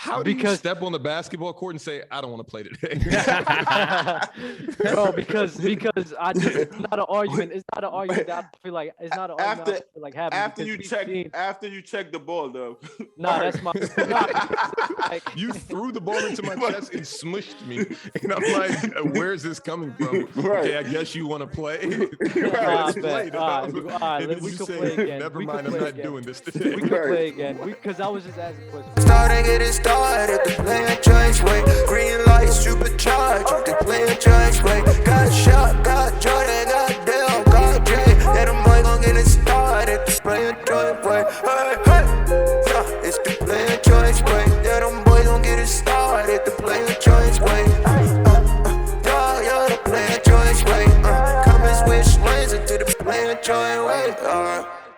How do you step on the basketball court and say, I don't want to play today? Bro, because it's not an argument. It's not an argument that I feel like it's not an argument I feel like having. After you check the ball though. Nah, that's my like, you threw the ball into my chest and smushed me. And I'm like, where's this coming from? Right. Okay, I guess you want to play. Let's play. We can play again. Never mind, I'm not doing this today. We can play again. Because I was just asking questions. Starting getting started, the player choice way. Green light, supercharged, the player choice way. Got shot, got Jordan, got Dale, got Jay. Yeah, them boys gon' get it started, the player choice way. Hey, hey, yeah, it's the player choice way. Yeah, them boys gon' get it started, the player choice way. Yeah, the player choice way. Come and switch lanes into the player choice way.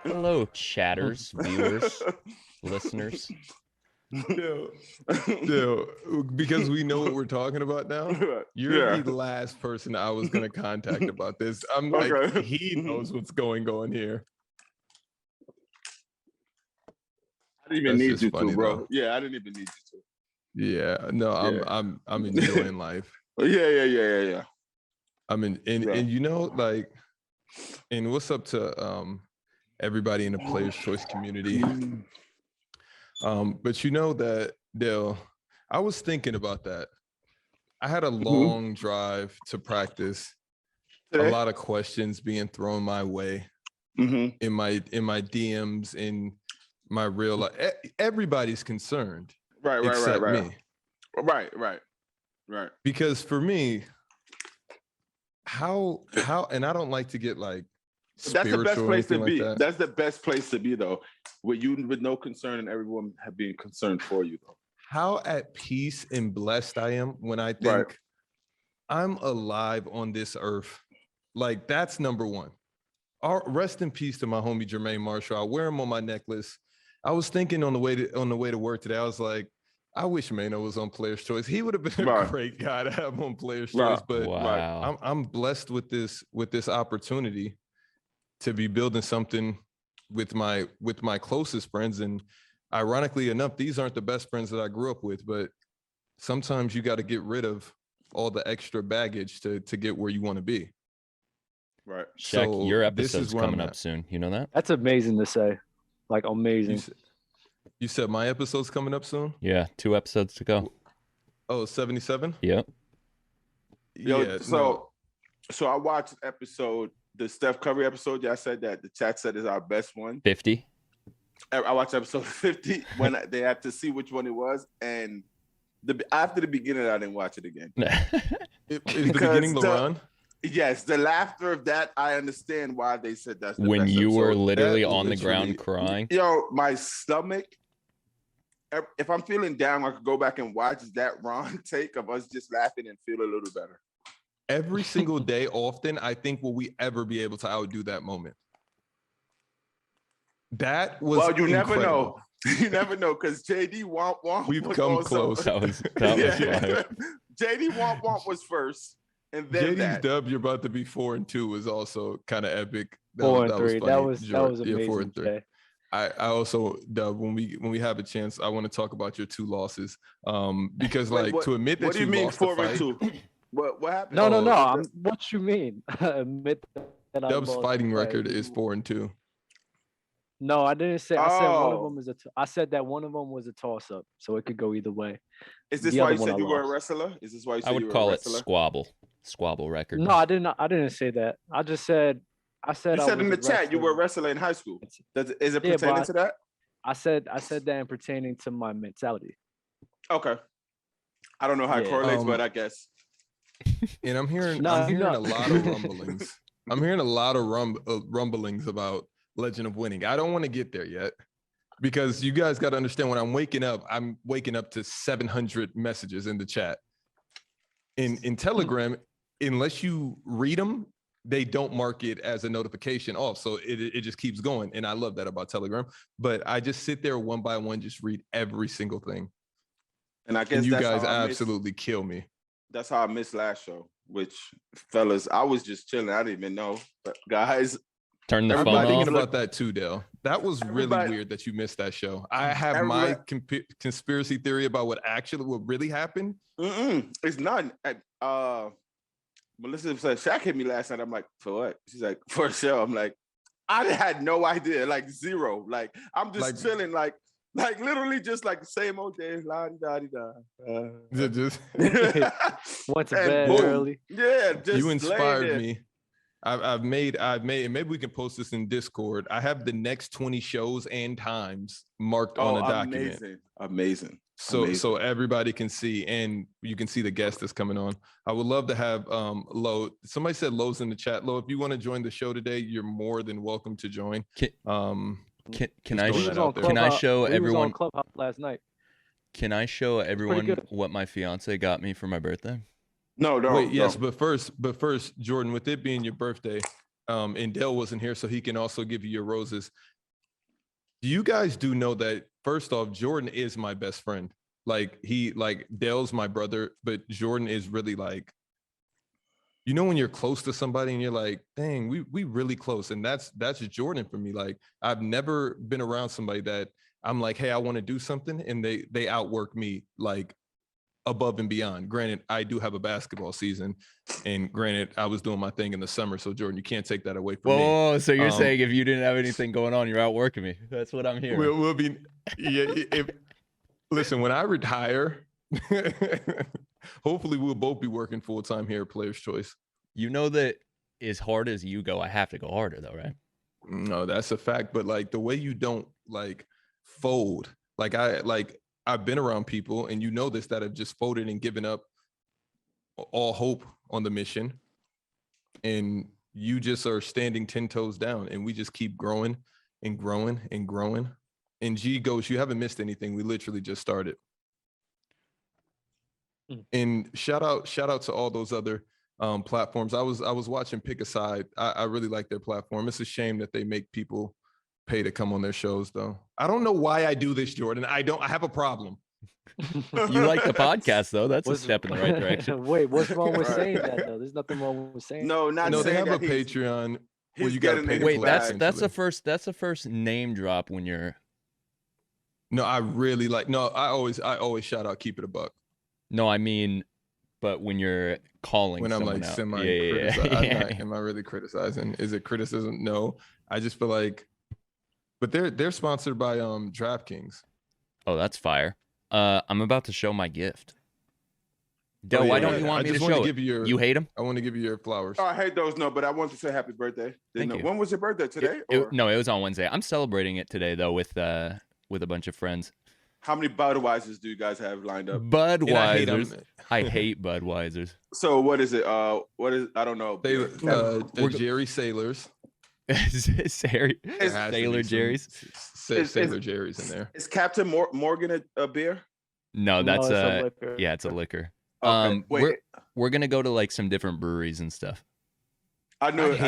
Hello, chatters, viewers, listeners. No, because we know what we're talking about now. You're the last person I was going to contact about this. I'm like, he knows what's going on here. I didn't even need you to, bro. Though. Yeah, I didn't even need you to. Yeah, no, I'm enjoying life. Yeah. I mean, and you know, like, and what's up to everybody in the Players Choice community? But you know that, Dale, I was thinking about that. I had a long drive to practice, a lot of questions being thrown my way in my DMs, in my real life. Everybody's concerned, except me. Right. Because for me, how, and I don't like to get like. That's the best place to be. Like That's the best place to be, though, with no concern and everyone have been concerned for you, though. How at peace and blessed I am when I think I'm alive on this earth. Like, that's number one. Rest in peace to my homie Jermaine Marshall. I wear him on my necklace. I was thinking on the way to work today, I was like, I wish Mano was on Players Choice. He would have been a great guy to have on Players Choice. But I'm blessed with this opportunity to be building something with my closest friends. And ironically enough, these aren't the best friends that I grew up with, but sometimes you got to get rid of all the extra baggage to get where you want to be. Right. Shaq, so your episode's coming up soon. You know that? That's amazing to say. Like, amazing. You said my episode's coming up soon? Yeah, 2 episodes to go. Oh, 77? Yep. Yeah. So I watched the Steph Curry episode. I said that the chat said is our best one. 50. I watched episode 50 when they had to see which one it was, and after the beginning, I didn't watch it again. Is the beginning LeBron? Yes, the laughter of that, I understand why they said that's the when best you episode. were literally on the ground crying. Yo, my stomach. If I'm feeling down, I could go back and watch that Ron take of us just laughing and feel a little better. Every single day, often, I think, will we ever be able to outdo that moment? That was you incredible. Never know. You never know, because JD Womp Womp. We've come close. That was JD Womp Womp was first, and then JD's dub. You're about to be 4-2 was also kind of epic. 4-3. That was amazing. Yeah, 4-3. I also, Dub, when we have a chance, I want to talk about your 2 losses. Because to admit that you lost the fight. 4-2? What happened? No. What you mean? Admit that Dub's fighting record is 4-2. No, I didn't say. I said one of them is I said that one of them was a toss-up, so it could go either way. Is this why you said you were a wrestler? Is this why you said you were a wrestler? I would call it squabble record. No, I didn't say that. I just said. You said in the chat you were a wrestler in high school. Is it pertaining to that? I said that and pertaining to my mentality. Okay. I don't know how it correlates, but I guess. And I'm hearing a lot of rumblings. I'm hearing a lot of rumblings about Legend of Winning. I don't want to get there yet because you guys got to understand when I'm waking up to 700 messages in the chat. In Telegram, unless you read them, they don't mark it as a notification off. So it just keeps going. And I love that about Telegram. But I just sit there one by one, just read every single thing. And I guess you guys absolutely kill me. That's how I missed last show, which, fellas, I was just chilling. I didn't even know. But guys, Turn the phone I'm off. thinking about that too, Dale. That was really weird that you missed that show. I have my conspiracy theory about what really happened. It's not. Melissa said, Shaq hit me last night. I'm like, for what? She's like, for a show. I'm like, I had no idea, like zero. Like, I'm just chilling, like literally just like the same old day. Just went to bed early. Yeah, just you inspired me. I've made, and maybe we can post this in Discord. I have the next 20 shows and times marked on a document. Amazing. So everybody can see, and you can see the guest that's coming on. I would love to have Lo. Somebody said Lo's in the chat. Lo, if you want to join the show today, you're more than welcome to join. Can I show everyone? He was on Clubhouse last night. Can I show everyone what my fiance got me for my birthday? No. Wait, yes, but first, Jordan, with it being your birthday, and Dale wasn't here, so he can also give you your roses. You guys do know that, first off, Jordan is my best friend. Like Dale's my brother, but Jordan is really like, you know, when you're close to somebody and you're like, dang, we really close. And that's Jordan for me. Like, I've never been around somebody that I'm like, hey, I want to do something, and they outwork me like above and beyond. Granted, I do have a basketball season, and granted, I was doing my thing in the summer. So Jordan, you can't take that away from me. Oh, so you're saying if you didn't have anything going on, you're outworking me. That's what I'm hearing. We'll be, yeah. Listen, when I retire, hopefully we'll both be working full time here at Players Choice. You know that as hard as you go, I have to go harder though, right? No, that's a fact. But like the way you don't like fold, I've been around people, and you know this, that have just folded and given up all hope on the mission. And you just are standing 10 toes down, and we just keep growing and growing and growing. And G goes, you haven't missed anything. We literally just started. And shout out to all those other platforms. I was watching Pick a Side. I really like their platform. It's a shame that they make people pay to come on their shows, though. I don't know why I do this, Jordan. I have a problem. You like the podcast, though. That's a step in the right direction. Wait, what's wrong with saying that, though? There's nothing wrong with saying no, that. not they have a Patreon where you got to pay. Wait, that's the first name drop when you're. No, I really like. No, I always shout out Keep It a Buck. No, I mean, but when you're calling, when I'm like semi-criticizing, am I really criticizing? Is it criticism? No, I just feel like. But they're sponsored by DraftKings. Oh, that's fire. I'm about to show my gift. Del, why don't you want me to show it? You hate him? I want to give you your flowers. Oh, I hate those. No, but I want to say happy birthday. Thank you. When was your birthday? Today? No, it was on Wednesday. I'm celebrating it today though with a bunch of friends. How many Budweisers do you guys have lined up? Budweisers. I hate Budweisers. So what is it? What is? I don't know. We're Jerry Sailors. Sailor Jerry's. Sailor Jerry's in there. Is Captain Morgan a beer? No, that's a liquor. Yeah, it's a liquor. Okay, wait. We're gonna go to like some different breweries and stuff. I knew it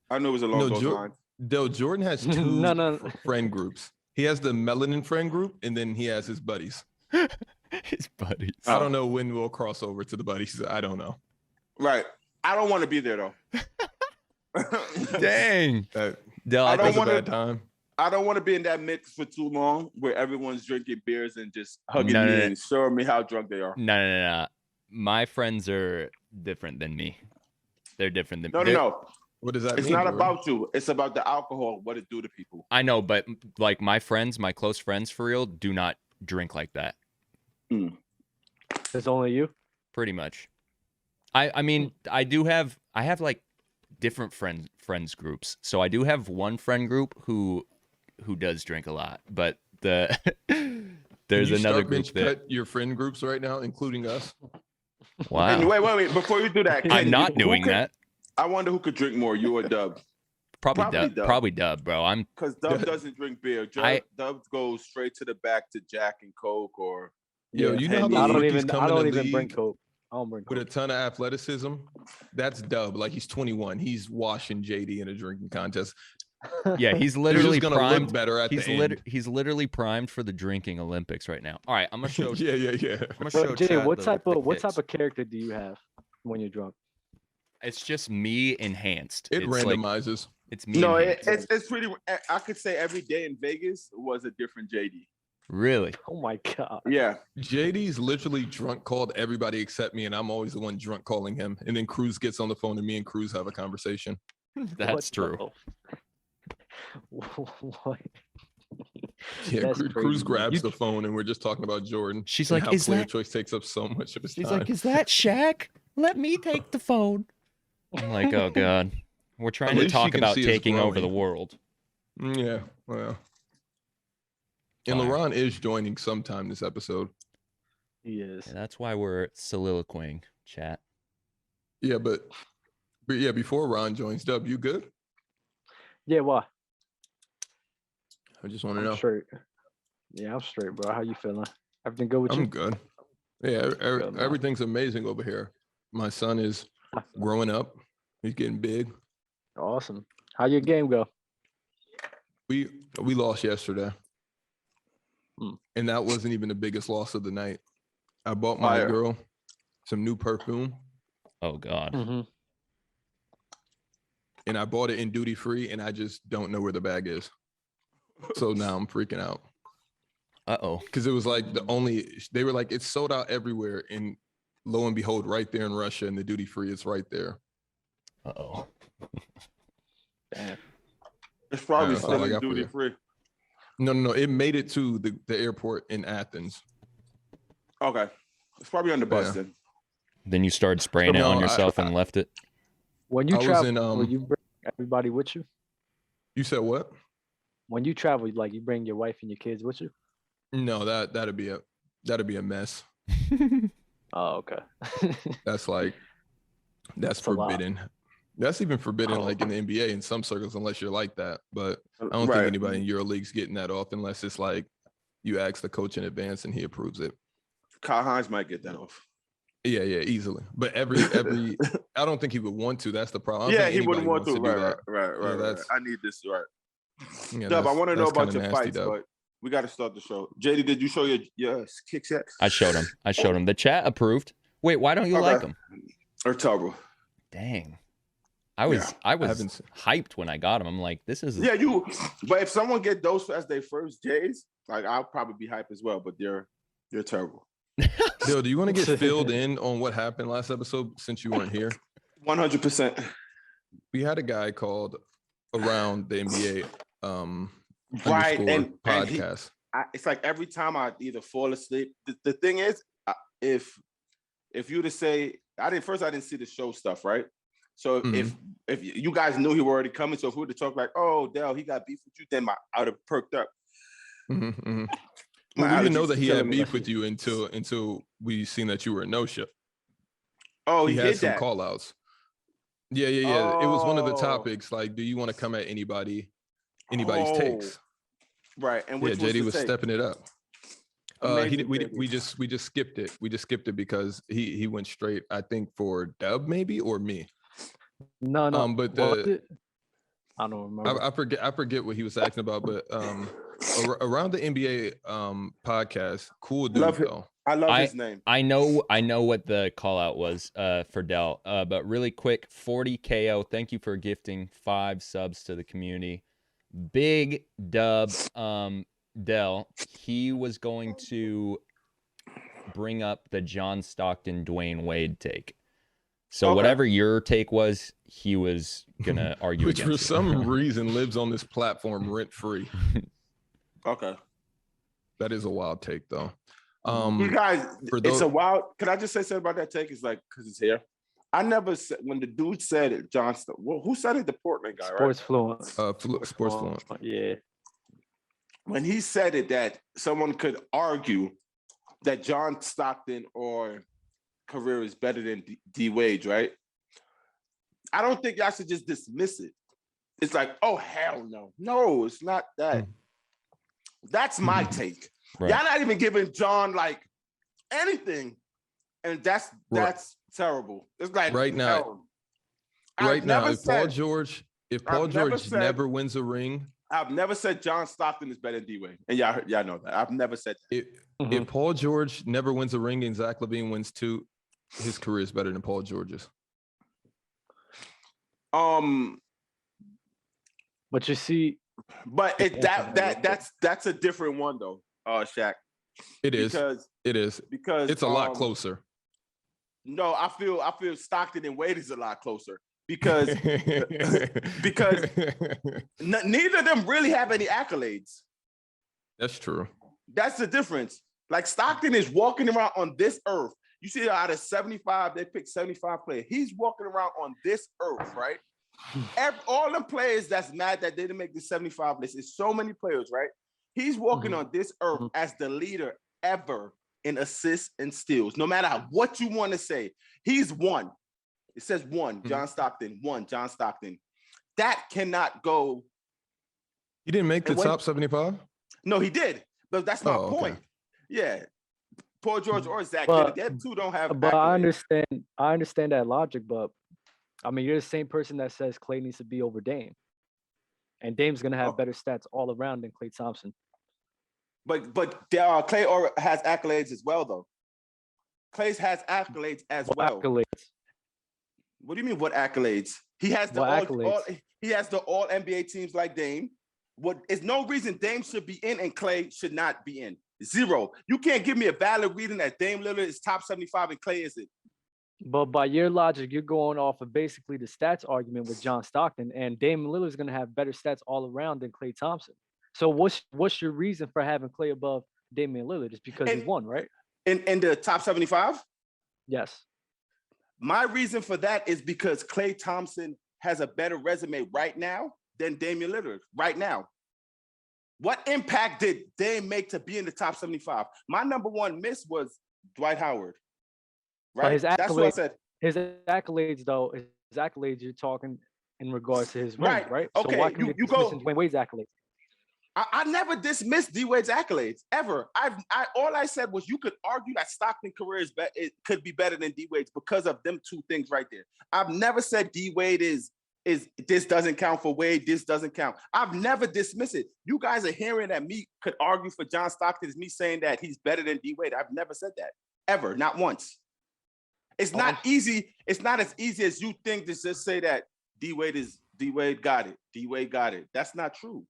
was along those lines. Del, Jordan has two friend groups. He has the Melanin friend group, and then he has his buddies. His buddies. I don't know when we'll cross over to the buddies. I don't know. Right. I don't want to be there though. Dang. Del, I don't want a bad time. I don't want to be in that mix for too long where everyone's drinking beers and just hugging me and showing me how drunk they are. No. My friends are different than me. They're different than me. No. What does that mean? It's not about you. It's about the alcohol, what it do to people. I know, but like my close friends for real, do not drink like that. It's only you? Pretty much. I mean, I have like different friends groups. So I do have one friend group who does drink a lot, but there's another group that cut your friend groups right now, including us. Wow. And wait, before you do that, I'm not doing that. I wonder who could drink more, you or Dub? Probably Dub, bro. Because Dub doesn't drink beer. Dub goes straight to the back to Jack and Coke or. Yo, you know how I don't even bring Coke. I don't bring Coke. With a ton of athleticism, that's Dub. Like he's 21. He's washing JD in a drinking contest. Yeah, he's literally primed. Look better at the end. He's literally primed for the drinking Olympics right now. All right, I'm gonna show. Yeah. I'm gonna show. Jay, what type of character do you have when you're drunk? It's just me enhanced. It randomizes. It's me. No, and him. it's pretty. I could say every day in Vegas was a different JD. Really? Oh my god. Yeah. JD's literally drunk called everybody except me, and I'm always the one drunk calling him. And then Cruz gets on the phone, and me and Cruz have a conversation. That's true. What? Yeah, That's Cruz crazy. grabs the phone, and we're just talking about Jordan. She's and like, how "Is player that?" choice takes up so much of his She's time. like, "Is that Shaq? Let me take the phone." I'm like, "Oh god, we're trying to least talk she can about see us taking over the growing. world." Yeah, well. And Fire. LeBron is joining sometime this episode. He is. Yeah, that's why we're soliloquying, chat. Yeah, but yeah, before Ron joins, Dub, you good? Yeah, why? I just want to I'm know. straight. Yeah, I'm straight, bro. How you feeling? Everything good with you? I'm good. Yeah, Good, man. everything's amazing over here. My son is growing up. He's getting big. Awesome. How your game go? We lost yesterday. Hmm. And that wasn't even the biggest loss of the night. I bought my girl some new perfume, Oh god. Mm-hmm. and I bought it in duty free, and I just don't know where the bag is. So now I'm freaking out. Uh-oh. Because it was like they were like, it's sold out everywhere. And lo and behold, right there in Russia, and the duty free is right there. Uh-oh. Damn. It's probably That's all I still in got for duty you. free. No. It made it to the airport in Athens. Okay. It's probably on the bus Yeah. then. Then you started spraying it No, on yourself I- and left it. When you I was travel, in, will you bring everybody with you? You said what? When you travel, like you bring your wife and your kids with you? No, that'd be a mess. Oh, okay. That's like that's a lot. forbidden. That's even forbidden, Oh. like in the NBA in some circles, unless you're like that. But I don't Right. think anybody in EuroLeague's getting that off unless it's like you ask the coach in advance and he approves it. Kyle Hines might get that off. Yeah, easily. But every I don't think he would want to. That's the problem. I don't Yeah, think he wouldn't anybody want to. wants do Right, that. Yeah, right. that's- I need this. Right. Yeah, Dub, I want to know that's about kinda your nasty, fights, Dub. but we got to start the show. JD, did you show your kicks yet? I showed him. The chat approved. Wait, why don't you Okay. like them? Or terrible? Dang. I was haven't seen- hyped when I got him. I'm like, this is Yeah, you. But if someone get those as their first J's, like I'll probably be hyped as well. But they're terrible. Bill, do you want to get filled in on what happened last episode since you weren't here? 100%. We had a guy called Around the NBA Right, _ and podcast. it's like every time I either fall asleep. The thing is, if you to say I didn't see the show stuff, right? So Mhm. if you guys knew he were already coming, so if we were to talk like, oh, Dell, he got beef with you, then I would have perked up. Mhm, mhm. My Well, we didn't know allergies that he killing had me. beef with you until we seen that you were a no-show. Oh, He he had did some that. call outs. Yeah. It was one of the Oh. topics. Like, do you want to come at anybody's Oh, takes? Right, and Yeah, which JD was, was the take? stepping it up. Amazing We JD. just skipped it. We just skipped it because he went straight, I think, for Dub maybe or me. No. But Was it? I don't remember. I forget what he was asking about, but around the NBA podcast, cool dude Love it. though. I love his name. I know what the call out was for Dell. But really quick, 40 KO. Thank you for gifting 5 subs to the community. Big dub. Dell, he was going to bring up the John Stockton, Dwayne Wade take. So Okay. whatever your take was, he was gonna argue Which for against it. some reason lives on this platform rent free. Okay. That is a wild take though. You guys, for it's those- a wild. Can I just say something about that take? It's like because it's here. I never said when the dude said it, John. Well, who said it? The Portland guy, Sports Fluent. Sports Fluent. Yeah. When he said it, that someone could argue that John Stockton or career is better than D Wade, right? I don't think y'all should just dismiss it. It's like, oh hell no, no, it's not that. That's my take. Right. Y'all not even giving John like anything, and that's terrible. It's like Right now- hell. Right I've now, never if Paul said- George said- never wins a ring, I've never said John Stockton is better than D Wade, and y'all know that. I've never said that. if Paul George never wins a ring and Zach LaVine wins 2, his career is better than Paul George's. But you see, but that's a different one though, Shaq. It is because it's a lot closer. No, I feel Stockton and Wade is a lot closer because neither of them really have any accolades. That's true. That's the difference. Like Stockton is walking around on this earth. You see, out of 75, they picked 75 players. He's walking around on this earth, right? All the players that's mad that they didn't make the 75 list is so many players, right? He's walking on this earth as the leader ever in assists and steals. No matter what you want to say, he's one. It says one, John Stockton, one, John Stockton. That cannot go. He didn't make the top 75? No, he did. But that's my point. Okay. Yeah. Paul George or Zach, them two don't have. But accolades. I understand that logic, but I mean, you're the same person that says Klay needs to be over Dame. And Dame's going to have better stats all around than Klay Thompson. But Klay has accolades as well, though. Klay has accolades as well. Accolades? What do you mean, what accolades? He has the all NBA teams like Dame. Is no reason Dame should be in and Klay should not be in. Zero. You can't give me a valid reason that Dame Lillard is top 75 and Klay isn't. But by your logic, you're going off of basically the stats argument with John Stockton, and Dame Lillard is going to have better stats all around than Klay Thompson. So what's your reason for having Klay above Damian Lillard? It's because he won, right? In the top 75? Yes. My reason for that is because Klay Thompson has a better resume right now than Damian Lillard right now. What impact did Dame make to be in the top 75? My number one miss was Dwight Howard. Right? That's what I said. His accolades, though, you're talking in regards to his rings, right? Okay, so why can you go Dwayne Wade's accolades? I never dismissed D Wade's accolades ever. All I said was you could argue that Stockton's career it could be better than D Wade's because of them two things right there. I've never said D Wade is this doesn't count for Wade, this doesn't count. I've never dismissed it. You guys are hearing that me could argue for John Stockton is me saying that he's better than D Wade. I've never said that ever, not once. It's not easy. It's not as easy as you think to just say that D Wade got it. D Wade got it. That's not true.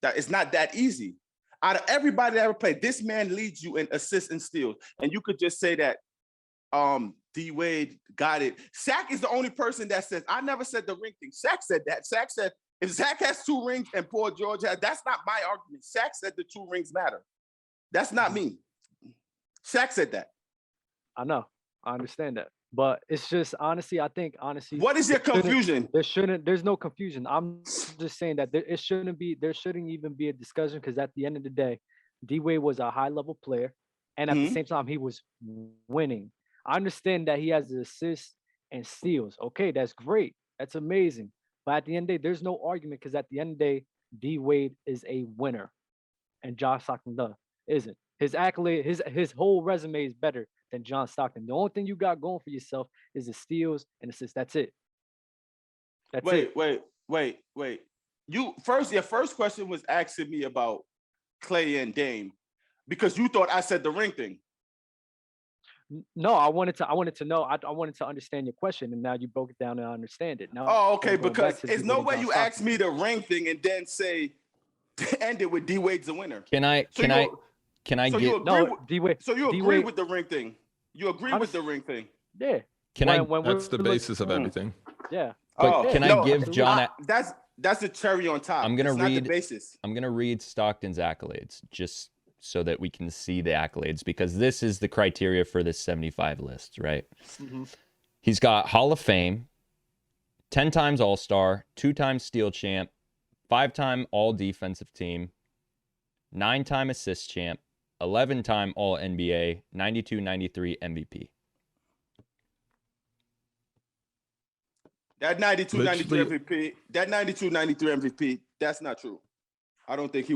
That it's not that easy. Out of everybody that ever played, this man leads you in assists and steals, and you could just say that D Wade got it. Shaq is the only person that says I never said the ring thing. Shaq said that. Shaq said if Shaq has 2 rings and Paul George has, that's not my argument. Shaq said the 2 rings matter. That's not me. Shaq said that. I know. I understand that. But it's just I think what is your confusion? There's no confusion. I'm just saying that there shouldn't even be a discussion because at the end of the day, D Wade was a high level player. And at the same time, he was winning. I understand that he has the assists and steals. Okay, that's great. That's amazing. But at the end of the day, there's no argument because at the end of the day, D Wade is a winner. And John Stockton isn't. His accolade, his whole resume is better than John Stockton. The only thing you got going for yourself is the steals and assists. That's it. Wait. Your first question was asking me about Klay and Dame because you thought I said the ring thing. No, I wanted to know. I wanted to understand your question, and now you broke it down and I understand it. Now, okay, because there's no way you asked me the ring thing and then say end it with D Wade's the winner. Can I D Wade? So you agree with the ring thing? You agree with the ring thing? Yeah. That's the basis of everything. Yeah. But can I give John? That's the cherry on top. I'm gonna read Stockton's accolades just so that we can see the accolades because this is the criteria for this 75 list, right? Mm-hmm. He's got Hall of Fame, 10 times All-Star, 2 times Steal Champ, 5-time All-Defensive Team, 9-time Assist Champ, 11-time All-NBA, 92-93 MVP. That 92-93 MVP, that's not true. I don't think he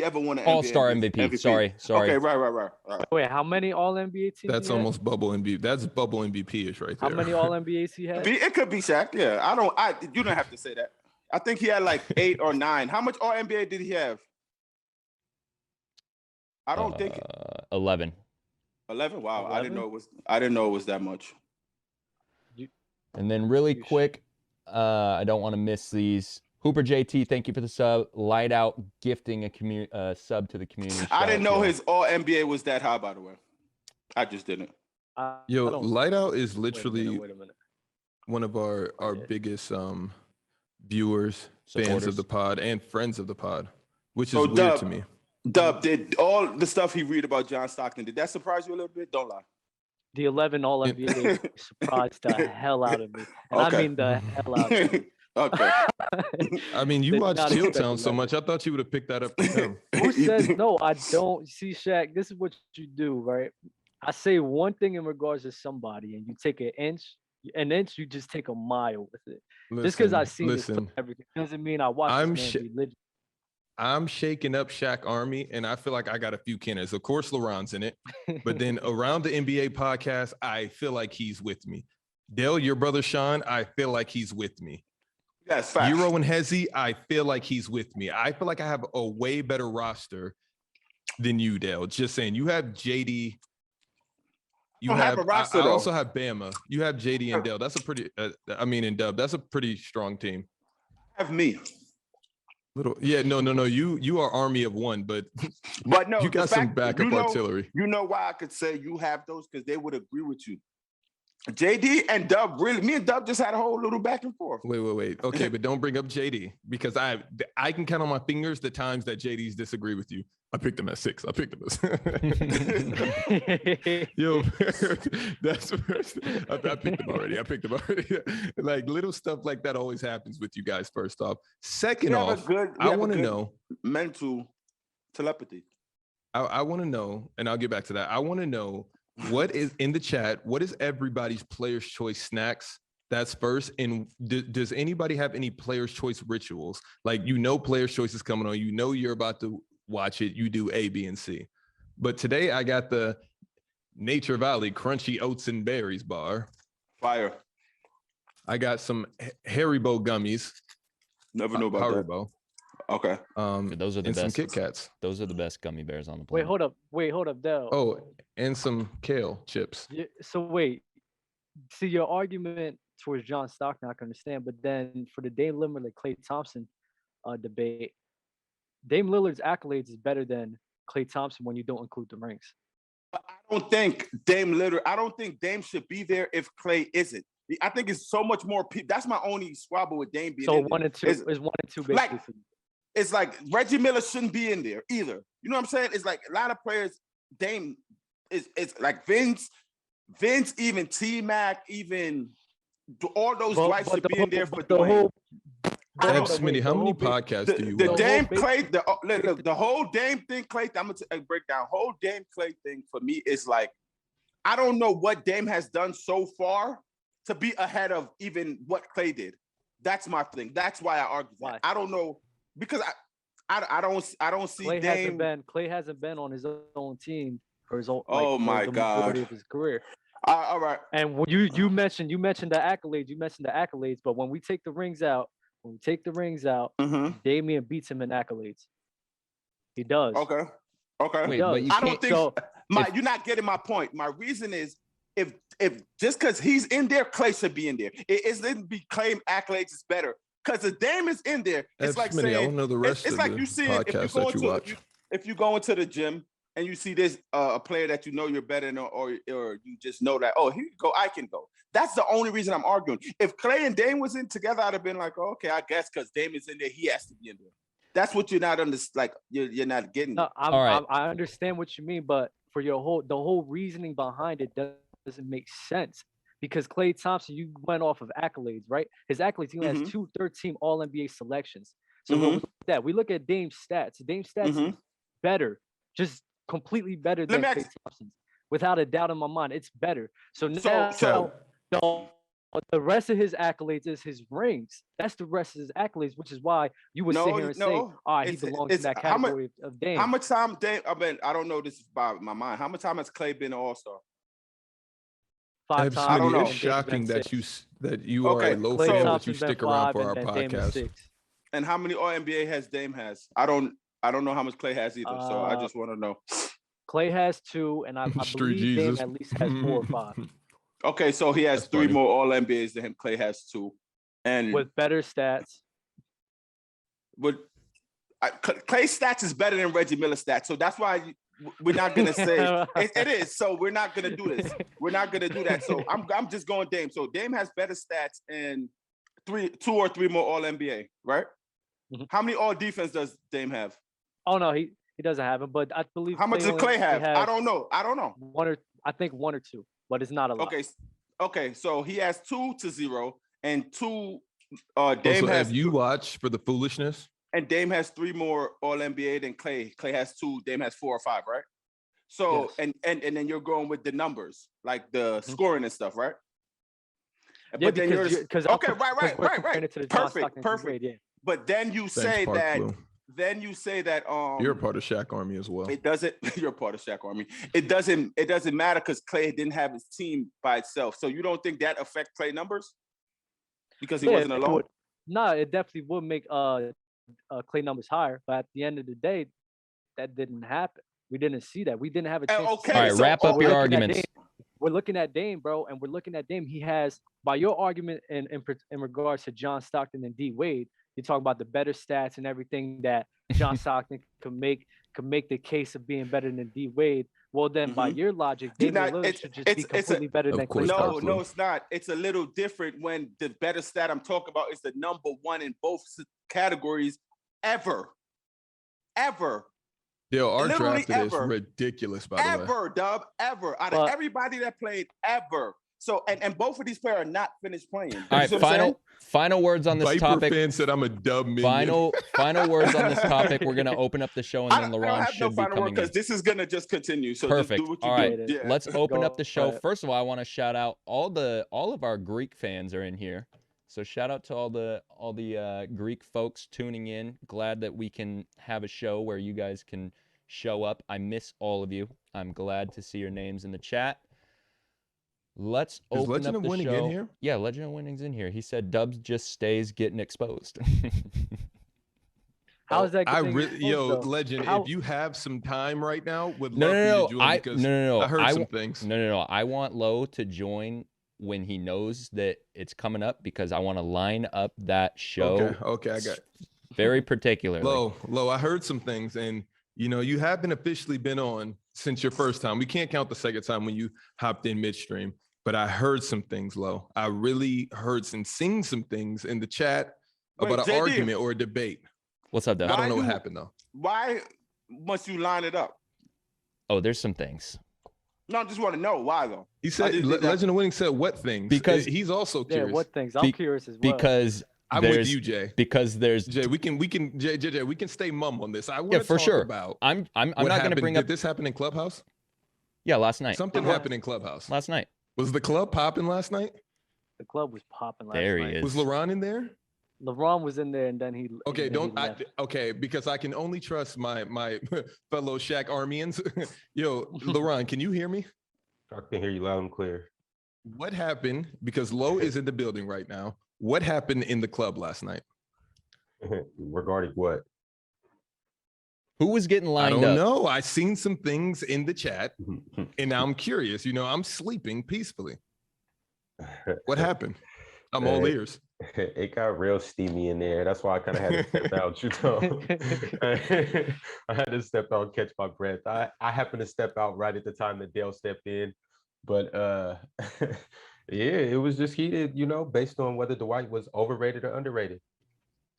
ever won an All-Star MVP. Sorry. Okay, right. Wait, how many All-NBA teams? That's almost bubble MVP. That's bubble MVP-ish right there. How many All-NBAs he had? It could be Shaq. Yeah, you don't have to say that. I think he had like 8 or 9. How much All-NBA did he have? I don't think 11. 11? Wow, 11? I didn't know it was that much. And then really quick, I don't want to miss these. Hooper JT, thank you for the sub. Light Out gifting a sub to the community. I didn't know y'all. his All NBA was that high, by the way. I just didn't. Yo, Light Out is literally Wait a minute. one of our biggest viewers, fans of the pod, and friends of the pod, which is weird to me. Dub, did all the stuff he read about John Stockton, did that surprise you a little bit? Don't lie. The 11 All NBA surprised the hell out of me. And I mean the hell out of me. Okay. I mean, you watch Chill Town so much. I thought you would have picked that up for him. Who says no? I don't. See, Shaq, this is what you do, right? I say one thing in regards to somebody, and you take an inch, you just take a mile with it. Just because I see this everything doesn't mean I watch this man religion. I'm shaking up Shaq Army, and I feel like I got a few candidates. Of course, LeBron's in it, but then around the NBA podcast, I feel like he's with me. Dale, your brother Sean, I feel like he's with me. Yes, facts. Euro and Hezzy, I feel like he's with me. I feel like I have a way better roster than you, Dale. Just saying, you have JD. You have a roster. I also have Bama. You have JD and Dale. That's a pretty. And Dub. That's a pretty strong team. I have me. No. You are army of one, but no, you got some backup artillery. You know why I could say you have those? Because they would agree with you. JD and Dub, really, me and Dub just had a whole little back and forth. Wait. Okay, but don't bring up JD because I can count on my fingers the times that JD's disagree with you. I picked him at 6. I picked him at 6. Yo, that's first. I picked him already. Like little stuff like that always happens with you guys. First off, second off, I want to know mental telepathy. I want to know, and I'll get back to that. I want to know. What is in the chat? What is everybody's player's choice snacks? That's first. And does anybody have any player's choice rituals? Like, player's choice is coming on. You're about to watch it. You do A, B, and C. But today I got the Nature Valley Crunchy Oats and Berries bar. Fire. I got some Haribo gummies. Never know about Haribo. That. Okay. Those are the and best. some Kit Kats. Those are the best gummy bears on the planet. Wait, hold up, Dell. Oh, and some kale chips. So wait, see your argument towards John Stockton, I can understand, but then for the Dame Lillard and Klay Thompson debate, Dame Lillard's accolades is better than Klay Thompson when you don't include the rings. I don't think Dame should be there if Klay isn't. I think it's so much more people. That's my only squabble with Dame being so in 1 and 2 is 1 and 2 basically. Like, it's like Reggie Miller shouldn't be in there either. You know what I'm saying? It's like a lot of players. Dame is like Vince, even T-Mac, even all those guys should be in there for Dwayne. Smitty, how many podcasts do you the watch? Dame Klay, the whole Dame thing, Klay, I'm gonna break down. Whole Dame Klay thing for me is like, I don't know what Dame has done so far to be ahead of even what Klay did. That's my thing. That's why I argue. Why? I don't know because I don't see Dame. Klay hasn't been on his own team for his own. Oh my God! Majority of his career. All right. And when you mentioned the accolades, but when we take the rings out, Damian beats him in accolades. He does. Okay. Wait, but I don't think you're not getting my point. My reason is if just because he's in there, Klay should be in there. It isn't be claim accolades is better. Because the Dame is in there. It's like saying, I don't know the rest it's of like the you see podcast that you watch. If you go into the gym and you see this a player that you know you're better than, or you just know that, oh, here you go, I can go. That's the only reason I'm arguing. If Klay and Dame was in together, I'd have been like, oh, okay, I guess because Dame is in there, he has to be in there. That's what you're not you're not getting. No, I understand what you mean, but for the whole reasoning behind it doesn't make sense. Because Klay Thompson, you went off of accolades, right? His accolades, he has 2 third-team All-NBA selections. So when we look at that, we look at Dame's stats. Dame's stats is better, just completely better than Klay Thompson's. Without a doubt in my mind, it's better. So now the rest of his accolades is his rings. That's the rest of his accolades, which is why you would sit here and say, all right, he belongs in that category of Dame. How much time Dame, I don't know, this is by my mind. How much time has Klay been an All-Star? 5 times. I don't know. It's shocking that you are a low fan, but you stick around for our podcast. And how many All-NBA has Dame has? I don't know how much Klay has either, so I just want to know. Klay has 2, and I believe Dame at least has 4 or 5. Okay, so he has 3 more All-NBAs than him. Klay has 2, and with better stats. Clay's stats is better than Reggie Miller's stats, so that's why we're not gonna say it is. So we're not gonna do this. We're not gonna do that. So I'm just going Dame. So Dame has better stats and 2 or 3 more All NBA, right? Mm-hmm. How many All Defense does Dame have? Oh no, he doesn't have it, but I believe. How much does Clay have? I don't know. I think 1 or 2, but it's not a lot. Okay. So he has 2 to 0 and 2. Dame has. Have you watched for the foolishness? And Dame has 3 more All NBA than Clay. Clay has 2. Dame has 4 or 5, right? So yes. and then you're going with the numbers, like the scoring and stuff, right? Yeah, but then because okay, right. Perfect. Yeah. But then you say that you're a part of Shaq Army as well. It doesn't. You're a part of Shaq Army. It doesn't matter because Clay didn't have his team by itself. So you don't think that affect Clay numbers because he wasn't alone? No, it definitely would make Clay numbers higher, but at the end of the day, that didn't happen. We didn't see that. We didn't have a chance. Okay, all right, so wrap up your arguments. We're looking at Dame, bro, and we're looking at Dame. He has, by your argument in regards to John Stockton and D Wade, you talk about the better stats and everything that John Stockton could make the case of being better than D Wade. Well, then by your logic, Damian Lillard should just be completely better than Clay. No, it's not. It's a little different when the better stat I'm talking about is the number 1 in both categories ever. Yo, our Literally draft is ever. Ridiculous, by the way. Ever. Out of everybody that played ever. So, and both of these players are not finished playing. All right, final words on this Viper topic. fan said I'm a dub minion. Final words on this topic. We're gonna open up the show, and then LaRon should be coming in. Because this is gonna just continue. So perfect. Just do what you all right, do. Yeah. let's open up the show. First of all, I want to shout out all of our Greek fans are in here. So shout out to all the Greek folks tuning in. Glad that we can have a show where you guys can show up. I miss all of you. I'm glad to see your names in the chat. Let's open Legend up of the Winning show. in here? Yeah, Legend of Winning's in here. He said Dubs just stays getting exposed. How is that? Legend, if you have some time right now, would love no, for you to join no. I heard some things. No. I want Lo to join when he knows that it's coming up because I want to line up that show. Okay, I got it. Very particularly. Lo, I heard some things, and you haven't officially been on since your first time. We can't count the second time when you hopped in midstream, but I heard some things, Lo. I really heard and seen some things in the chat about an argument or a debate. What's up, Dub? I don't know what happened though. Why must you line it up? Oh, there's some things. No, I just want to know why though. He said Legend of Winning said what things? Because he's also curious. Yeah, what things? I'm curious as well. Because I'm with you, Jay. Because there's Jay, we can stay mum on this. I want to talk sure. about I'm not going to bring up. Did this happen in Clubhouse? Yeah, last night. Something happened in Clubhouse. Last night. Was the club popping last night? The club was popping last night. There he is. Was LaRon in there? LaRon was in there, and then he. Okay, because I can only trust my fellow Shaq Armians. Yo, LaRon, can you hear me? I can hear you loud and clear. What happened? Because Lo is in the building right now. What happened in the club last night? Regarding what? Who was getting lined up? I don't know. I seen some things in the chat, and now I'm curious. I'm sleeping peacefully. What happened? I'm all ears. It got real steamy in there. That's why I kind of had to step out. I had to step out and catch my breath. I happened to step out right at the time that Dale stepped in. But yeah, it was just heated, based on whether Dwight was overrated or underrated.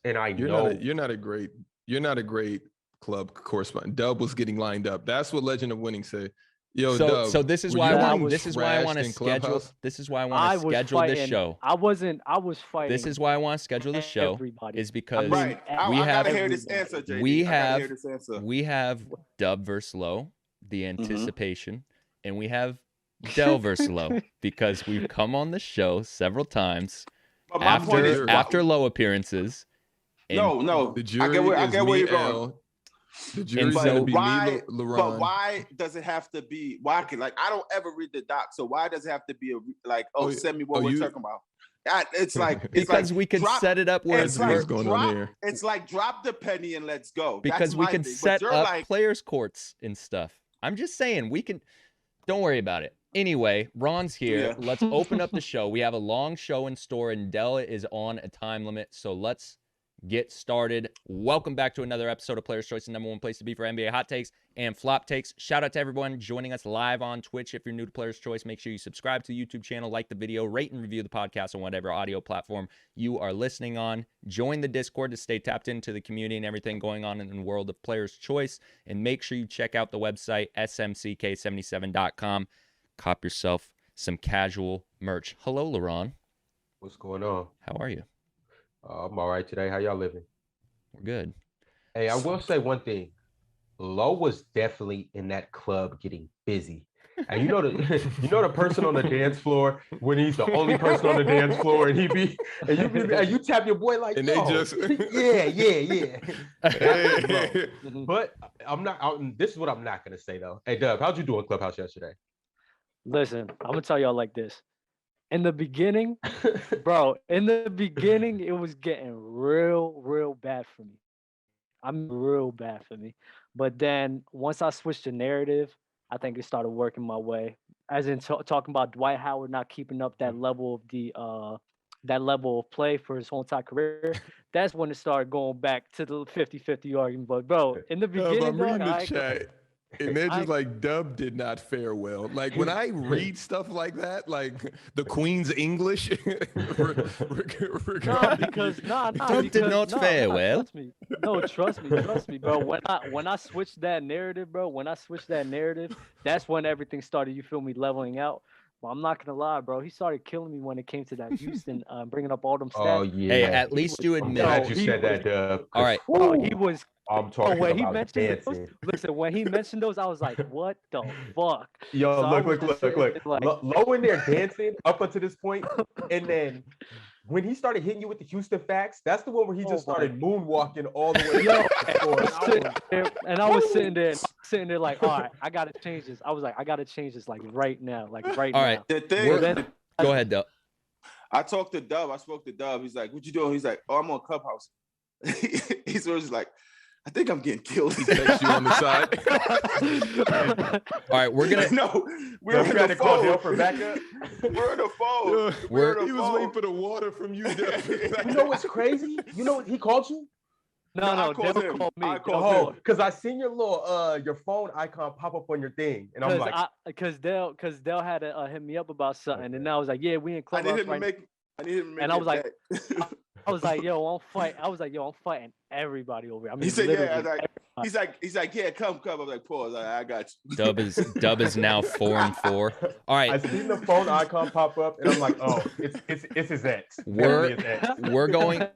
And you're not a great club correspondent. Dub was getting lined up. That's what Legend of Winning said. Yo, Dub, so this is why I want to schedule. This is why I want to schedule this show. I was fighting. This is why I want to schedule this show. Is because we have hear this answer, JD. We have Dub versus Lo, the anticipation, and we have Del versus Lo because we've come on the show several times after Lo appearances. No. The jury I get where you're going. The jury's going to be LaRon. But why does it have to be? Why? I don't ever read the doc, so why does it have to be send me what we're talking about? It's because we could set it up where it's going on here. It's like drop the penny and let's go. Because we could set up players' courts and stuff. I'm just saying we can. Don't worry about it. Anyway, Ron's here. Yeah. Let's open up the show. We have a long show in store, and Della is on a time limit, so let's get started. Welcome back to another episode of Players Choice, the #1 place to be for NBA hot takes and flop takes. Shout out to everyone joining us live on Twitch. If you're new to Players Choice, make sure you subscribe to the YouTube channel, like the video, rate and review the podcast on whatever audio platform you are listening on. Join the Discord to stay tapped into the community and everything going on in the world of Players Choice. And make sure you check out the website, smck77.com. Cop yourself some casual merch. Hello, LaRon. What's going on? How are you? I'm all right today. How y'all living? We're good. Hey, I will say one thing. Lo was definitely in that club getting busy. And you know the person on the dance floor when he's the only person on the dance floor and you tap your boy like, and they just yeah. Hey. But this is what I'm not gonna say though. Hey Dub, how'd you do on Clubhouse yesterday? Listen, I'm gonna tell y'all like this. In the beginning, bro, it was getting real bad for me. Real bad for me. But then once I switched the narrative, I think it started working my way. As in talking about Dwight Howard not keeping up that level of play for his whole entire career. That's when it started going back to the 50-50 argument. But bro, in the beginning, I'm reading the chat. And they're just like, Dub did not fare well. Like when I read stuff like that, like the Queen's English. Dub did not fare well. Trust me, bro. When I switched that narrative, that's when everything started, you feel me, leveling out. But I'm not gonna lie, bro. He started killing me when it came to that Houston, bringing up all them stats. Oh yeah. Hey, at least you admit. I'm glad you said that, Dub. All right. He was. I'm talking when about he mentioned dancing. Listen, when he mentioned those, I was like, "What the fuck?" Yo, So look. like, Low in there dancing up until this point, and then when he started hitting you with the Houston facts, that's the one where he just started moonwalking all the way. And I was sitting there like, all right, I gotta change this. I was like, I gotta change this like right now. All right. The thing. Go ahead, Dub. I spoke to Dub. He's like, "What you doing?" He's like, "Oh, I'm on Clubhouse." He's always like, "I think I'm getting killed." He texts you on the side. All right, we're gonna we're on the call phone for backup. We're on the phone. He was waiting for the water from you. You know what's crazy? You know he called you? No, Dale called me. I called him. Because I seen your little your phone icon pop up on your thing, and I'm like, because Dale had to hit me up about something, and I was like, yeah, we in Clubhouse right now. I need him to make. And I was like, I was like, yo, I'm fighting everybody over here. I mean, he said, yeah. He's like, yeah, come. I'm like, pause. I got you. Dub is now 4-4. All right. I seen the phone icon pop up, and I'm like, oh, it's his ex. We're gonna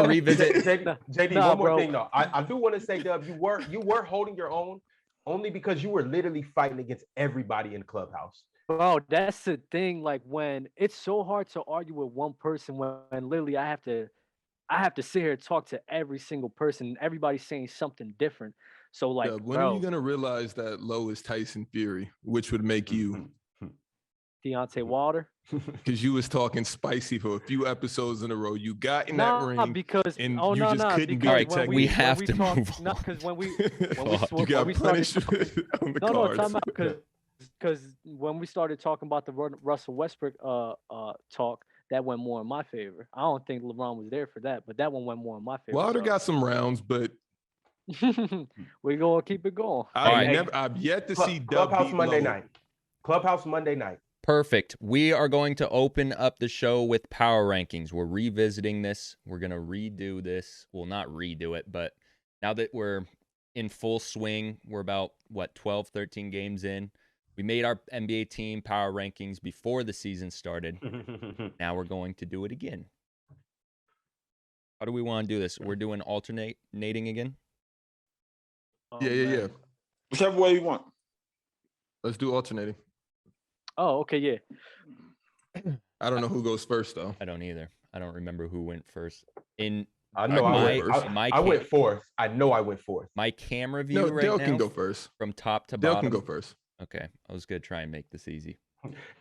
revisit. JD, one more thing though. I do want to say, Dub, you were holding your own only because you were literally fighting against everybody in Clubhouse. Bro, that's the thing. Like when it's so hard to argue with one person when literally I have to sit here and talk to every single person and everybody's saying something different. So like, when are you gonna realize that Low is Tyson Fury, which would make you Deontay Wilder? Because you was talking spicy for a few episodes in a row. You got in that ring because and you just couldn't be protected. We have to move on. No, because when we you got punished on the cards. Time out, because when we started talking about the Russell Westbrook talk, that went more in my favor. I don't think LeBron was there for that, but that one went more in my favor. Wilder got some rounds, but we're gonna keep it going. I've yet to see Clubhouse Monday night. Clubhouse Monday night. Perfect. We are going to open up the show with power rankings. We're revisiting this. We're going to redo this. Well, not redo it, but now that we're in full swing, we're about, 12, 13 games in. We made our NBA team power rankings before the season started. Now we're going to do it again. How do we want to do this? We're doing alternating again? Yeah. Whichever way you want. Let's do alternating. Oh, okay, yeah. I don't know who goes first, though. I don't either. I don't remember who went first. I went fourth. I know I went fourth. My camera view right Dale now can go first. From top to bottom. Dale can go first. Okay, I was gonna try and make this easy.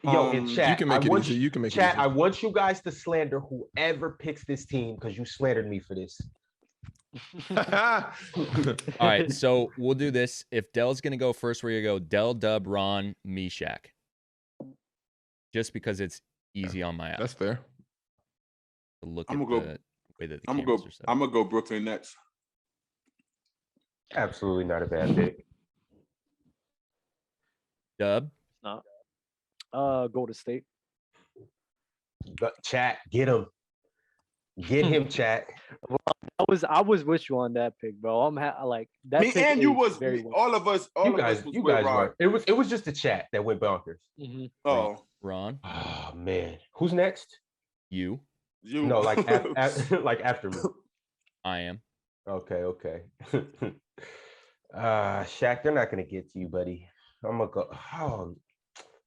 Yo, in chat, you can make it easy. You can make chat, it easy. I want you guys to slander whoever picks this team because you slandered me for this. All right, so we'll do this. If Dell's gonna go first, we're gonna go Dell, Dub, Ron, me, Shaq. Just because it's easy on my app. That's fair. Look I'm at gonna the way that the I'm cameras are set. gonna go Brooklyn Nets. Absolutely not a bad pick. Dub. No. Golden State. Chat, get him. Get him, chat. I was with you on that pick, bro. I'm like that. Me pick and you aged was very well. all of us was You with guys Ron. were. It was just the chat that went bonkers. Mm-hmm. Oh, Ron. Oh man, who's next? You. you. No, like like after me. I am. Okay. Shaq, they're not gonna get to you, buddy. I'm gonna go. Oh,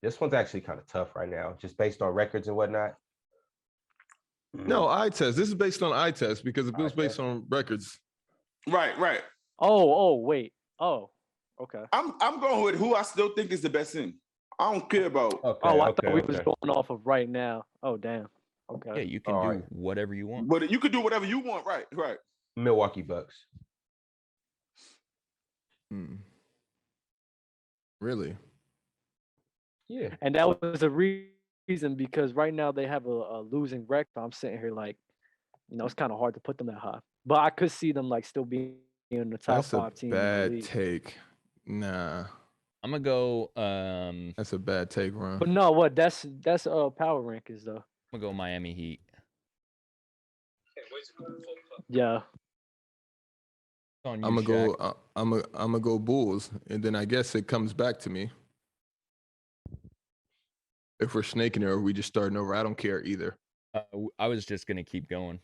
this one's actually kind of tough right now, just based on records and whatnot. No, eye test. This is based on eye test because if it was Eye based test. on records. Right. Oh, wait. Oh, okay. I'm going with who I still think is the best thing. I don't care about. Okay, I okay, thought we was okay. going off of right now. Oh, damn. Okay. Yeah, you can All do right. whatever you want. But you could do whatever you want. Right. Milwaukee Bucks. Really? Yeah. And that was a reason because right now they have a losing record. I'm sitting here like, it's kind of hard to put them that high. But I could see them like still being in the top That's a 5 team in the bad league. take. Nah, I'm gonna go. that's a bad take, Ron. But no, what? That's power rankings though. I'm gonna go Miami Heat. Yeah. It's on you, I'm gonna Shaq. go. I'm gonna go Bulls, and then I guess it comes back to me. If we're snaking it or we just starting over, I don't care either. I was just gonna keep going.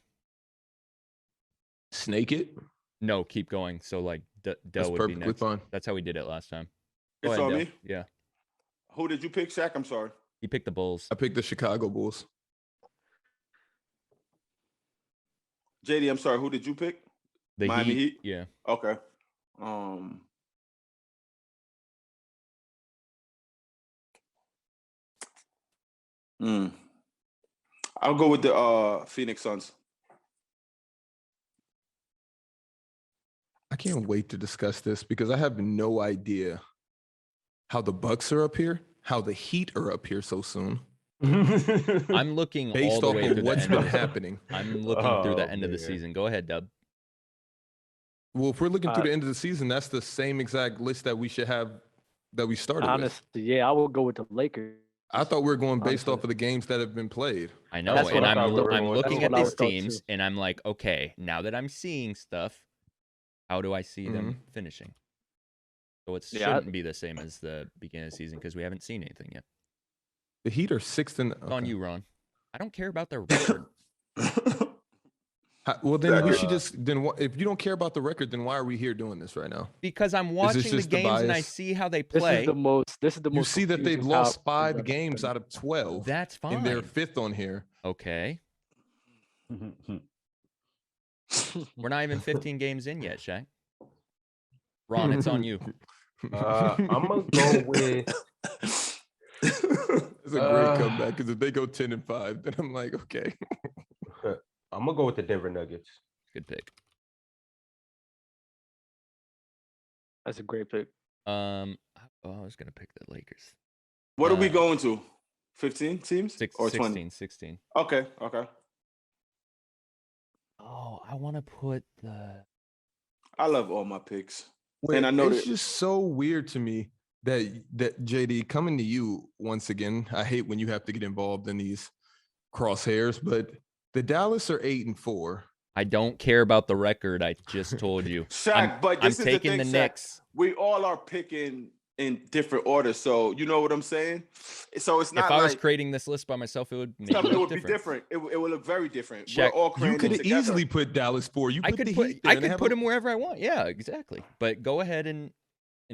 Snake it. No, keep going. So like That's Dell would be perfectly next. fine. That's how we did it last time. Go It's ahead, on Dell. me. Yeah, Who did you pick, Shaq? I'm sorry. he picked the Bulls. I picked the Chicago Bulls. JD, I'm sorry. Who did you pick? The Miami Heat? Yeah. Okay. I'll go with the Phoenix Suns. I can't wait to discuss this because I have no idea how the Bucks are up here, how the Heat are up here so soon, I'm looking all based the off way of through what's the been end. happening. I'm looking through the Oh, end of the man. season. Go ahead, Dub. Well, if we're looking through the end of the season, that's the same exact list that we should have that we started with. Honestly, yeah, I would go with the Lakers. I thought we were going based honestly. off of the games that have been played. I know, That's what and I I'm thought we were I'm going with. looking That's at what I these thought teams, too. and I'm like, okay, now that I'm seeing stuff, how do I see them finishing? So it Yeah, shouldn't be the same as the beginning of the season because we haven't seen anything yet. The Heat are sixth in. It's on you, Ron. I don't care about their record. Well, then we Exactly. should just if you don't care about the record, then why are we here doing this right now? Because I'm watching the just the games and I bias? see how they This play. is the most. You see that they've confusing lost power 5 record. games out of 12, That's fine. and they're 5th on here. Okay. We're not even 15 games in yet, Shaq. Ron, it's on you. I'm gonna go with. It's a great comeback because if they go 10-5, then I'm like, okay. I'm gonna go with the Denver Nuggets. Good pick. That's a great pick. I was gonna pick the Lakers. What are we going to? 15 teams or 20? 16. Okay. Oh, I want to put the. I love all my picks. Wait, And I know it's that- just so weird to me that JD, coming to you once again. I hate when you have to get involved in these crosshairs, but the Dallas are 8-4. I don't care about the record. I just told you. Shaq, but I'm this is taking the the thing, Shaq. Knicks. We all are picking in different orders, so you know what I'm saying. So it's not If I was like creating this list by myself, it would make it it would look be different. It would look very different. Shaq, We're all You creating could have together. easily put Dallas 4. You I put could the put Heat there I and they could have put a- him wherever I want. Yeah, exactly. But go ahead and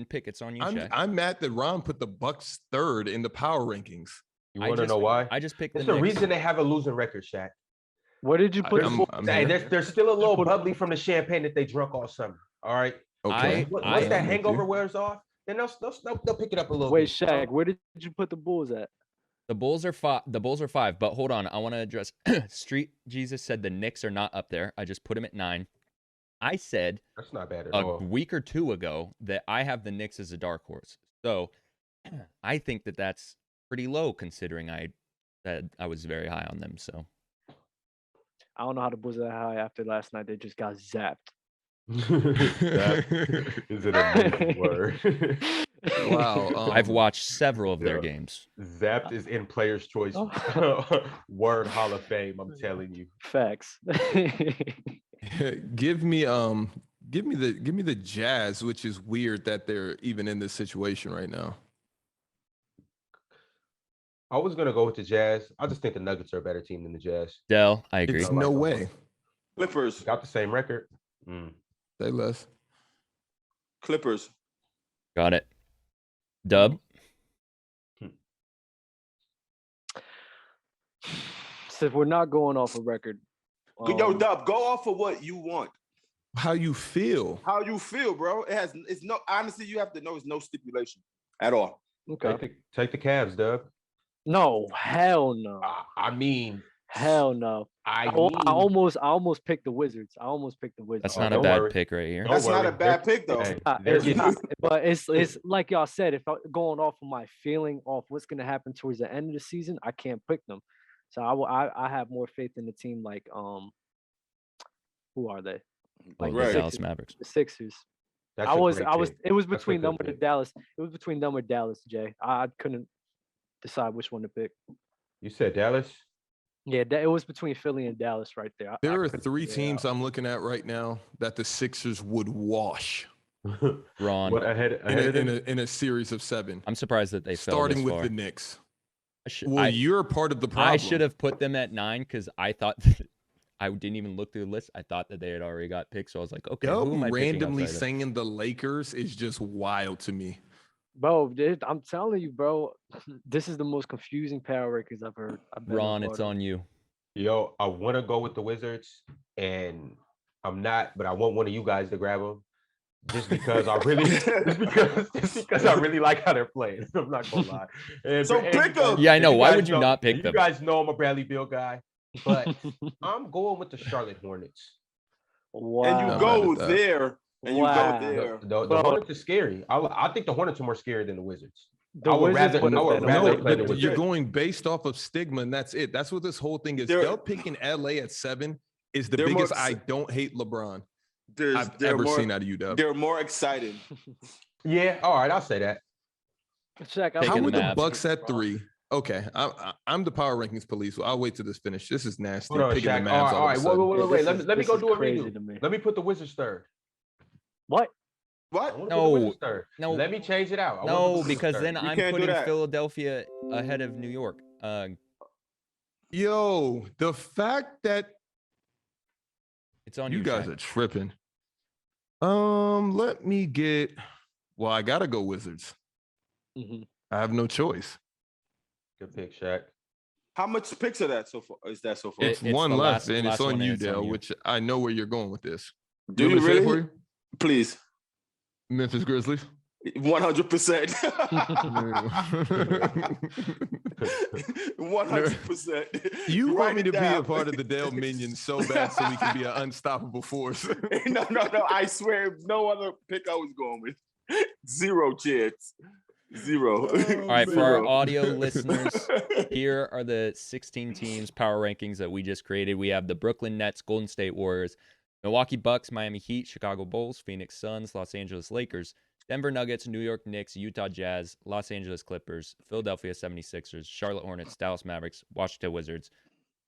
pick. It's on you, Shaq. I'm mad that Ron put the Bucks 3rd in the power rankings. You I want to just- know why? I just picked It's the the Knicks. reason they have a losing record, Shaq. Where did you put I'm- the I'm Hey, here. there's still a little bubbly from the champagne that they drunk all summer. All right. Okay. Once I- that I'm with hangover you. wears off, then they'll pick it up a little Wait, bit. Shaq, where did you put the Bulls at? The Bulls are 5. The Bulls are 5. But hold on, I want to address. Street Jesus said the Knicks are not up there. I just put him at 9. I said That's not bad at a all. week or two ago that I have the Knicks as a dark horse. So I think that that's pretty low considering I was very high on them. So I don't know how the Bulls are high after last night. They just got zapped. That is an amazing word. Wow. I've watched several of their games. Zapped is in Players' Choice Word Hall of Fame. I'm telling you. Facts. Give me the Jazz, which is weird that they're even in this situation right now. I was gonna go with the Jazz. I just think the Nuggets are a better team than the Jazz. Dell, I agree. It's no way. Clippers. Got the same record. Say less. Clippers. Got it. Dub. So if we're not going off a record. Yo, Dub, go off of what you want. How you feel? How you feel, bro? It's no, honestly, you have to know it's no stipulation at all. Okay. Take the Cavs, Doug. No, hell no. I mean, hell no. I almost picked the Wizards. That's not a bad pick right here. That's not a bad pick though. But it's like y'all said, if I'm going off of my feeling off what's gonna happen towards the end of the season, I can't pick them. So I have more faith in the team like who are they? Like Right. the Dallas Mavericks. The Sixers. That's It was That's a between them good or the pick. Dallas. It was between them or Dallas, Jay. I couldn't decide which one to pick. You said Dallas? Yeah, it was between Philly and Dallas right there. There are three teams I'm looking at right now that the Sixers would wash Ron. What ahead of them? in a series of 7. I'm surprised that they fell Starting this with far. the Knicks. I You're part of the problem. I should have put them at 9 because I thought I didn't even look through the list. I thought that they had already got picked, so I was like, okay, who am I picking randomly outside of? saying the Lakers is just wild to me. Bro, I'm telling you, bro, this is the most confusing power rankings I've heard. Ron, it's on you. Yo, I want to go with the Wizards, and I'm not, but I want one of you guys to grab them. Just because I really like how they're playing. I'm not gonna lie. So pick them. Yeah, I know. Why would you not pick them? You guys know I'm a Bradley Beal guy, but I'm going with the Charlotte Hornets. Wow. And you go there. And you go there. The Hornets are scary. I think the Hornets are more scary than the Wizards. The Wizards would have been play the But Wizards. you're going based off of stigma, and that's it. That's what this whole thing is. Dell picking LA at 7 is the biggest. I don't hate LeBron I've ever seen out of you, Dub. They're more exciting. Yeah, all right, I'll say that. Check. How would the Mavs. Bucks at 3? Okay, I'm the power rankings police. I'll wait till this finish. This is nasty. Hold on, Picking Shaq. the Mavs All right, wait. Let me go do a crazy redo. to me. Let me put the Wizards third. What? I wanna put the No, Wizards third. no. Let me change it out. I wanna put No, the Wizards because third. then I'm can't do putting that. Philadelphia ahead of New York. Yo, the fact that It's on you you, guys Shaq. are tripping. Let me get. Well, I gotta go Wizards. Mhm. I have no choice. Good pick, Shaq. How much picks are that so far? Is that so far? It- It's it's one the left, last- and it's last one, on and you, it's on Dale, you. which I know where you're going with this. Do you want me to say it really? for Please. Memphis Grizzlies. 100%. 100%. You want Write me it to be a down. part of the Dale Minions so bad so we can be an unstoppable force. No. I swear, no other pick I was going with. 0 chance. 0. All right, for our Zero. audio listeners, here are the 16 teams power rankings that we just created. We have the Brooklyn Nets, Golden State Warriors, Milwaukee Bucks, Miami Heat, Chicago Bulls, Phoenix Suns, Los Angeles Lakers, Denver Nuggets, New York Knicks, Utah Jazz, Los Angeles Clippers, Philadelphia 76ers, Charlotte Hornets, Dallas Mavericks, Washington Wizards,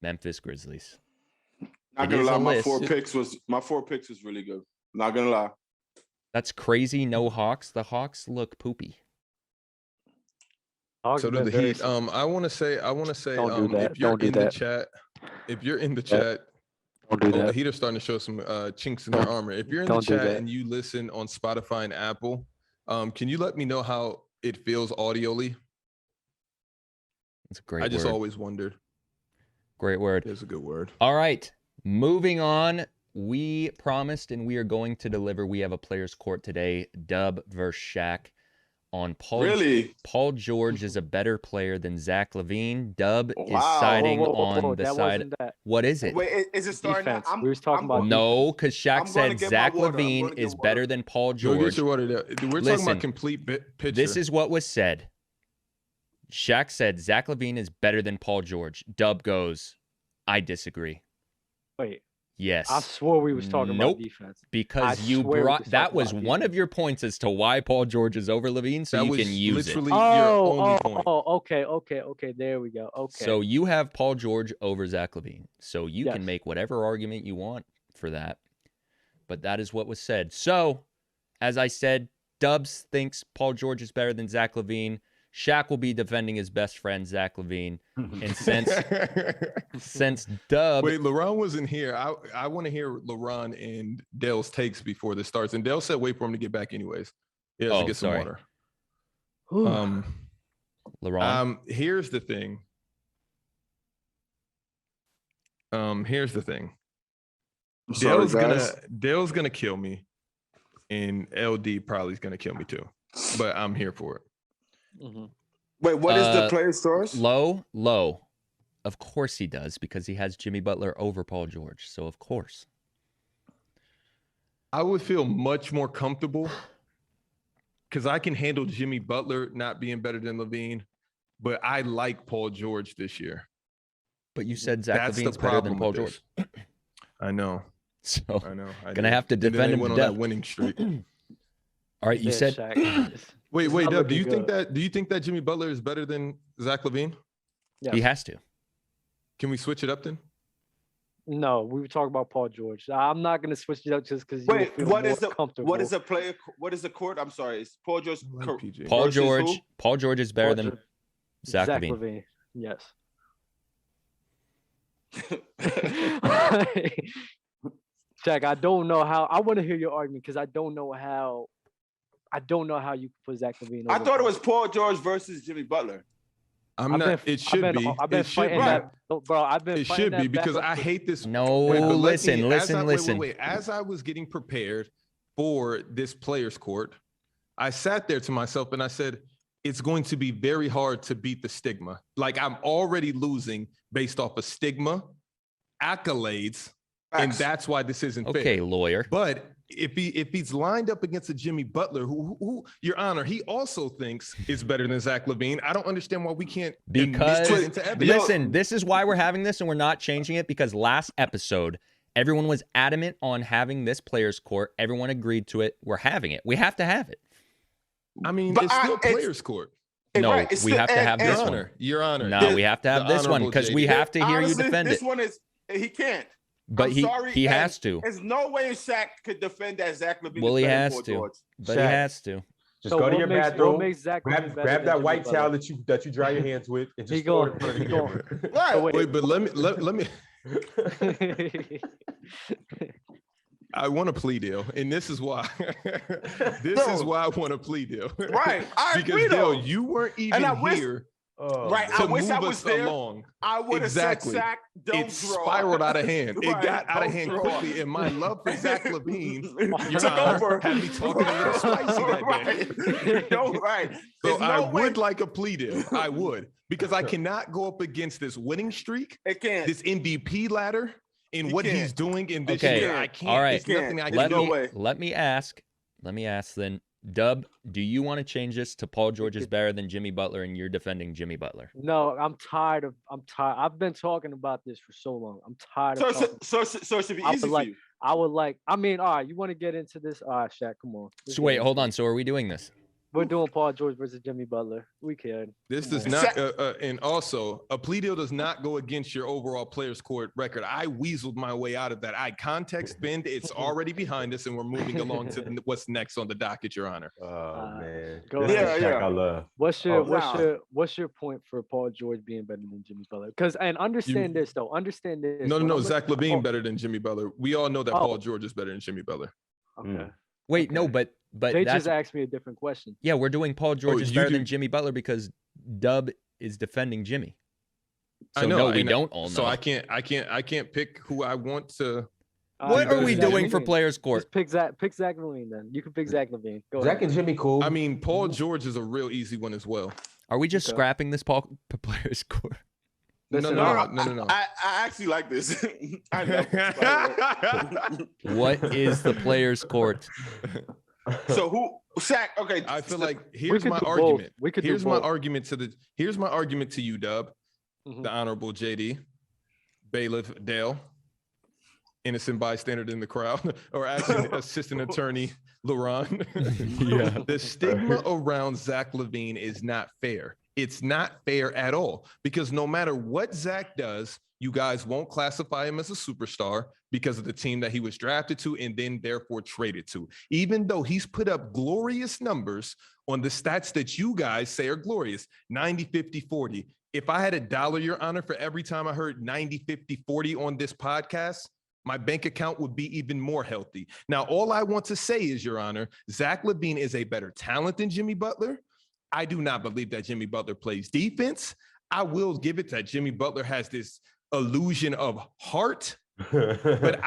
Memphis Grizzlies. Not It gonna is lie, a my list. four picks was really good. Not gonna lie. That's crazy. No Hawks. The Hawks look poopy. Hawks So do been the very Heat. I want to say, Don't do that. if you're Don't do in the that. chat, Don't do the that. Heat are starting to show some chinks in their armor. If you're in the Don't do chat that. and you listen on Spotify and Apple, can you let me know how it feels audioly? That's a great I just word. always wondered. Great word. It's a good word. All right, moving on. We promised and we are going to deliver. We have a players' court today. Dub versus Shaq on Paul. Really? Paul George is a better player than Zach LaVine. Dub is Wow. siding Whoa, on the that side. wasn't that. What is it? Wait, is it starting Defense. now? We was talking about No, because Shaq I'm gonna said get my Zach water. I'm LaVine gonna get is water. better than Paul Go get George. your water there. We're talking Listen, about complete picture. This is what was said. Shaq said Zach LaVine is better than Paul George. Dub goes, I disagree. Wait, Yes. I swore we was talking Nope. about defense. Because I you swear we brought was that talking was about one of defense. your points as to why Paul George is over Levine, so That you was can use it. literally your only point. Okay. There we go. Okay. So you have Paul George over Zach LaVine. So you Yes. can make whatever argument you want for that. But that is what was said. So, as I said, Dubs thinks Paul George is better than Zach LaVine. Shaq will be defending his best friend, Zach LaVine. And since Dub... Wait, LaRon wasn't here. I want to hear LaRon and Dale's takes before this starts. And Dale said wait for him to get back anyways. He has to get some water. LaRon? Here's the thing. Here's the thing. Dale's gonna kill me, and LD probably is gonna kill me too. But I'm here for it. Mm-hmm. Wait, what is the player source? Low. Of course he does, because he has Jimmy Butler over Paul George. So of course. I would feel much more comfortable because I can handle Jimmy Butler not being better than LaVine, but I like Paul George this year. But you said Zach LaVine's better than Paul George. I know. So I know. Gonna have to defend him went to on death. that winning streak. All right, you said. Wait, not Dub, do you looking think that Jimmy Butler is better than Zach LaVine? Yes. He has to. Can we switch it up then? No, we were talking about Paul George. I'm not gonna switch it up just because. Wait, what is the player? What is the court? I'm sorry, it's Paul George. Paul George is better than Zach LaVine. Yes. Jack, I don't know how. I want to hear your argument because I don't know how you can put Zach LaVine. I thought it was Paul George versus Jimmy Butler. It should be. I've been fighting that, bro. I've been. It should be because I hate this. No, listen. Wait. As I was getting prepared for this players' court, I sat there to myself and I said, it's going to be very hard to beat the stigma. Like I'm already losing based off of stigma, accolades, and that's why this isn't fair. Okay, lawyer. But if he's lined up against a Jimmy Butler, who Your Honor, he also thinks is better than Zach LaVine. I don't understand why we can't. Because listen, this is why we're having this, and we're not changing it because last episode everyone was adamant on having this players' court. Everyone agreed to it. We're having it. We have to have it. I mean, it's still players' court. No, we have to have this one. Your Honor. No, we have to have this one because we have to hear you defend it. This one is he can't. But he has to. There's no way Shaq could defend that Zach LaVine. Well, he has to. But he has to. Just go to your bathroom, grab that white towel that you dry your hands with, and just throw it in front of the camera. Right. Wait, but let me. I want a plea deal, and this is why. This is why I want a plea deal. Right, I agree. Because Dale, you weren't even here. Right, to I wish move I was us there. along. I would have said Shaq, don't it draw. spiraled out of hand. It Right, got out of don't hand draw. quickly, and my love for Zach LaVine, Your took Honor, over. had me talking a little spicy that day. Right. So There's I no way. would like a plea deal. I would, because I cannot go up against this winning streak, It can't. this MVP ladder, and what he's doing in this Okay. year. I can't. All right. There's nothing I can There's do. no way. Let me ask then, Dub, do you want to change this to Paul George is better than Jimmy Butler and you're defending Jimmy Butler? No, I'm tired. I've been talking about this for so long. I'm tired of talking. So it should be easy for you. All right, you want to get into this? All right, Shaq, come on. So wait, hold on. So are we doing this? We're doing Paul George versus Jimmy Butler. We can. This does not, and also a plea deal does not go against your overall players' court record. I weaseled my way out of that. I context bend. It's already behind us, and we're moving along to what's next on the docket, Your Honor. Oh man, go ahead. I love. What's your point for Paul George being better than Jimmy Butler? Understand this. No. Zach LaVine better than Jimmy Butler. We all know that Paul George is better than Jimmy Butler. Okay. Wait, no, but they just asked me a different question. Yeah, we're doing Paul George is better than Jimmy Butler because Dub is defending Jimmy. So I know. No, we don't all know. So I can't pick who I want to. What are we doing for players' court? Just pick Zach LaVine then. You can pick Zach LaVine. Go Zach ahead. and Jimmy cool. I mean, Paul George is a real easy one as well. Are we just scrapping this players' court? No. I actually like this. I know. What is the players' court? So Shaq? Okay, I feel like here's my argument. Here's my argument to you, Dub, the Honorable JD, Bailiff Dale. innocent bystander in the crowd, or actually assistant attorney LaRon. Yeah. The stigma around Zach LaVine is not fair. It's not fair at all, because no matter what Zach does, you guys won't classify him as a superstar because of the team that he was drafted to and then therefore traded to. Even though he's put up glorious numbers on the stats that you guys say are glorious, 90, 50, 40. If I had $1, Your Honor, for every time I heard 90, 50, 40 on this podcast, my bank account would be even more healthy. Now, all I want to say is, Your Honor, Zach LaVine is a better talent than Jimmy Butler. I do not believe that Jimmy Butler plays defense. I will give it that Jimmy Butler has this illusion of heart, but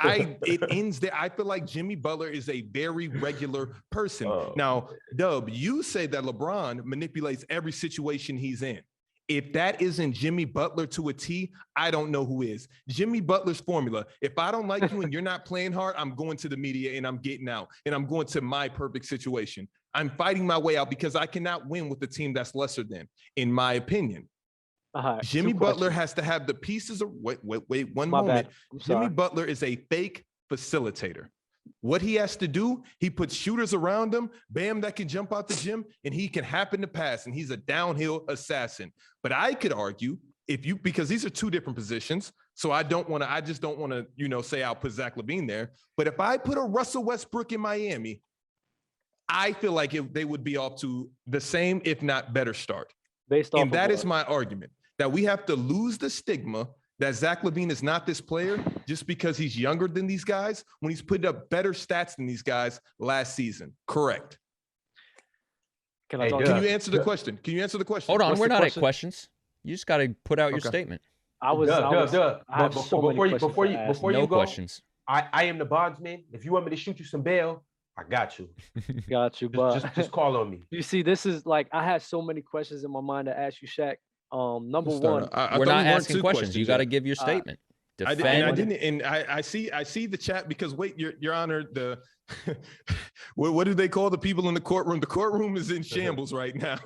it ends there. I feel like Jimmy Butler is a very regular person. Now, Dub, you say that LeBron manipulates every situation he's in. If that isn't Jimmy Butler to a T, I don't know who is. Jimmy Butler's formula: if I don't like you and you're not playing hard, I'm going to the media and I'm getting out and I'm going to my perfect situation. I'm fighting my way out because I cannot win with a team that's lesser than, in my opinion. Jimmy Butler has to have the pieces of wait one moment. Jimmy Butler is a fake facilitator. What he has to do, he puts shooters around him, bam, that can jump out the gym, and he can happen to pass, and he's a downhill assassin. But I could argue, because these are two different positions, so I just don't want to, say I'll put Zach LaVine there. But if I put a Russell Westbrook in Miami, I feel like they would be off to the same, if not better start. And that is my argument, that we have to lose the stigma that Zach LaVine is not this player just because he's younger than these guys when he's putting up better stats than these guys last season. Correct. Can you answer the question? Hold on, we're not at questions. You just got to put out your statement. Before you no go, questions. I am the bondsman. If you want me to shoot you some bail, I got you. But just call on me. You see, this is like, I had so many questions in my mind to ask you, Shaq. Number one, we're not asking questions. You got to give your statement. I see the chat, because wait, Your Honor, what do they call the people in the courtroom? The courtroom is in shambles right now.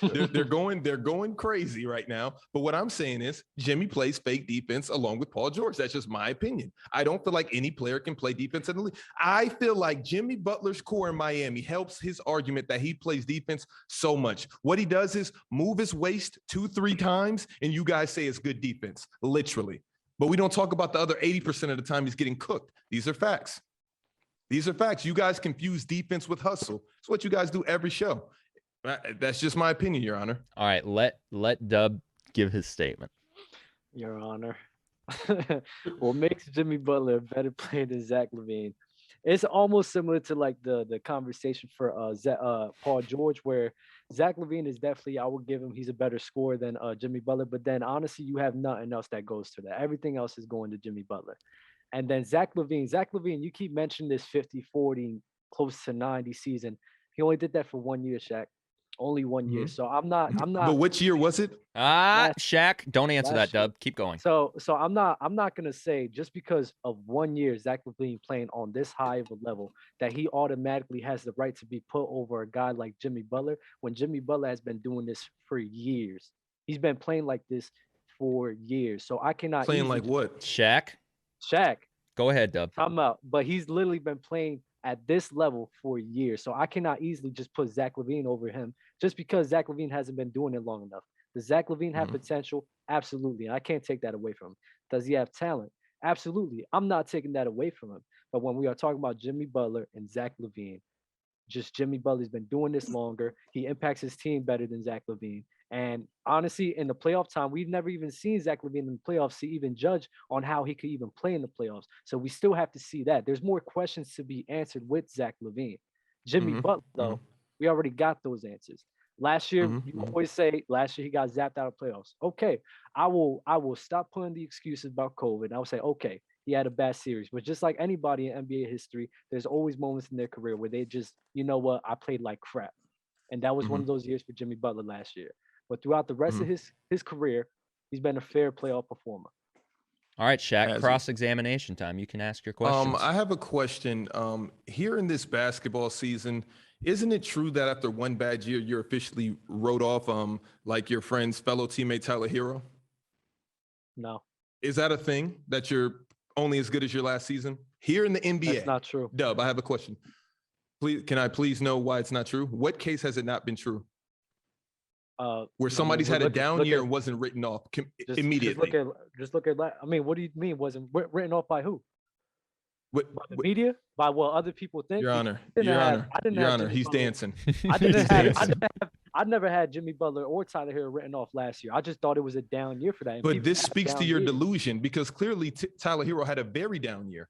they're going crazy right now. But what I'm saying is, Jimmy plays fake defense along with Paul George. That's just my opinion. I don't feel like any player can play defense in the league. I feel like Jimmy Butler's core in Miami helps his argument that he plays defense so much. What he does is move his waist 2-3 times, and you guys say it's good defense, literally. But we don't talk about the other 80% of the time he's getting cooked. These are facts. You guys confuse defense with hustle. It's what you guys do every show. That's just my opinion, Your Honor. All right, let Dub give his statement. Your Honor. What makes Jimmy Butler a better player than Zach LaVine? It's almost similar to like the conversation for Paul George, where Zach LaVine is definitely, I would give him, he's a better scorer than Jimmy Butler. But then honestly, you have nothing else that goes to that. Everything else is going to Jimmy Butler. And then Zach LaVine, you keep mentioning this 50-40, close to 90 season. He only did that for 1 year, Shaq. Only 1 year. So I'm not. But which year was it? Shaq, don't answer that, Dub. Keep going. So I'm not gonna say just because of 1 year Zach LaVine playing on this high of a level that he automatically has the right to be put over a guy like Jimmy Butler, when Jimmy Butler has been doing this for years. He's been playing like this for years. So I cannot playing like what? Shaq. Go ahead, Dub. I'm out. But he's literally been playing at this level for years. So I cannot easily just put Zach LaVine over him just because Zach LaVine hasn't been doing it long enough. Does Zach LaVine have potential? Absolutely. And I can't take that away from him. Does he have talent? Absolutely. I'm not taking that away from him. But when we are talking about Jimmy Butler and Zach LaVine, just Jimmy Butler's been doing this longer. He impacts his team better than Zach LaVine. And honestly, in the playoff time, we've never even seen Zach LaVine in the playoffs to even judge on how he could even play in the playoffs. So we still have to see that. There's more questions to be answered with Zach LaVine. Jimmy Butler, though, we already got those answers. Last year, you always say last year he got zapped out of playoffs. Okay, I will stop putting the excuses about COVID. I will say, okay, he had a bad series. But just like anybody in NBA history, there's always moments in their career where they just, you know what, I played like crap. And that was one of those years for Jimmy Butler last year. But throughout the rest of his career, he's been a fair playoff performer. All right, Shaq, cross-examination time. You can ask your questions. I have a question. Here in this basketball season, isn't it true that after one bad year, you're officially wrote off like your friend's fellow teammate Tyler Hero? No. Is that a thing that you're only as good as your last season? Here in the NBA. That's not true. Dub, I have a question. Please, can I please know why it's not true? What case has it not been true? Where somebody's had a down year and wasn't written off immediately. Just look at that. I mean, what do you mean wasn't written off by who? By the What, media? By what other people think? Your Honor, I didn't Your have- Honor, I didn't Your have Honor, Jimmy he's Butler. dancing. I never had Jimmy Butler or Tyler Hero written off last year. I just thought it was a down year for that. And But people this have speaks to down your years. delusion because clearly Tyler Hero had a very down year.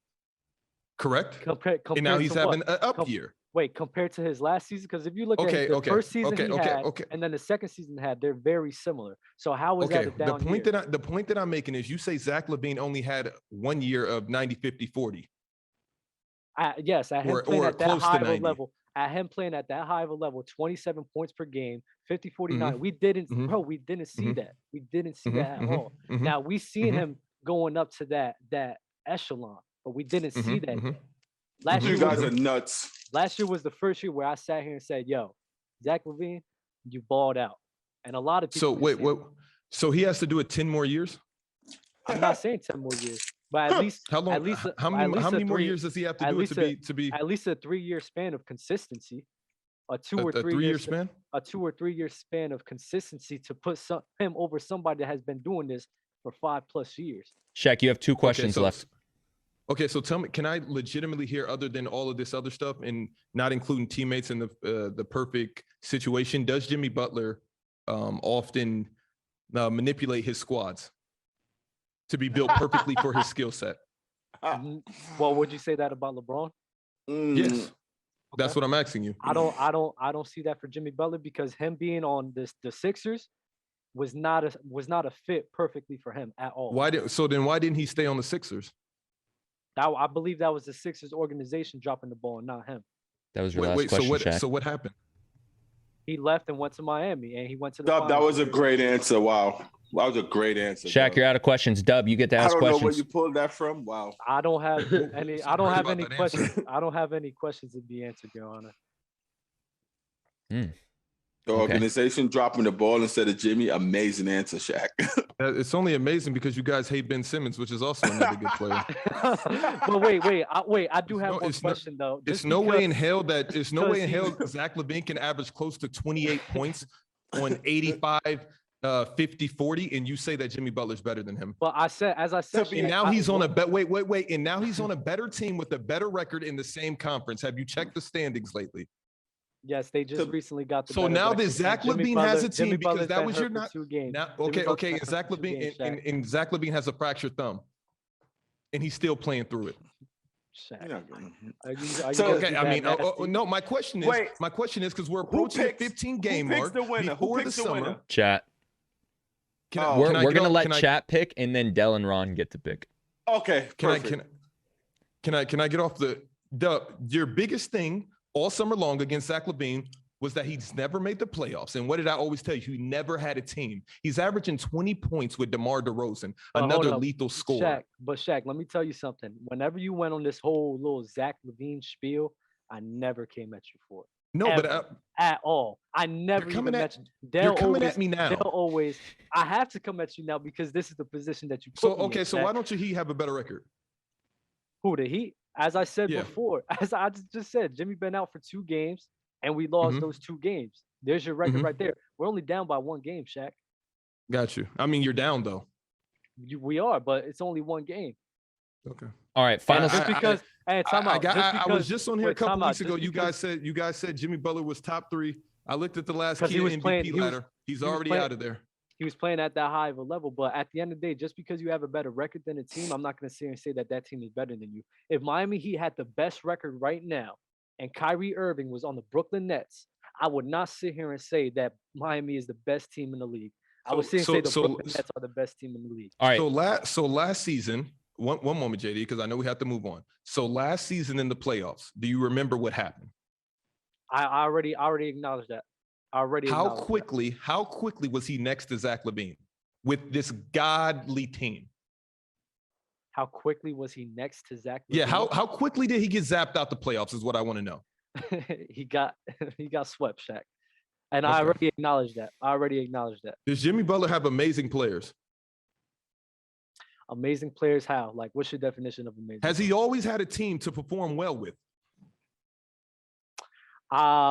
Correct? Compared And now to he's what? having an up Com- year. Wait, compared to his last season? Because if you look Okay, at the okay, first season okay, he okay, had, okay. and then the second season he had, they're very similar. So how is Okay, that a down year? the point that I'm making is you say Zach LaVine only had 1 year of 90, 50, 40. Yes, at him Or- playing or at that close to high of a 90. level, at him playing at that high of a level, 27 points per game, 50, Mm-hmm. 49. We didn't, Mhm. bro, we didn't see Mhm. that. We didn't see Mhm, that at mhm, all. mhm, Now we seen mhm. him going up to that echelon, but we didn't see Mhm, that mhm. yet. Last You year, guys was, are nuts. last year was the first year where I sat here and said, "Yo, Zach LaVine, you balled out," and a lot of people. So can wait, see what? it. So he has to do it 10 more years? I'm not saying 10 more years, but at least How long? At least how at many? least How a many more three- years does he have to at do it least to be at least a 3-year span of consistency, a 2 or a 3 3-year year span? a 2 or 3 year span of consistency to put him over somebody that has been doing this for 5+ years. Shaq, you have 2 questions left. Okay, so tell me, can I legitimately hear, other than all of this other stuff and not including teammates in the perfect situation, does Jimmy Butler often manipulate his squads to be built perfectly for his skill set? Well, would you say that about LeBron? Yes, that's Okay. what I'm asking you. I don't see that for Jimmy Butler because him being on the Sixers was not a fit perfectly for him at all. Why didn't he stay on the Sixers? I believe that was the Sixers organization dropping the ball, not him. That was your last question, Shaq. So what happened? He left and went to Miami, and he went to the. Dub, that finals. was a great answer. Wow. That was a great answer. Shaq, Dub. you're out of questions. Dub, you get to I ask don't know where questions. you pulled that from. Wow. I don't have any. I don't Sorry have about any that answer. questions. I don't have any questions to be answered, Your Honor. The Okay. organization dropping the ball instead of Jimmy. Amazing answer, Shaq. It's only amazing because you guys hate Ben Simmons, which is also another good player. But wait. I do have one it's no- question though. It's Just no way in because- hell that it's no way in because hell Zach LaVine can average close to 28 points on 85, 50, 40, and you say that Jimmy Butler's better than him. But as I said, And now I- he's on a wait, and now he's on a better team with a better record in the same conference. Have you checked the standings lately? Yes, they just recently got the. So better now record, that and Zach Jimmy LaVine has Butler- a team Jimmy because Butler's that been was hurt your for not 2 games. now. Jimmy Okay, Butler's been and hurt Zach for 2 LaVine games, Shaq. and Zach LaVine has a fractured thumb, and he's still playing through it. Shaq. You're not gonna- Are you So- gonna Okay, be I that mean, nasty? no. My question is because we're approaching the 15 game who picks mark the winner? Who before the picks the summer. winner? Chat. Can I- Oh. We're can I we're get gonna off- let can I- Chat pick, and then Dell and Ron get to pick. Okay. Can I perfect. can I get off your biggest thing all summer long against Zach LaVine was that he's never made the playoffs. And what did I always tell you? He never had a team. He's averaging 20 points with DeMar DeRozan, But hold another up, lethal scorer. Shaq, let me tell you something. Whenever you went on this whole little Zach LaVine spiel, I never came at you for it. No, ever. but At all. I never even coming at- mentioned. you're coming at me now. They'll always. I have to come at you now because this is the position that you put So me okay, in, so Shaq. why don't he have a better record? Who, the Heat? As I said Yeah. before, as I just said, Jimmy been out for 2 games, and we lost Mhm. those 2 games. There's your record Mhm. right there. We're only down by 1 game, Shaq. Got you. I mean, you're down though. We are, but it's only 1 game. Okay. All right, final. Just because, hey, time out. I was just on here a wait, couple time out, weeks ago. just You guys said Jimmy Butler was top 3. I looked at the last 'Cause key he was MVP playing- he was- ladder. He's he was already playing- out of there. He was playing at that high of a level, but at the end of the day, just because you have a better record than a team, I'm not going to sit here and say that team is better than you. If Miami Heat had the best record right now, and Kyrie Irving was on the Brooklyn Nets, I would not sit here and say that Miami is the best team in the league. I would sit and say the Brooklyn Nets are the best team in the league. All right. So last season, one moment, JD, because I know we have to move on. So last season in the playoffs, do you remember what happened? I already acknowledged that. How quickly was he next to Zach LaVine with this godly team? How quickly was he next to Zach? Yeah, LaVine? how quickly did he get zapped out the playoffs is what I want to know. he got swept, Shaq. And Okay. I already acknowledged that. Does Jimmy Butler have amazing players? Amazing players, how? Like, what's your definition of amazing? Has he always had a team to perform well with?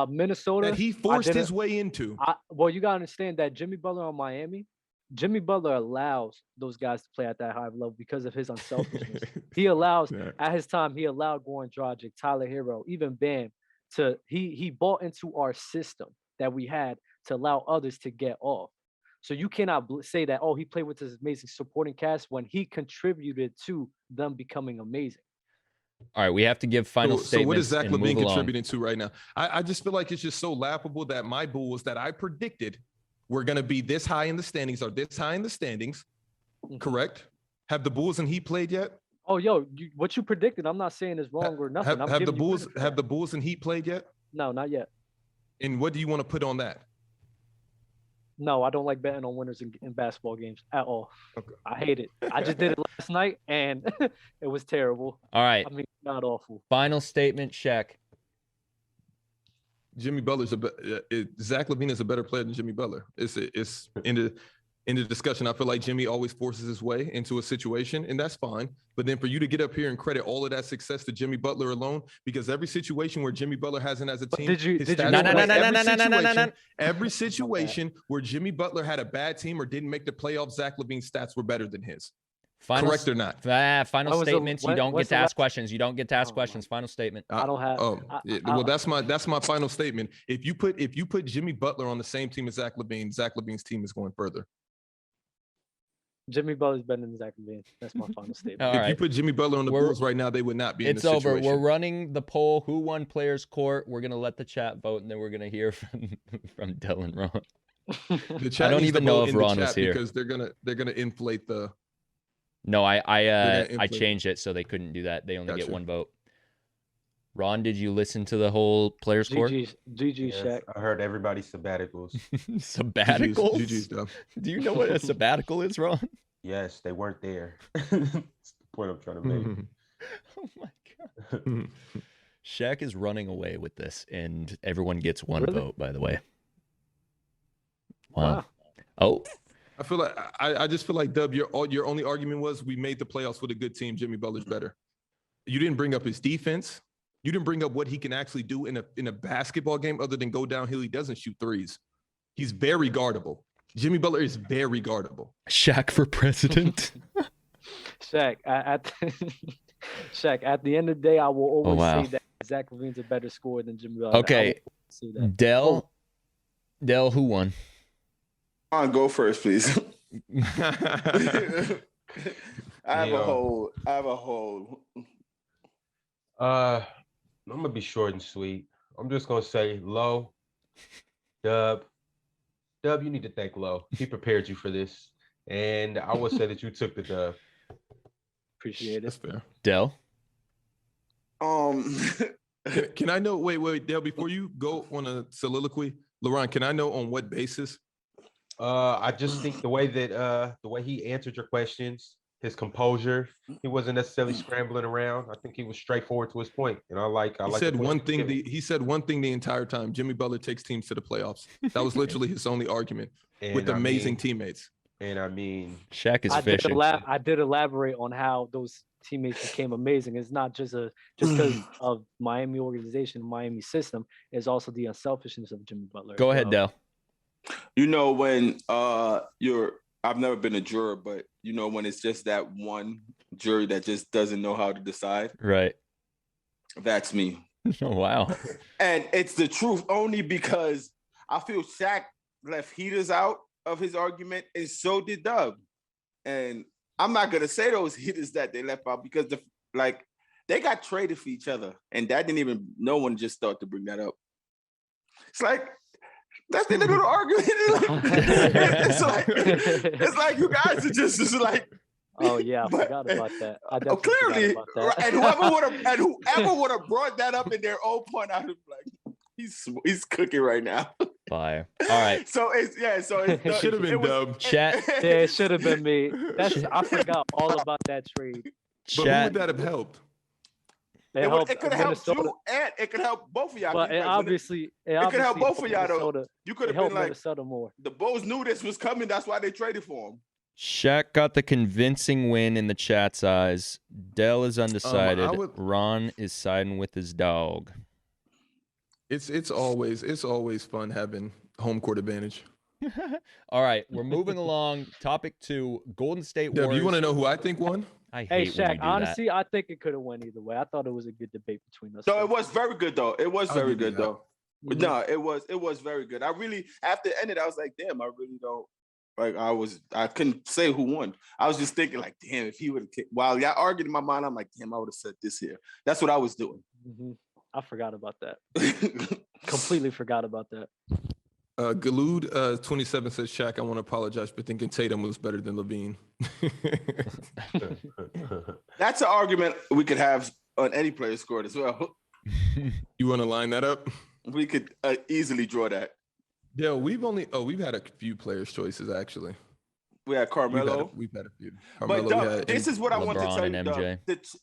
Minnesota. That he forced his way into. Well, you gotta understand that Jimmy Butler on Miami, Jimmy Butler allows those guys to play at that high level because of his unselfishness. He allows, at his time, he allowed Goran Dragic, Tyler Hero, even Bam he bought into our system that we had to allow others to get off. So you cannot say that, oh, he played with this amazing supporting cast when he contributed to them becoming amazing. All right, we have to give final statements. So what is Zach LaVine contributing to right now? I just feel like it's just so laughable that my Bulls that I predicted were going to be this high in the standings are this high in the standings. Correct? Have the Bulls and Heat played yet? Oh, yo, what you predicted, I'm not saying is wrong or nothing. Have the Bulls and Heat played yet? No, not yet. And what do you want to put on that? No, I don't like betting on winners in basketball games at all. Okay. I hate it. I just did it last night, and it was terrible. All right. I mean, not awful. Final statement, Shaq. Jimmy Butler's Zach LaVine is a better player than Jimmy Butler. It's in the discussion. I feel like Jimmy always forces his way into a situation, and that's fine. But then for you to get up here and credit all of that success to Jimmy Butler alone, because every situation where Jimmy Butler hasn't as a team, every situation where Jimmy Butler had a bad team or didn't make the playoffs, Zach LaVine's stats were better than his. Correct or not? Final statements. You don't get to ask questions. You don't get to ask questions. Final statement. I don't have. Well, that's my final statement. If you put Jimmy Butler on the same team as Zach LaVine's team is going further. Jimmy Butler's better than Zach LaVine. That's my final statement. If you put Jimmy Butler on the Bulls right now, they would not be in this situation. It's over. We're running the poll. Who won Players Court? We're going to let the chat vote, and then we're going to hear from Del and Ron. The chat I don't even know if Ron was here. Because they're gonna inflate the... No, I changed it so they couldn't do that. They only get one vote. Ron, did you listen to the whole Players Court? GG, Shaq. I heard everybody's sabbaticals. Sabbaticals? GG's stuff. Do you know what a sabbatical is, Ron? Yes, they weren't there. That's the point I'm trying to make. Oh my God. Shaq is running away with this, and everyone gets one vote, by the way. Wow. Oh. I feel like I just feel like, Dub, your only argument was we made the playoffs with a good team. Jimmy Butler's better. You didn't bring up his defense. You didn't bring up what he can actually do in a basketball game other than go downhill. He doesn't shoot threes. He's very guardable. Jimmy Butler is very guardable. Shaq for president. Shaq, Shaq, at the end of the day, I will always say that Zach LaVine's a better scorer than Jimmy Butler. Okay. Del, who won? Go first, please. I have a whole. I'm gonna be short and sweet. I'm just gonna say Low, Dub, you need to thank Low. He prepared you for this, and I would say that you took the dub. Appreciate it. That's fair. Del. Can I know? Wait, Del. Before you go on a soliloquy, LaRon, can I know on what basis? I just think the way he answered your questions, his composure, he wasn't necessarily scrambling around. I think he was straightforward to his point, and he said one thing. He said one thing the entire time. Jimmy Butler takes teams to the playoffs. That was literally his only argument with amazing teammates. And I mean, Shaq is fishing. I did elaborate on how those teammates became amazing. It's not just because of Miami organization, Miami system. It's also the unselfishness of Jimmy Butler. Go ahead, Del. You know, when I've never been a juror, but you know, when it's just that one jury that just doesn't know how to decide. Right. That's me. Oh, wow. And it's the truth only because I feel Shaq left heaters out of his argument, and so did Dub. And I'm not gonna say those heaters that they left out because they got traded for each other, and no one just thought to bring that up. It's like that's the little argument. it's like you guys are just like. Oh yeah, I forgot about that. Clearly, about that. And whoever would have brought that up in their own point, I'd be like, he's cooking right now. Fire. All right. So it should have been Dub. Chat. Yeah, it should have been me. I forgot all about that trade. But who would that have helped? It could have helped you, and it could help both of y'all. But it could help both of y'all though. You could have been like, Minnesota more. The Bulls knew this was coming. That's why they traded for him. Shaq got the convincing win in the chat's eyes. Dell is undecided. Ron is siding with his dog. It's always fun having home court advantage. All right, we're moving along. Topic 2, Golden State Warriors. You want to know who I think won? I Hey, hate when you Shaq, do honestly, I think it could have went either way. I thought it was a good debate between us. So it was very good though. It was very good though. Mhm. No, it was very good. I really, after it ended, I was like, damn, I really don't. Like I couldn't say who won. I was just thinking, like, damn, if he would have kicked. While y'all argued in my mind, I'm like, damn, I would have said this here. That's what I was doing. Mhm. I forgot about that. Completely forgot about that. Galood 27 says, Shaq, I want to apologize for thinking Tatum was better than Levine. That's an argument we could have on any player scored as well. You want to line that up? We could easily draw that. Yeah, we've had a few players' choices actually. We had Carmelo. We've had a few. But Dub, this is what I want to LeBron tell and you, MJ.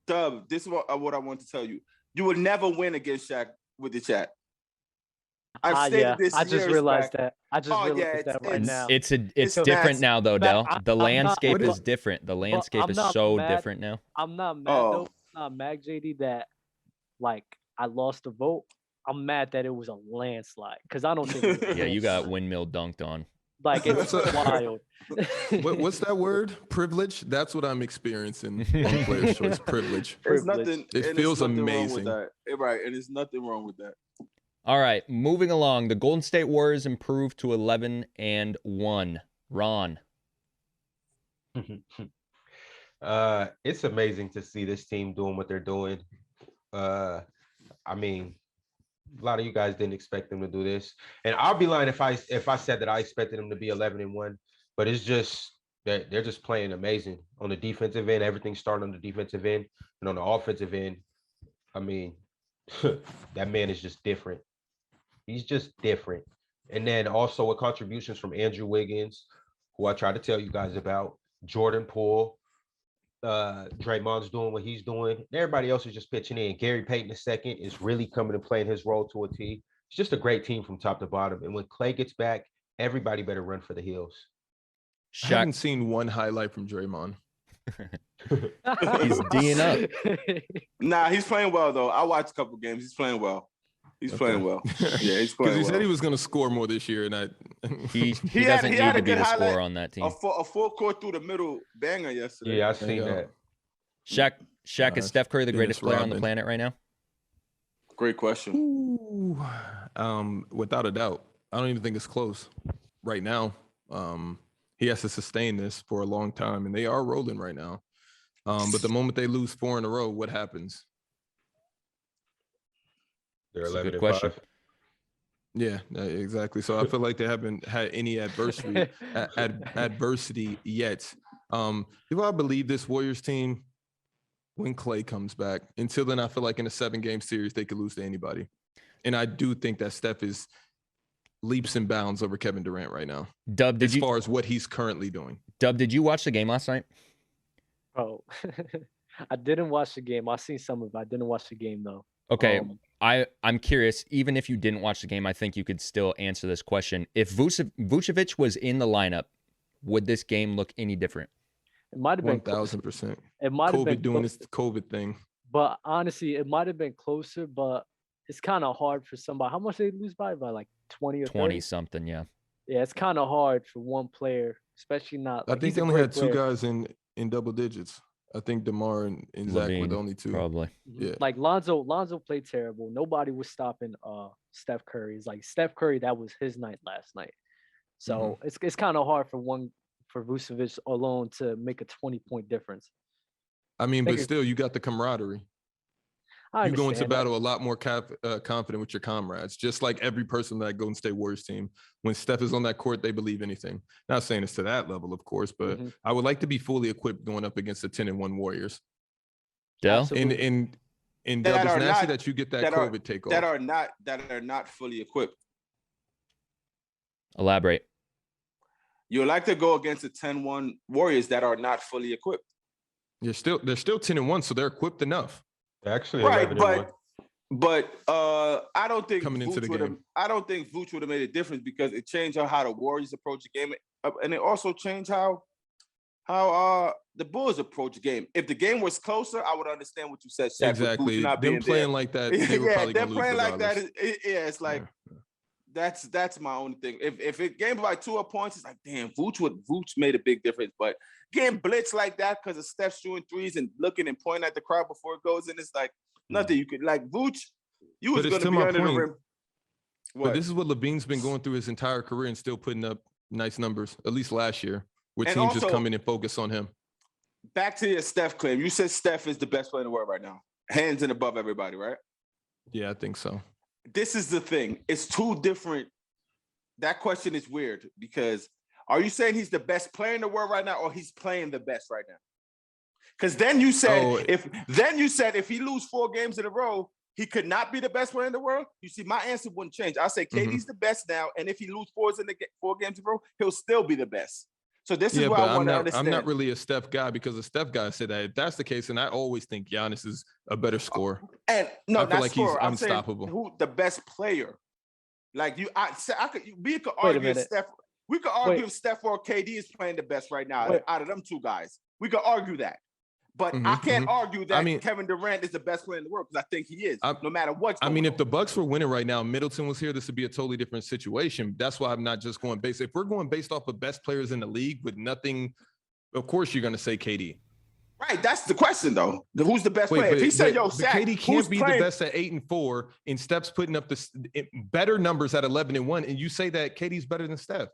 Dub, this is what I want to tell you. You will never win against Shaq with the chat. I've stated this. I just realized that. I just realized that right now. It's different now though, Dell. The landscape is different. The landscape is so different now. I'm not mad though. I'm not mad, JD, that like I lost the vote. I'm mad that it was a landslide because I don't think. Yeah, you got windmill dunked on. Like it's wild. What's that word? Privilege. That's what I'm experiencing on Players' Choice. Privilege. There's nothing. It feels amazing. Right, and there's nothing wrong with that. All right, moving along. The Golden State Warriors improved to 11-1. Ron. It's amazing to see this team doing what they're doing. I mean, a lot of you guys didn't expect them to do this, and I'll be lying if I said that I expected them to be 11-1. But it's just that they're just playing amazing on the defensive end. Everything's starting on the defensive end, and on the offensive end, I mean, that man is just different. He's just different. And then also with contributions from Andrew Wiggins, who I tried to tell you guys about, Jordan Poole, Draymond's doing what he's doing. Everybody else is just pitching in. Gary Payton II is really coming and playing his role to a T. It's just a great team from top to bottom. And when Clay gets back, everybody better run for the hills. I haven't seen one highlight from Draymond. He's D'ing up. Nah, he's playing well though. I watched a couple games. He's playing well. He's playing well. Yeah, he's playing well. Because he said he was going to score more this year, and he doesn't need to be the scorer on that team. A full court through the middle banger yesterday. Yeah, I seen that. Shaq, is Steph Curry the greatest player on the planet right now? Great question. Ooh, without a doubt. I don't even think it's close right now. He has to sustain this for a long time, and they are rolling right now. But the moment they lose 4 in a row, what happens? They're 11-5. Yeah, exactly. So I feel like they haven't had any adversity yet. If I believe this Warriors team, when Clay comes back, until then, I feel like in a 7-game series, they could lose to anybody. And I do think that Steph is leaps and bounds over Kevin Durant right now. Dub, as far as what he's currently doing. Dub, did you watch the game last night? Oh, I didn't watch the game. I seen some of it. I didn't watch the game though. Okay. I'm curious, even if you didn't watch the game, I think you could still answer this question. If Vucevic was in the lineup, would this game look any different? It might have been 1,000%. It might have been doing this COVID thing. But honestly, it might have been closer, but it's kind of hard for somebody. How much did they lose by like 20 or 20 something, yeah. Yeah, it's kind of hard for one player, especially not. Like, I think they only had 2 guys in double digits. I think DeMar and Zach were the only 2. Probably. Yeah. Like Lonzo played terrible. Nobody was stopping Steph Curry. It's like Steph Curry, that was his night last night. So it's kind of hard for Vucevic alone to make a 20-point difference. I mean, but still, you got the camaraderie. You go into battle a lot more confident with your comrades, just like every person that Golden State Warriors team. When Steph is on that court, they believe anything. Not saying it's to that level, of course, but I would like to be fully equipped going up against the 10-1 Warriors. Dell? In doubles nasty that you get that COVID takeoff. That are not fully equipped. Elaborate. You like to go against the 10-1 Warriors that are not fully equipped. They're still 10-1, so they're equipped enough. Actually, right, but I don't think coming into the game, I don't think Vooch would have made a difference because it changed how the Warriors approach the game, and it also changed how how the Bulls approach the game. If the game was closer, I would understand what you said, Shaq, Exactly. Not Them being playing there. like that, they were probably they're gonna lose playing like that. regardless. It's like that's my only thing. If it game by 2 points, it's like damn, Vooch made a big difference. But getting blitzed like that because of Steph shooting threes and looking and pointing at the crowd before it goes in, it's like nothing you could like Vooch. You was going to be under the rim. But this is what Levine's been going through his entire career and still putting up nice numbers, at least last year, where teams also, just come in and focus on him. Back to your Steph claim. You said Steph is the best player in the world right now. Hands and above everybody, right? Yeah, I think so. This is the thing. It's two different. That question is weird because are you saying he's the best player in the world right now or he's playing the best right now? Because then you said if he lose 4 games in a row, he could not be the best player in the world. You see, my answer wouldn't change. I say KD's the best now, and if he lose 4 games in a row, he'll still be the best. So this is what I want to understand. I'm not really a Steph guy because a Steph guy said that if that's the case, and I always think Giannis is a better scorer. And no, I feel like he's unstoppable. Who the best player? Like we could argue Steph. We could argue if Steph or KD is playing the best right now out of them 2 guys. We could argue that. But I can't argue that Kevin Durant is the best player in the world because I think he is, no matter what. If the Bucks were winning right now, Middleton was here, this would be a totally different situation. That's why I'm not just going based. If we're going based off of best players in the league with nothing, of course you're going to say KD. Right, that's the question though. Who's the best player? If he said, "Yo, Shaq, KD can't be the best at 8 and 4, and Steph's putting up better numbers at 11 and 1, and you say that KD's better than Steph."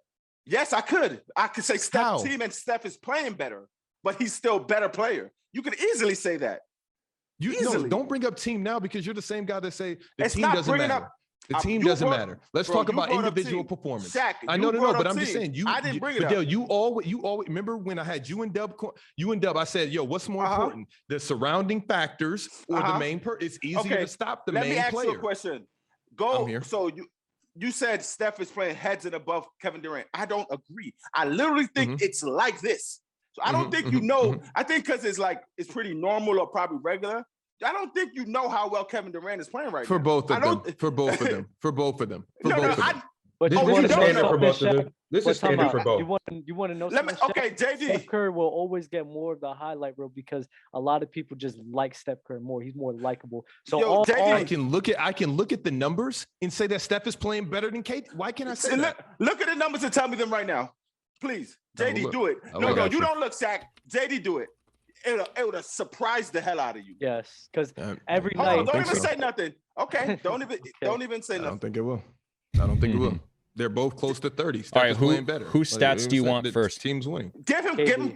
Yes, I could. I could say Steph's team and Steph is playing better, but he's still a better player. You could easily say that. Don't bring up team now because you're the same guy that say the team doesn't matter. The team doesn't matter. Let's talk about individual performance. Shaq, I know, but I'm just saying I didn't bring it up. You always remember when I had you and Dub. I said, "Yo, what's more important, the surrounding factors or the main It's easier to stop the main player." Let me ask you a question. I'm here. So you said Steph is playing heads and above Kevin Durant. I don't agree. I literally think it's like this. So I don't think I think because it's pretty normal or probably regular. I don't think you know how well Kevin Durant is playing right now. For both of them. For both of them. But this is standard for both of them. This is standard for both. You want to know something? Okay, JD. Steph Curry will always get more of the highlight reel because a lot of people just like Steph Curry more. He's more likable. So I can look at the numbers and say that Steph is playing better than Kate. Why can't I say that? Look at the numbers and tell me them right now. Please. JD, do it. No, you don't look, Shaq. JD, do it. It would have surprised the hell out of you. Yes, because every night. Don't even say nothing. Okay, don't even say nothing. I don't think it will. it will. They're both close to 30. Steph all right, is playing better. Whose stats do you want first? Team's winning. Give him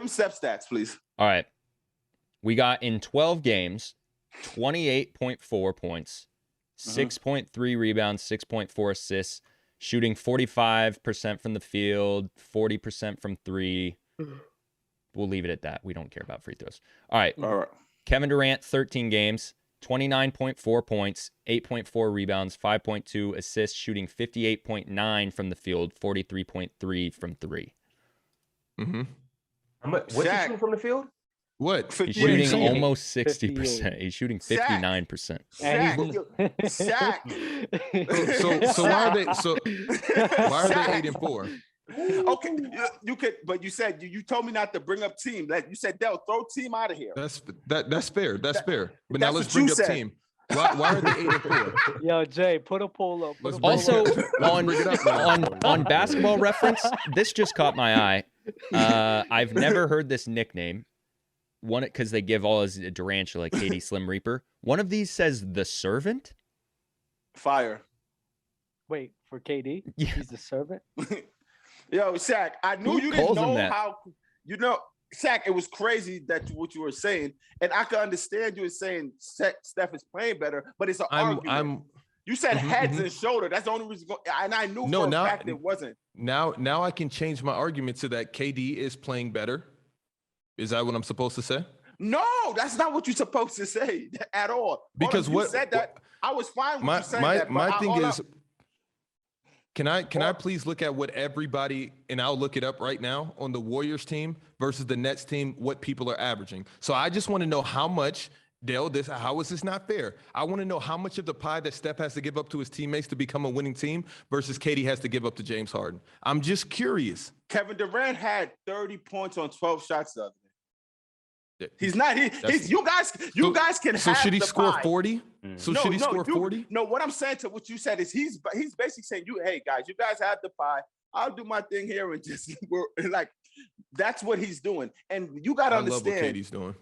Steph stats, please. All right. We got in 12 games, 28.4 points, 6.3 rebounds, 6.4 assists, shooting 45% from the field, 40% from 3. We'll leave it at that. We don't care about free throws. All right. Kevin Durant, 13 games, 29.4 points, 8.4 rebounds, 5.2 assists, shooting 58.9 from the field, 43.3 from 3. What's he shooting from the field? What? He's shooting almost 60%. He's shooting 59%. Shaq. So why are they 8 and 4? Okay, you could, but you said you told me not to bring up team. Like you said, they'll throw team out of here. That's fair. That's fair. But now let's bring up team. Why are they 8 and 4? Yo, Jay, put a poll up. Also, on Basketball Reference, this just caught my eye. I've never heard this nickname. One, because they give all his Durantula, like Katie Slim Reaper. One of these says the servant. Fire. Wait, for KD? Yeah. He's the servant? Yo, Shaq, I knew you didn't know how. Shaq, it was crazy that what you were saying, and I could understand you were saying Steph is playing better, but it's an argument. You said heads and shoulder. That's the only reason. And I knew for a fact it wasn't. Now I can change my argument to that KD is playing better. Is that what I'm supposed to say? No, that's not what you're supposed to say at all. Because you said that, I was fine with you saying that. My thing is. Can I please look at what everybody, and I'll look it up right now, on the Warriors team versus the Nets team, what people are averaging. So I just want to know how much Dale, how is this not fair? I want to know how much of the pie that Steph has to give up to his teammates to become a winning team versus KD has to give up to James Harden. I'm just curious. Kevin Durant had 30 points on 12 shots the other day. He's not. You guys can. So have should he the score pie. 40? So should he score 40? No, what I'm saying to what you said is he's basically saying, hey guys, you guys have the pie. I'll do my thing here and just like that's what he's doing. And you got to understand. I love what KD's doing.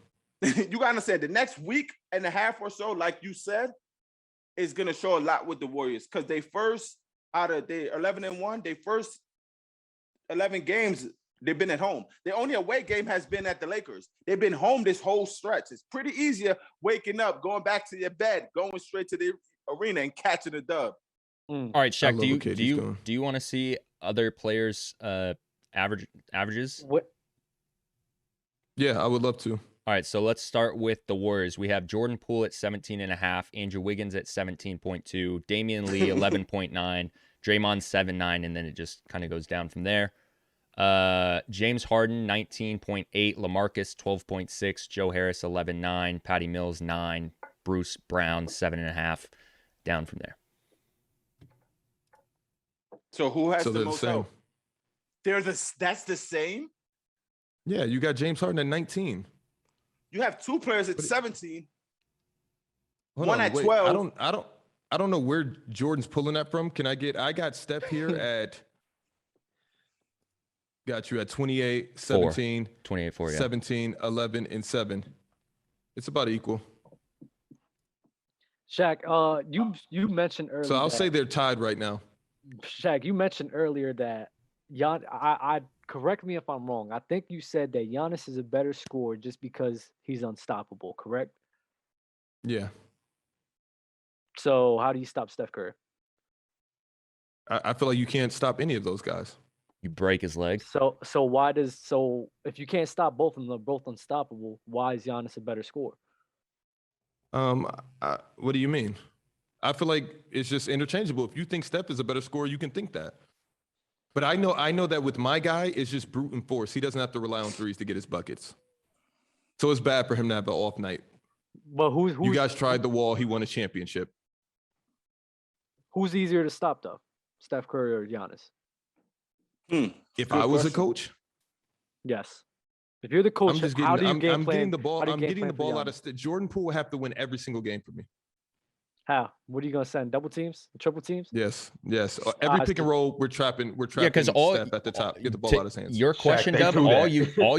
You got to understand the next week and a half or so, like you said, is going to show a lot with the Warriors because they first out of the 11-1, they first 11 games they've been at home. The only away game has been at the Lakers. They've been home this whole stretch. It's pretty easier waking up, going back to your bed, going straight to the arena and catching a dub. All right, Shaq, do you want to see other players averages? What? Yeah, I would love to. All right, so let's start with the Warriors. We have Jordan Poole at 17.5, Andrew Wiggins at 17.2, Damian Lee 11.9, Draymond 7.9, and then it just kind of goes down from there. James Harden 19.8, LaMarcus 12.6, Joe Harris 11.9, Patty Mills 9, Bruce Brown 7.5, down from there. So who has the most same. Help? That's the same. Yeah, you got James Harden at 19. You have two players at 17. One at 12. I don't know where Jordan's pulling that from. I got Steph here at got you at 28, 17, 28, 4, yeah. 17, 11, and 7. It's about equal. Shaq, you mentioned earlier. So I'll say they're tied right now. Shaq, you mentioned earlier that I correct me if I'm wrong. I think you said that Giannis is a better scorer just because he's unstoppable, correct? Yeah. So how do you stop Steph Curry? I feel like you can't stop any of those guys. You break his leg. So if you can't stop both of them, they're both unstoppable, why is Giannis a better scorer? What do you mean? I feel like it's just interchangeable. If you think Steph is a better scorer, you can think that. But I know that with my guy, it's just brute and force. He doesn't have to rely on threes to get his buckets. So it's bad for him to have an off night. But who's you guys tried the wall, he won a championship. Who's easier to stop though? Steph Curry or Giannis? If I was a coach? Yes. If you're the coach, how do you game plan? I'm getting the ball out of Jordan Poole will have to win every single game for me. How? What are you gonna send? Double teams? Triple teams? Yes. Every pick and roll, we're trapping Steph at the top. Get the ball out of his hands. Your question, Dub, all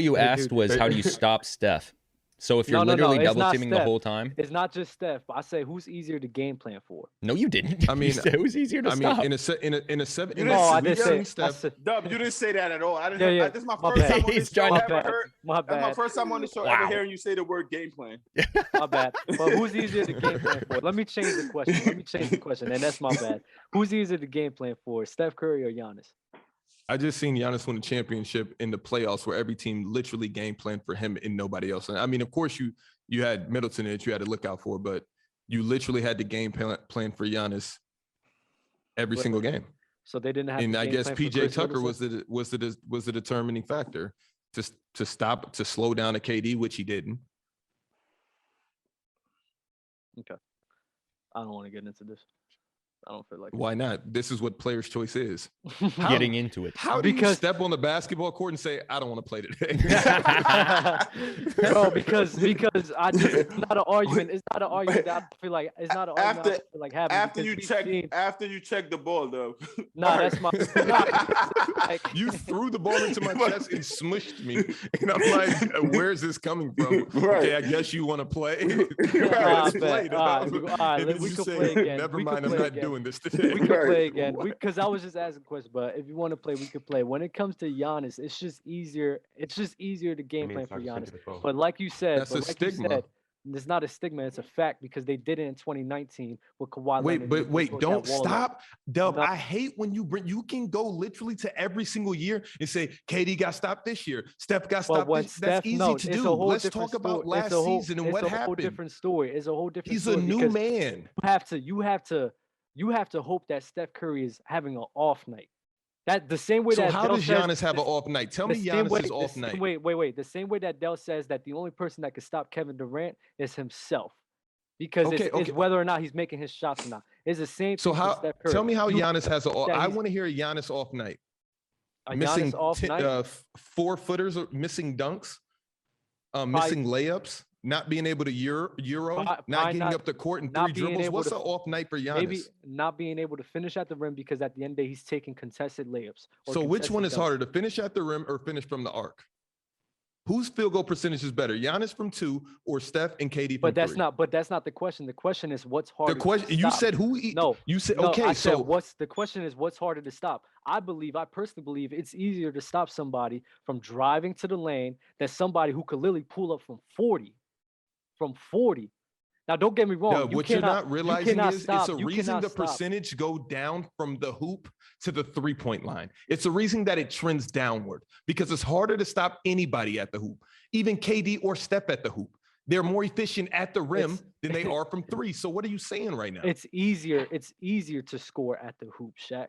you asked was how do you stop Steph? So if you're literally double teaming the whole time, it's not just Steph. But I say who's easier to game plan for? No, you didn't. I mean, who's easier to stop? In a 7. I didn't say Dub, you didn't say that at all. I didn't. Yeah. This is my first time on this show I ever heard. My bad. That's my first time on the show ever hearing you say the word game plan. My bad. But who's easier to game plan for? Let me change the question. And that's my bad. Who's easier to game plan for? Steph Curry or Giannis? I just seen Giannis win a championship in the playoffs where every team literally game planned for him and nobody else. And I mean, of course, you had Middleton that you had to look out for, but you literally had to game plan for Giannis every single game. So they didn't have. And I guess PJ Tucker was the determining factor to slow down a KD, which he didn't. Okay, I don't want to get into this. I don't feel like Why not? This is what player's choice is. Getting into it. How do you step on the basketball court and say, I don't want to play today? Bro, because it's not an argument. It's not an argument that I feel like it's not an argument I feel like having. After you check the ball though. Nah, that's my you threw the ball into my chest and smushed me. And I'm like, where's this coming from? Right. Okay, I guess you want to play. Let's play. We could play again. Never mind, I'm not doing this today. We can play again because I was just asking questions. But if you want to play, we could play. When it comes to Giannis, it's just easier. It's just easier to game plan for Giannis. But like you said, that's a stigma. It's not a stigma. It's a fact because they did it in 2019 with Kawhi. Wait, don't stop, Dub. I hate when you can go literally to every single year and say KD got stopped this year, Steph got stopped. That's easy to do. Let's talk about last season and what happened. It's a whole different story. It's a whole different. He's a new man. You have to hope that Steph Curry is having an off night. That the same way So that how Dell does says, Giannis have an off night? Tell me Giannis's off night. Wait. The same way that Dell says that the only person that can stop Kevin Durant is himself, because it's whether or not he's making his shots or not. It's the same thing for Steph Curry. Tell me how Giannis has an off. I want to hear a Giannis off night. Missing off night? 4-footers, or missing dunks, missing layups, not being able to euro, not getting up the court in 3 dribbles. What's an off night for Giannis? Maybe not being able to finish at the rim, because at the end of the day, he's taking contested layups. So which one is harder, to finish at the rim or finish from the arc? Whose field goal percentage is better, Giannis from 2 or Steph and KD from 3? But that's not the question. The question is what's harder. The question you said who? No, you said no, okay. I So said the question is what's harder to stop. I personally believe it's easier to stop somebody from driving to the lane than somebody who could literally pull up from 40. Now, don't get me wrong. What you're not realizing is it's a reason the stop. percentage go down from the hoop to the 3-point line. It's a reason that it trends downward, because it's harder to stop anybody at the hoop, even KD or Steph at the hoop. They're more efficient at the rim than they are from 3. So what are you saying right now? It's easier to score at the hoop, Shaq.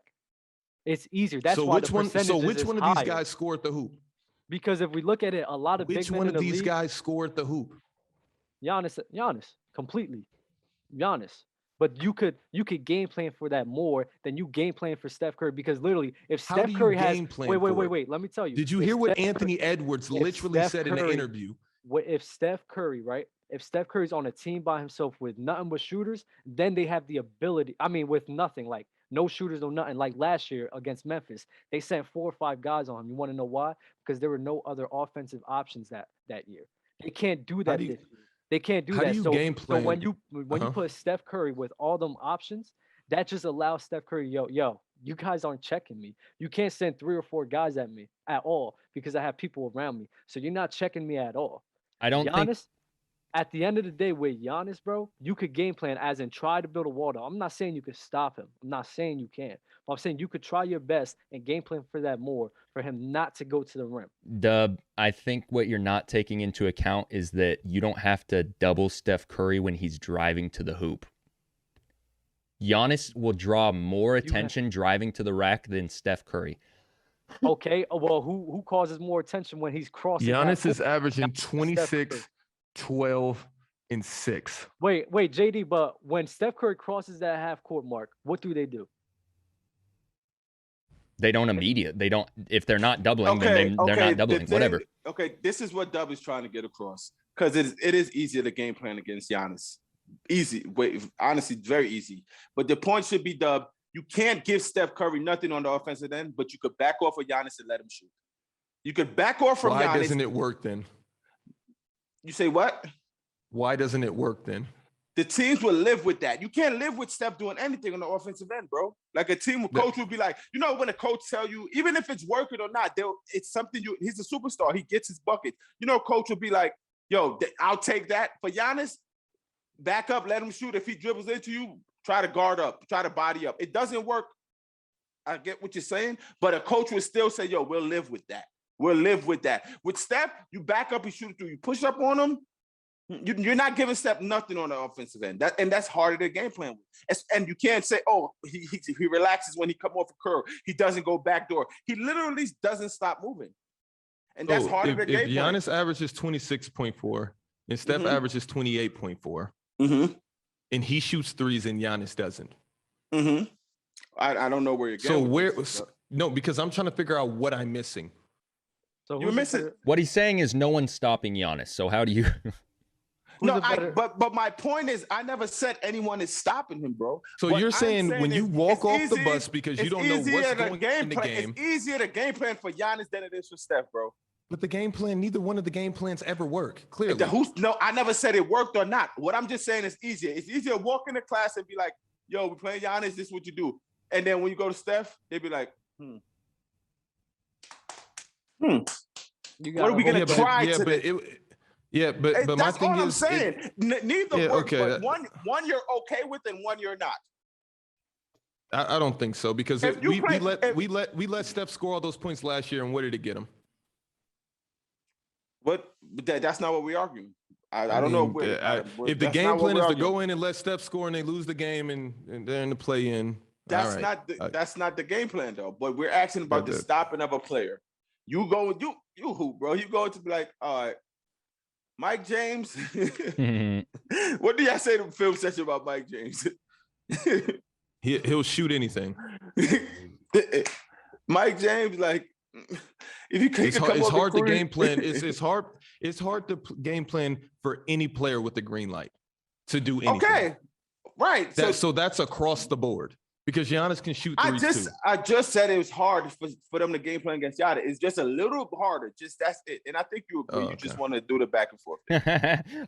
It's easier. That's why which one? So which one of these guys score at the hoop? Because if we look at it, a lot of which one of these guys score at the hoop? Giannis, completely, Giannis. But you could game plan for that more than you game plan for Steph Curry, because literally, if Steph Curry has wait, let me tell you. Did you hear what Anthony Edwards literally said in an interview? If Steph Curry, right? If Steph Curry's on a team by himself with nothing but shooters, then they have the ability. I mean, with nothing, like no shooters, no nothing. Like last year against Memphis, they sent 4 or 5 guys on him. You want to know why? Because there were no other offensive options that year. They can't do that this year. They can't do that. So when you put Steph Curry with all them options, that just allows Steph Curry, yo, you guys aren't checking me. You can't send 3 or 4 guys at me at all, because I have people around me. So you're not checking me at all. I don't think. At the end of the day, with Giannis, bro, you could game plan, as in try to build a wall. I'm not saying you could stop him. I'm not saying you can't. But I'm saying you could try your best and game plan for that more, for him not to go to the rim. Dub, I think what you're not taking into account is that you don't have to double Steph Curry when he's driving to the hoop. Giannis will draw more attention driving to the rack than Steph Curry. Okay, well, who causes more attention when he's crossing? Giannis is averaging 26, 12, and 6. Wait, JD, but when Steph Curry crosses that half court mark, what do? They don't immediate. They don't. If they're not doubling, then they're not doubling. Whatever. Okay, this is what Dub is trying to get across, because it is easier to game plan against Giannis. Easy. Wait, honestly, very easy. But the point should be, Dub, you can't give Steph Curry nothing on the offensive end, but you could back off of Giannis and let him shoot. You could back off from Giannis. Why doesn't it work then? You say what? Why doesn't it work then? The teams will live with that. You can't live with Steph doing anything on the offensive end, bro. Like a team coach would be like, when a coach tell you, even if it's working or not, it's something he's a superstar. He gets his bucket. Coach would be like, yo, I'll take that. For Giannis, back up, let him shoot. If he dribbles into you, try to guard up, try to body up. It doesn't work. I get what you're saying, but a coach would still say, yo, we'll live with that. We'll live with that. With Steph, you back up, you shoot it through. You push up on him, you're not giving Steph nothing on the offensive end. That's harder to game plan with. And you can't say, oh, he relaxes when he come off a curl. He doesn't go backdoor. He literally doesn't stop moving. And that's harder to game plan. If Giannis averages 26.4 and Steph averages 28.4, and he shoots threes and Giannis doesn't. I don't know where you're going. No, because I'm trying to figure out what I'm missing. So you're missing. What he's saying is no one's stopping Giannis. So how do you? But my point is, I never said anyone is stopping him, bro. So you're saying when you walk off the bus because you don't know what's going on in the game. It's easier to game plan for Giannis than it is for Steph, bro. But the game plan, neither one of the game plans ever work, clearly. No, I never said it worked or not. What I'm just saying is easier. It's easier to walk into class and be like, yo, we're playing Giannis, this is what you do. And then when you go to Steph, they'd be like, what are we going to try today? But my thing is, I'm saying. Neither work, but one you're okay with and one you're not. I don't think so, because we let Steph score all those points last year, and what did it get him? But that's not what we're arguing. I don't know. If the game plan is to go in and let Steph score and they lose the game and they're in the play-in, That's right. that's not the game plan though. But we're asking about the stopping of a player. You who, bro? You going to be like, all right, Mike James. What do y'all say to the film session about Mike James? He'll shoot anything. Mike James, like, if you it's hard to game plan. It's hard to game plan for any player with the green light to do anything. Okay, right. So that's across the board because Giannis can shoot threes too. I just said it was hard for them to game plan against Giannis. It's just a little harder. Just that's it. And I think you agree. You just want to do the back and forth.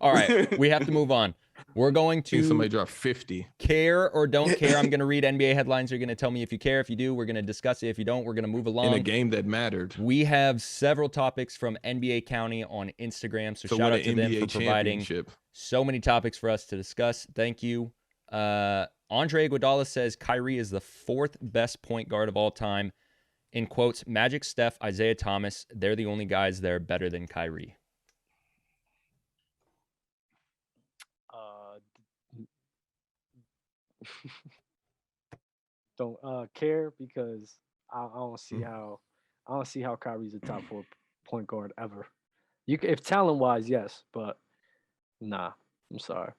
All right, we have to move on. We're going to somebody drop 50. Care or don't care. I'm going to read NBA headlines. You're going to tell me if you care. If you do, we're going to discuss it. If you don't, we're going to move along. In a game that mattered. We have several topics from NBA County on Instagram. So shout out to them for providing so many topics for us to discuss. Thank you. Andre Iguodala says Kyrie is the 4th best point guard of all time. In quotes, Magic, Steph, Isaiah Thomas, they're the only guys that are better than Kyrie. Don't care because I don't see how Kyrie's a top 4 point guard ever. If talent wise, yes, but nah, I'm sorry.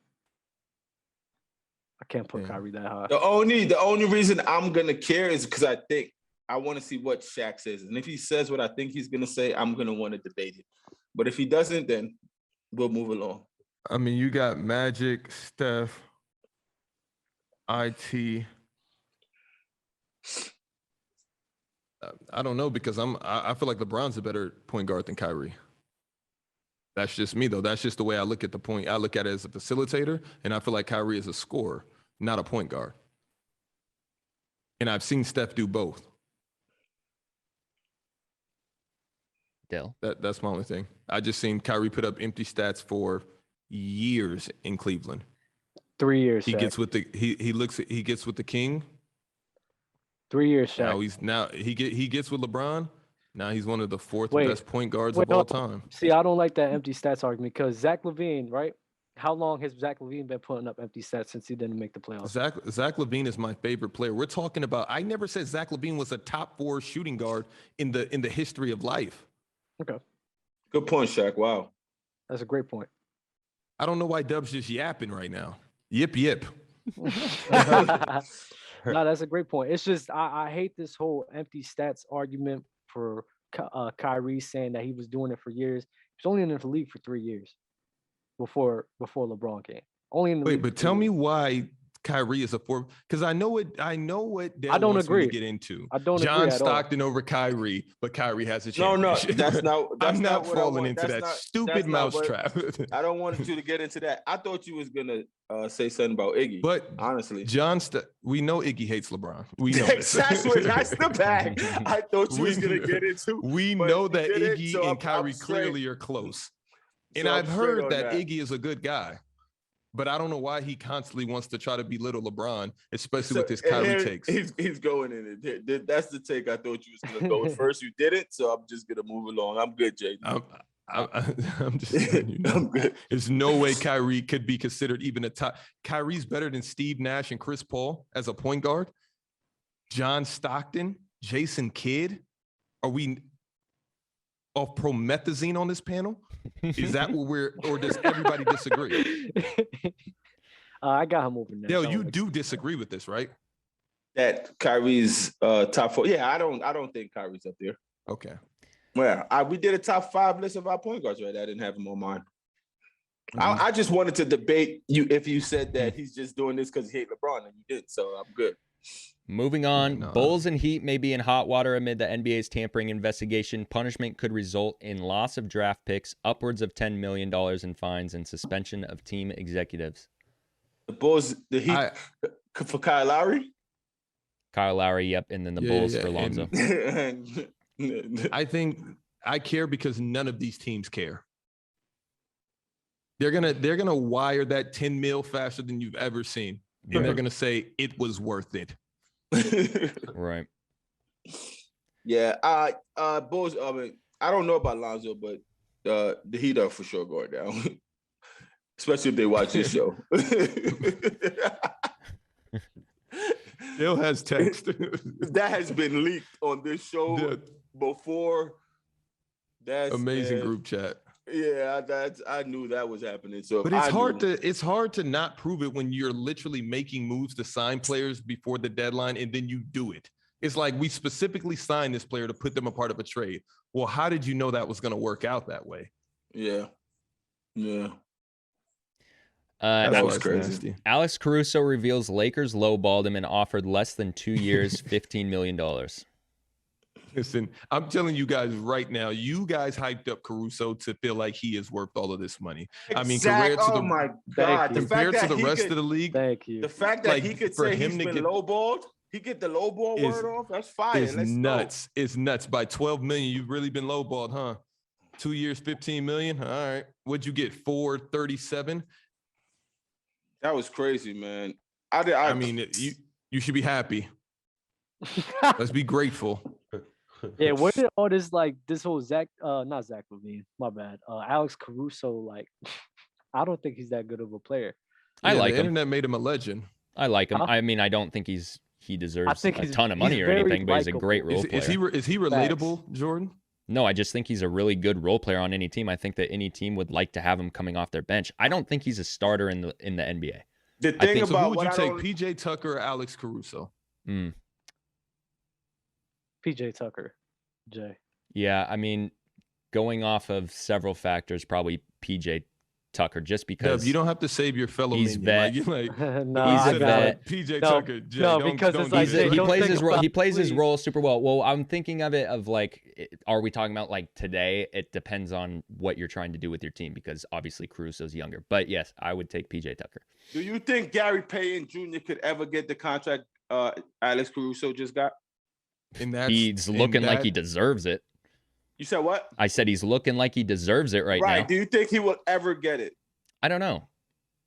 I can't put Kyrie that high. The only reason I'm gonna care is because I want to see what Shaq says, and if he says what I think he's gonna say, I'm gonna want to debate it. But if he doesn't, then we'll move along. I mean, you got Magic, Steph, IT. I don't know because I feel like LeBron's a better point guard than Kyrie. That's just me though. That's just the way I look at the point. I look at it as a facilitator, and I feel like Kyrie is a scorer, not a point guard. And I've seen Steph do both. Dell. That's my only thing. I just seen Kyrie put up empty stats for years in Cleveland. 3 years. He Shaq. gets with the he gets with the king. 3 years, Shaq. Now he gets with LeBron. Now he's one of the 4th best point guards of all time. See, I don't like that empty stats argument because Zach LaVine, right? How long has Zach LaVine been putting up empty stats since he didn't make the playoffs? Zach LaVine is my favorite player. We're talking about. I never said Zach LaVine was a top 4 shooting guard in the history of life. Okay. Good point, Shaq. Wow. That's a great point. I don't know why Dub's just yapping right now. Yip. No, that's a great point. It's just I hate this whole empty stats argument for Kyrie saying that he was doing it for years. He was only in the league for 3 years before LeBron came. Only in the league. But tell me why Kyrie is a 4, because I know what Dale I don't wants agree. Me to get into. I don't John agree at Stockton over Kyrie, but Kyrie has a championship. No, that's not. I'm not what falling into that stupid mousetrap. I don't want you to get into that. I thought you was gonna say something about Iggy. But honestly, we know Iggy hates LeBron. We know exactly. That's the bag. I thought you was gonna get into. We know that Iggy and Kyrie clearly are close, and I've heard that Iggy is a good guy. But I don't know why he constantly wants to try to belittle LeBron, especially with his Kyrie takes. He's going in it. That's the take I thought you was going to go with first. You did it, so I'm just going to move along. I'm good, Jay. I'm just saying, you know, I'm good. There's no way Kyrie could be considered even a top. Kyrie's better than Steve Nash and Chris Paul as a point guard. John Stockton, Jason Kidd. Are we off promethazine on this panel? Is that what or does everybody disagree? I got him moving now. Dale, you do disagree with this, right? That Kyrie's top 4. Yeah, I don't think Kyrie's up there. Okay. Well, we did a top 5 list of our point guards, right? I didn't have him on mine. Mm-hmm. I just wanted to debate you if you said that he's just doing this because he hates LeBron, and you did, so I'm good. Moving on, Bulls and Heat may be in hot water amid the NBA's tampering investigation. Punishment could result in loss of draft picks, upwards of $10 million in fines, and suspension of team executives. The Bulls, the Heat for Kyle Lowry? Kyle Lowry, yep, and then the Bulls for Lonzo. I think I care because none of these teams care. They're gonna wire that 10 mil faster than you've ever seen. And they're gonna say it was worth it. Right. Yeah. Bulls. I mean, I don't know about Lonzo, but the Heat are for sure going down, especially if they watch this show. Dale has text. That has been leaked on this show before. That's amazing group chat. Yeah, I knew that was happening. So, but it's hard to not prove it when you're literally making moves to sign players before the deadline and then you do it. It's like we specifically signed this player to put them a part of a trade. Well, how did you know that was going to work out that way? Yeah. That was crazy. Nasty. Alex Caruso reveals Lakers lowballed him and offered less than 2 years, $15 million. Listen, I'm telling you guys right now, you guys hyped up Caruso to feel like he is worth all of this money. I mean, compared to the rest of the league, thank you. The fact that he could say he's been lowballed, he get the lowball word off. That's fire. It's nuts. It's nuts. By 12 million, you've really been lowballed, huh? 2 years, 15 million. All right. What'd you get? 437. That was crazy, man. I mean, you should be happy. Let's be grateful. Yeah, where did all this this whole not Zach Levine, my bad. Alex Caruso, I don't think he's that good of a player. I like him. The internet made him a legend. I like him. Huh? I mean, I don't think he deserves a ton of money or anything, but he's a great role player. Is he relatable, Jordan? No, I just think he's a really good role player on any team. I think that any team would like to have him coming off their bench. I don't think he's a starter in the NBA. The thing about who would you take, PJ Tucker or Alex Caruso? PJ Tucker, Jay. Yeah, I mean, going off of several factors, probably PJ Tucker, just because you don't have to save your fellow. He's vet. No, he's a vet. PJ Tucker. Jay, no, because it's like he plays his role super well. Well, I'm thinking of it of are we talking about today? It depends on what you're trying to do with your team because obviously Caruso's younger. But yes, I would take PJ Tucker. Do you think Gary Payton Jr. could ever get the contract Alex Caruso just got? He's looking like he deserves it. You said what? I said he's looking like he deserves it right now. Right. Do you think he will ever get it? I don't know.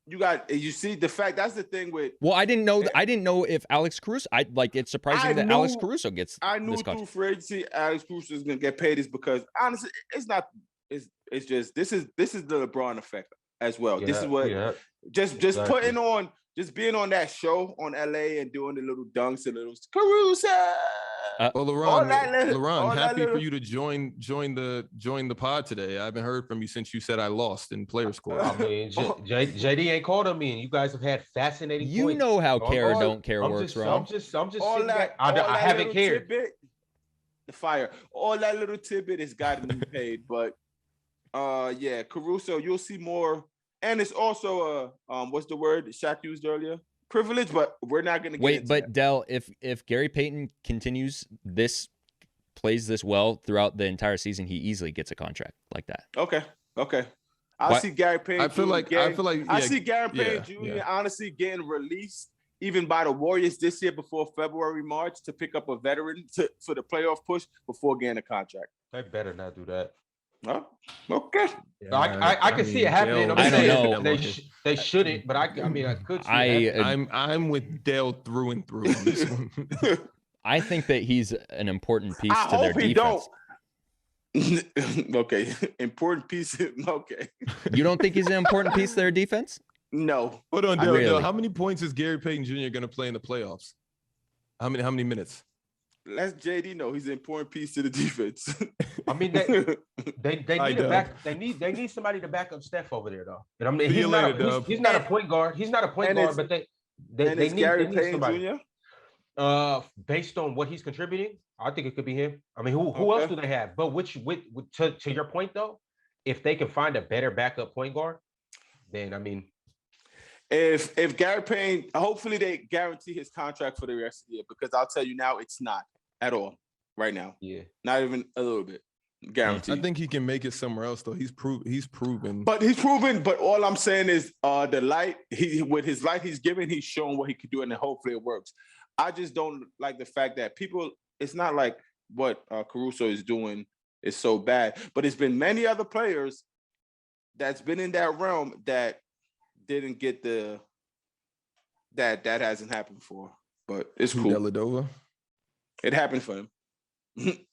You see the fact that's the thing with. Well, I didn't know if Alex Caruso. It's surprising that Alex Caruso gets. I knew through free agency Alex Caruso is gonna get paid is because honestly, it's not. It's just this is the LeBron effect as well. Yeah, this is what just exactly. putting on. Just being on that show on LA and doing the little dunks and little Caruso. Well, LaRon, happy for you to join the pod today. I haven't heard from you since you said I lost in player score. I mean, JD ain't called on me, and you guys have had fascinating. You points. know how care or don't care works, Ron. I'm just sitting back. I haven't cared. Tidbit, the fire. All that little tidbit has gotten me paid, but yeah, Caruso, you'll see more. And it's also what's the word Shaq used earlier? Privilege, but we're not going to get into that. Dell, if Gary Payton plays this well throughout the entire season, he easily gets a contract like that. Okay. I see Gary Payton. I see Gary Payton Jr. honestly getting released even by the Warriors this year before February, March to pick up a veteran for the playoff push before getting a contract. They better not do that. Huh? Okay. Yeah, I can see it happening. I don't know. They shouldn't, but I could see it. I'm with Dale through and through on this one. I think that he's an important piece to their defense. Okay. Important piece. Okay. You don't think he's an important piece to their defense? No. Hold on, Dale. How many points is Gary Payton Jr. going to play in the playoffs? How many minutes? Let JD know he's an important piece to the defense. I mean, they need somebody to back up Steph over there, though. And I mean, he's not a point guard. He's not a point guard, but they need somebody. Jr.? Based on what he's contributing, I think it could be him. I mean, who else do they have? But to your point though, if they can find a better backup point guard, then I mean. If Gary Payne, hopefully they guarantee his contract for the rest of the year because I'll tell you now, it's not at all right now. Yeah, not even a little bit guaranteed. I think he can make it somewhere else though. He's proven. But all I'm saying is the light. With his light he's given, he's shown what he could do, and then hopefully it works. I just don't like the fact that people. It's not like what Caruso is doing is so bad, but it's been many other players that's been in that realm that didn't get that hasn't happened before, but it's cool. Deladova. It happened for him,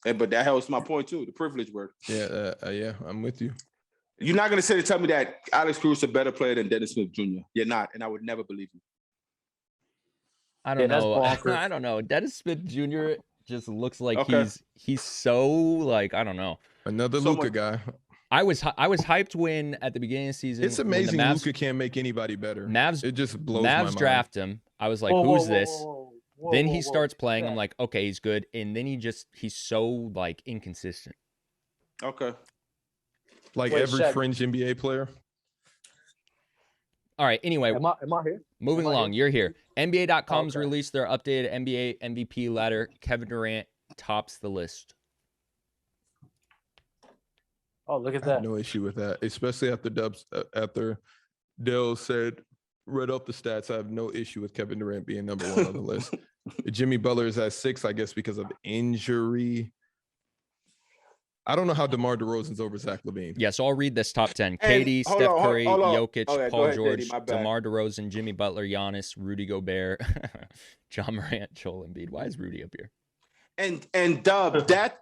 but that helps my point too. The privilege word. Yeah, I'm with you. You're not gonna tell me that Alex Caruso is a better player than Dennis Smith Jr. You're not, and I would never believe you. I don't that's know. bonkers. I don't know. Dennis Smith Jr. just looks like Okay. he's so like I don't know. Another So Luka much- guy. I was hyped when at the beginning of the season. It's when the amazing Mavs, Luka can't make anybody better. Mavs It just blows my mind. draft him. I was like, Whoa, who's whoa, this? whoa, whoa, Then whoa, he whoa. starts playing. I'm Shaq. like, okay, he's good. And then he's so like inconsistent. Okay. Like Wait, every Shaq. fringe NBA player. All right. Anyway, Am I here? moving am I along. You're here. NBA.com's Okay. released their updated NBA MVP ladder. Kevin Durant tops the list. Oh, look at I have that. no issue with that, especially after Dell said, read up the stats. I have no issue with Kevin Durant being number one on the list. Jimmy Butler is at 6, I guess, because of injury. I don't know how DeMar DeRozan's over Zach LaVine. Yeah, so I'll read this top 10. And KD, hold Steph on, Curry, hold on. Jokic, Oh, yeah, go Paul ahead, George, Daddy, my bad. DeMar DeRozan, Jimmy Butler, Giannis, Rudy Gobert, John Morant, Joel Embiid. Why is Rudy up here? And Dub, that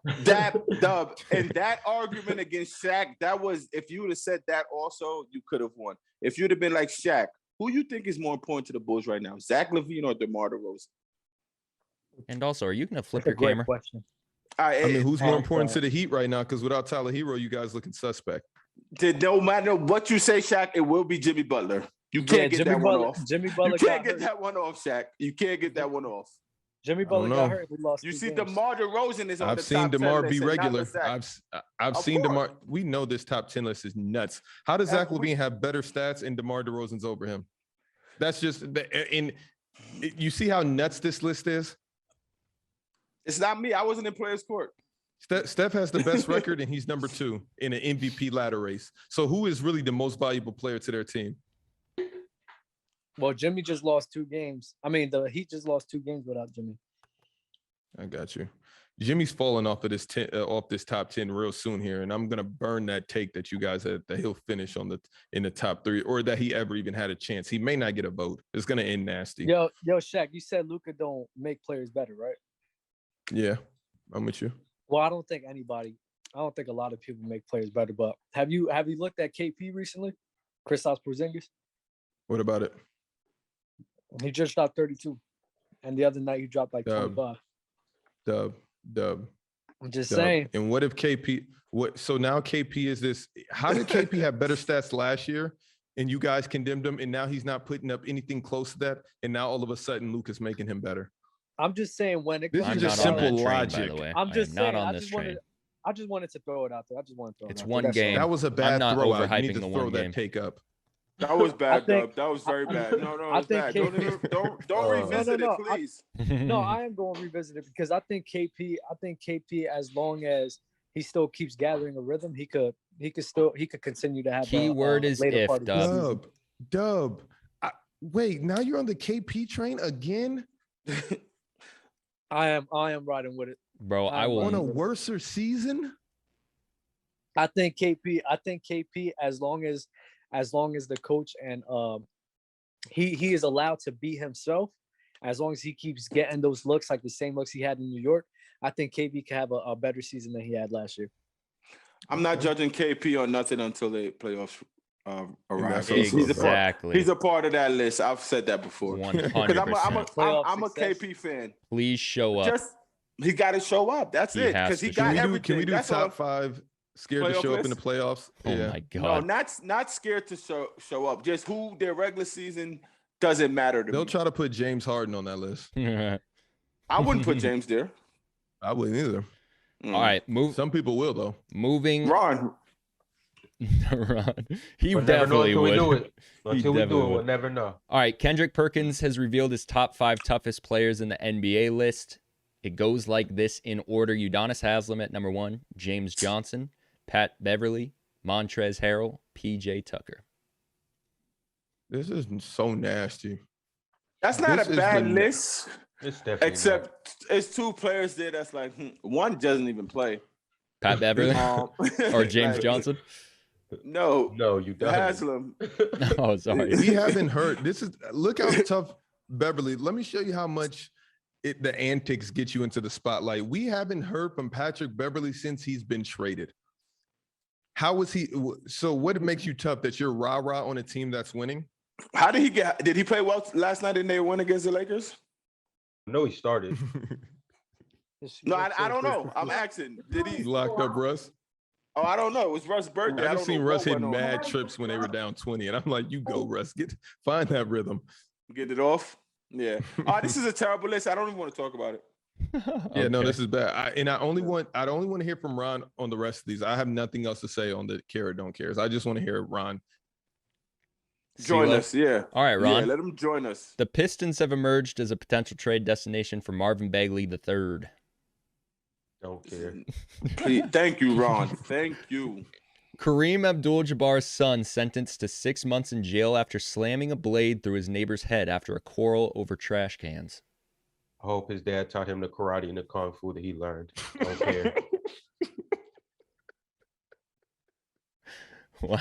Dub, and that argument against Shaq, that was, if you would have said that also, you could have won. If you'd have been like Shaq, who you think is more important to the Bulls right now, Zach LaVine or DeMar DeRozan? And also, are you going to flip That's a your great camera? question. I mean, who's more Oh, important God. to the Heat right now? Because without Tyler Hero, you guys looking suspect. No matter what you say, Shaq, it will be Jimmy Butler. You can't get Jimmy that Butler, one off. Jimmy Butler You can't got get hurt. that one off, Shaq. You can't get that one off. Jimmy don't Butler know. got hurt. We lost. You 2 see, games. DeMar DeRozan is on I've the seen top 10 DeMar list be and not regular. Zach. I've Of seen DeMar. course. We know this top 10 list is nuts. How does Zach we- LaVine have better stats and DeMar DeRozan's over him? That's just you see how nuts this list is? It's not me. I wasn't in players' court. Steph has the best record and he's number 2 in an MVP ladder race. So who is really the most valuable player to their team? Well, Jimmy just lost 2 games. I mean, the Heat just lost 2 games without Jimmy. I got you. Jimmy's falling off of this off this top 10 real soon here, and I'm gonna burn that take that you guys had that he'll finish in the top 3, or that he ever even had a chance. He may not get a vote. It's gonna end nasty. Yo, Shaq, you said Luka don't make players better, right? Yeah, I'm with you. Well, I don't think a lot of people make players better. But have you looked at KP recently? Kristaps Porzingis. What about it? He just dropped 32, and the other night he dropped like Dub. 25. Dub. I'm just Dub. saying. And what if KP? So now KP is this? How did KP have better stats last year? And you guys condemned him, and now he's not putting up anything close to that. And now all of a sudden, Luke is making him better. I'm just saying when it This comes is I'm just not on simple that train, logic. by the way. I'm just I am saying. not on this train. I just wanted to throw it out there. I just want to throw it It's out one there. That's game. all. That was a bad not throw out. You overhyping need to the throw one that game. take up. That was bad, think- Dub. That was very bad. No, it I was think bad. KP Don't revisit no. it, please. No, I am going to revisit it because I think KP, as long as he still keeps gathering a rhythm, he could continue to have. Key word is later if, part of the Dub. season. Dub. Wait, now you're on the KP train again? I am riding with it. Bro, I I'm will. On a worser season? I think KP, as long as the coach and he is allowed to be himself, as long as he keeps getting those looks like the same looks he had in New York, I think KP can have a better season than he had last year. I'm not judging KP on nothing until the playoffs arrive. that's He's Exactly. a part of that list. I've said that before. 100%. I'm a success. KP fan. Please show up. Just he got to show up. That's He it. has Because he to got show up. everything. Can we do That's top all. 5 scared to Playoff show up in the list? playoffs? Oh Yeah. my No, god. not scared to show up. Just who their regular season doesn't matter to They'll me. try to put James Harden on that list. I wouldn't put James there. I wouldn't either. All right, Some people will though. moving. Ron. Ron. He We'll never know definitely until we do would. it. Until we do definitely it, we'll would. never know. All right, Kendrick Perkins has revealed his top 5 toughest players in the NBA list. It goes like this in order: Udonis Haslem at number 1, James Johnson, Pat Beverly, Montrezl Harrell, PJ Tucker. This is so nasty. That's not This a is bad the- list. It's definitely Except it's 2 players there that's like one doesn't even play. Pat Beverly or James like, Johnson? No, no, you don't. Haslam. Oh, sorry. We haven't heard. Look how tough Beverly. Let me show you how much the antics get you into the spotlight. We haven't heard from Patrick Beverly since he's been traded. How was he? So what makes you tough that you're rah-rah on a team that's winning? How did he get? Did he play well last night? Didn't they win against the Lakers? No, he started. No, I don't know. I'm asking. Did he? He's locked up, Russ. Oh, I don't know. It was Russ' birthday. I I just don't seen know Russ what hit went on. mad trips when they were down 20, and I'm like, you go, Russ. Find that rhythm. Get it off. Yeah. This is a terrible list. I don't even want to talk about it. Yeah, no, this is bad. I only want to hear from Ron on the rest of these. I have nothing else to say on the care or don't cares. I just want to hear Ron. Join us, yeah. All right, Ron. Yeah, let him join us. The Pistons have emerged as a potential trade destination for Marvin Bagley III. Don't care. Thank you, Ron. Thank you. Kareem Abdul-Jabbar's son sentenced to 6 months in jail after slamming a blade through his neighbor's head after a quarrel over trash cans. I hope his dad taught him the karate and the kung fu that he learned. Don't care. Wow.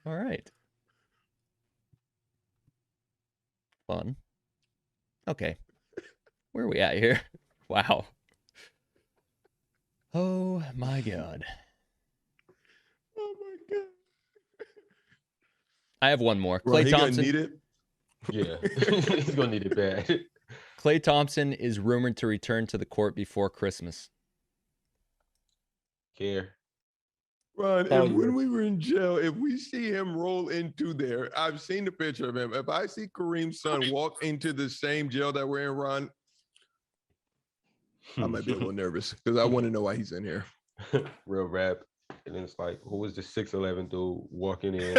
All right. Fun. Okay. Where are we at here? Wow. Oh my God. Oh my God. I have one more. Bro, Klay Thompson. Gonna need it? Yeah, he's gonna need it bad. Klay Thompson is rumored to return to the court before Christmas. Care. Ron, Hell and yeah. when we were in jail, if we see him roll into there, I've seen the picture of him. If I see Kareem's son walk into the same jail that we're in, Ron, I might be a little nervous because I want to know why he's in here. Real rap. And then it's like, who is this 6'11" dude walking in?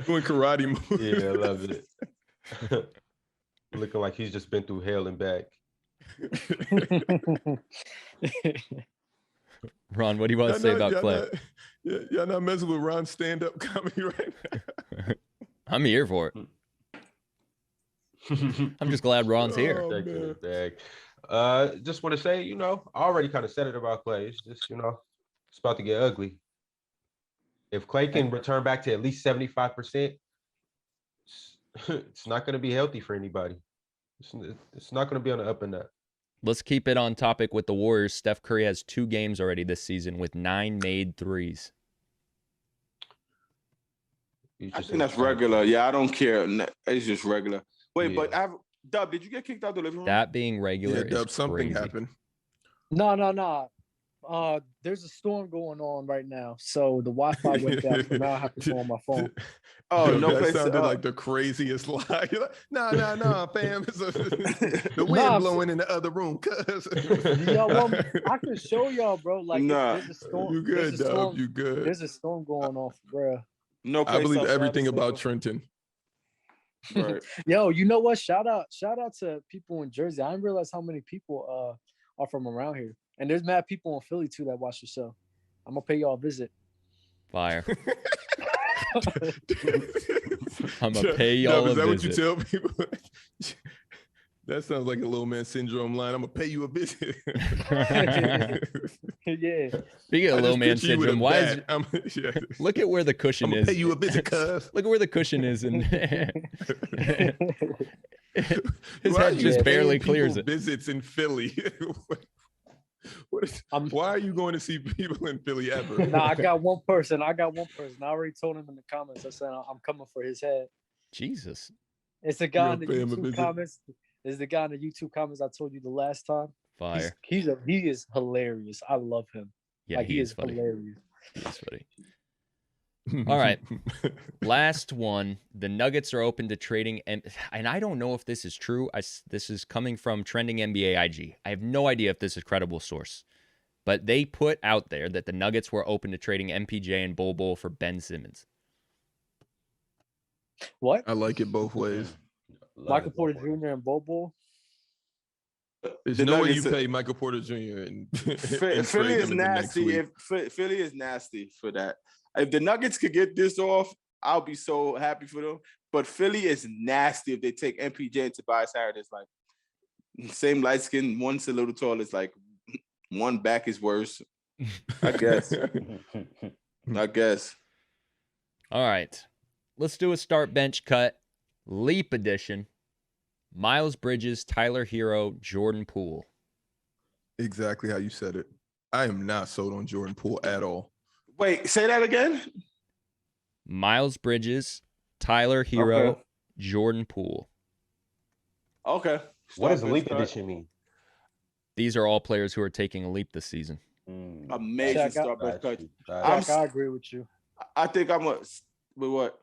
Doing karate moves. Yeah, I love it. Looking like he's just been through hell and back. Ron, what do you want to say about Klay? Y'all not messing with Ron's stand-up comedy right now? I'm here for it. I'm just glad Ron's here. Oh, Back to man. the bag. Just want to say, I already kind of said it about Klay. It's just, it's about to get ugly. If Klay can return back to at least 75%, it's not going to be healthy for anybody. It's not going to be on the up and up. Let's keep it on topic with the Warriors. Steph Curry has 2 games already this season with 9 made threes. I think that's regular. Yeah, I don't care. It's just regular. Wait, but Dub, did you get kicked out the living room? That being regular is Dub, something crazy. happened. No. There's a storm going on right now, so the Wi-Fi went down. So now I have to go on my phone. Oh, Yo, no that place. sounded like the craziest lie. You're like, nah, fam. The wind Nah, blowing in the other room, cuz. I can show y'all, bro. Like, there's a storm. You good, Dub? You good? There's a storm going on, bro. No place I believe outside everything of about Central. Trenton. Right. Yo, you know what? Shout out to people in Jersey. I didn't realize how many people are from around here. And there's mad people in Philly too that watch the show. I'm gonna pay y'all a visit. Fire. I'm gonna pay y'all Dub, is a that visit. what you tell people? That sounds like a little man syndrome line. I'm gonna pay you a visit. Yeah. Speaking of low man picture you with a syndrome, why is bat. look at where the cushion I'm gonna is. pay you a visit, cuz. Look at where the cushion is, and his Why are head you just paying barely people clears it. Visits in Philly. Why are you going to see people in Philly ever? Nah, I got one person. I already told him in the comments. I said I'm coming for his head. Jesus. It's the guy in the You'll pay him a YouTube visit? comments. It's the guy in the YouTube comments I told you the last time. Fire. He is hilarious. I love him. Yeah, like, he is funny. hilarious. He is funny. All right. Last one. The Nuggets are open to trading, and I don't know if this is true. This is coming from Trending NBA IG. I have no idea if this is a credible source, but they put out there that the Nuggets were open to trading MPJ and Bol Bol for Ben Simmons. What? I like it both ways. Michael Porter Jr. and Bobo? There's The no way you Nuggets- pay Michael Porter Jr. and Philly trade is him in the next nasty. week. Philly is nasty for that. If the Nuggets could get this off, I'll be so happy for them. But Philly is nasty if they take MPJ and Tobias Harris. It's like same light skin, one's a little tall. It's like one back is worse. I guess. All right. Let's do a start bench cut. Leap edition. Miles Bridges, Tyler Hero, Jordan Poole. Exactly how you said it. I am not sold on Jordan Poole at all. Wait, say that again. Miles Bridges, Tyler Hero, Okay. Jordan Poole. Okay. What does Start, leap start. edition mean? These are all players who are taking a leap this season. Amazing Shaq, start by Got Cut. you, got I'm Jack, I agree with you. I think I'm a with what?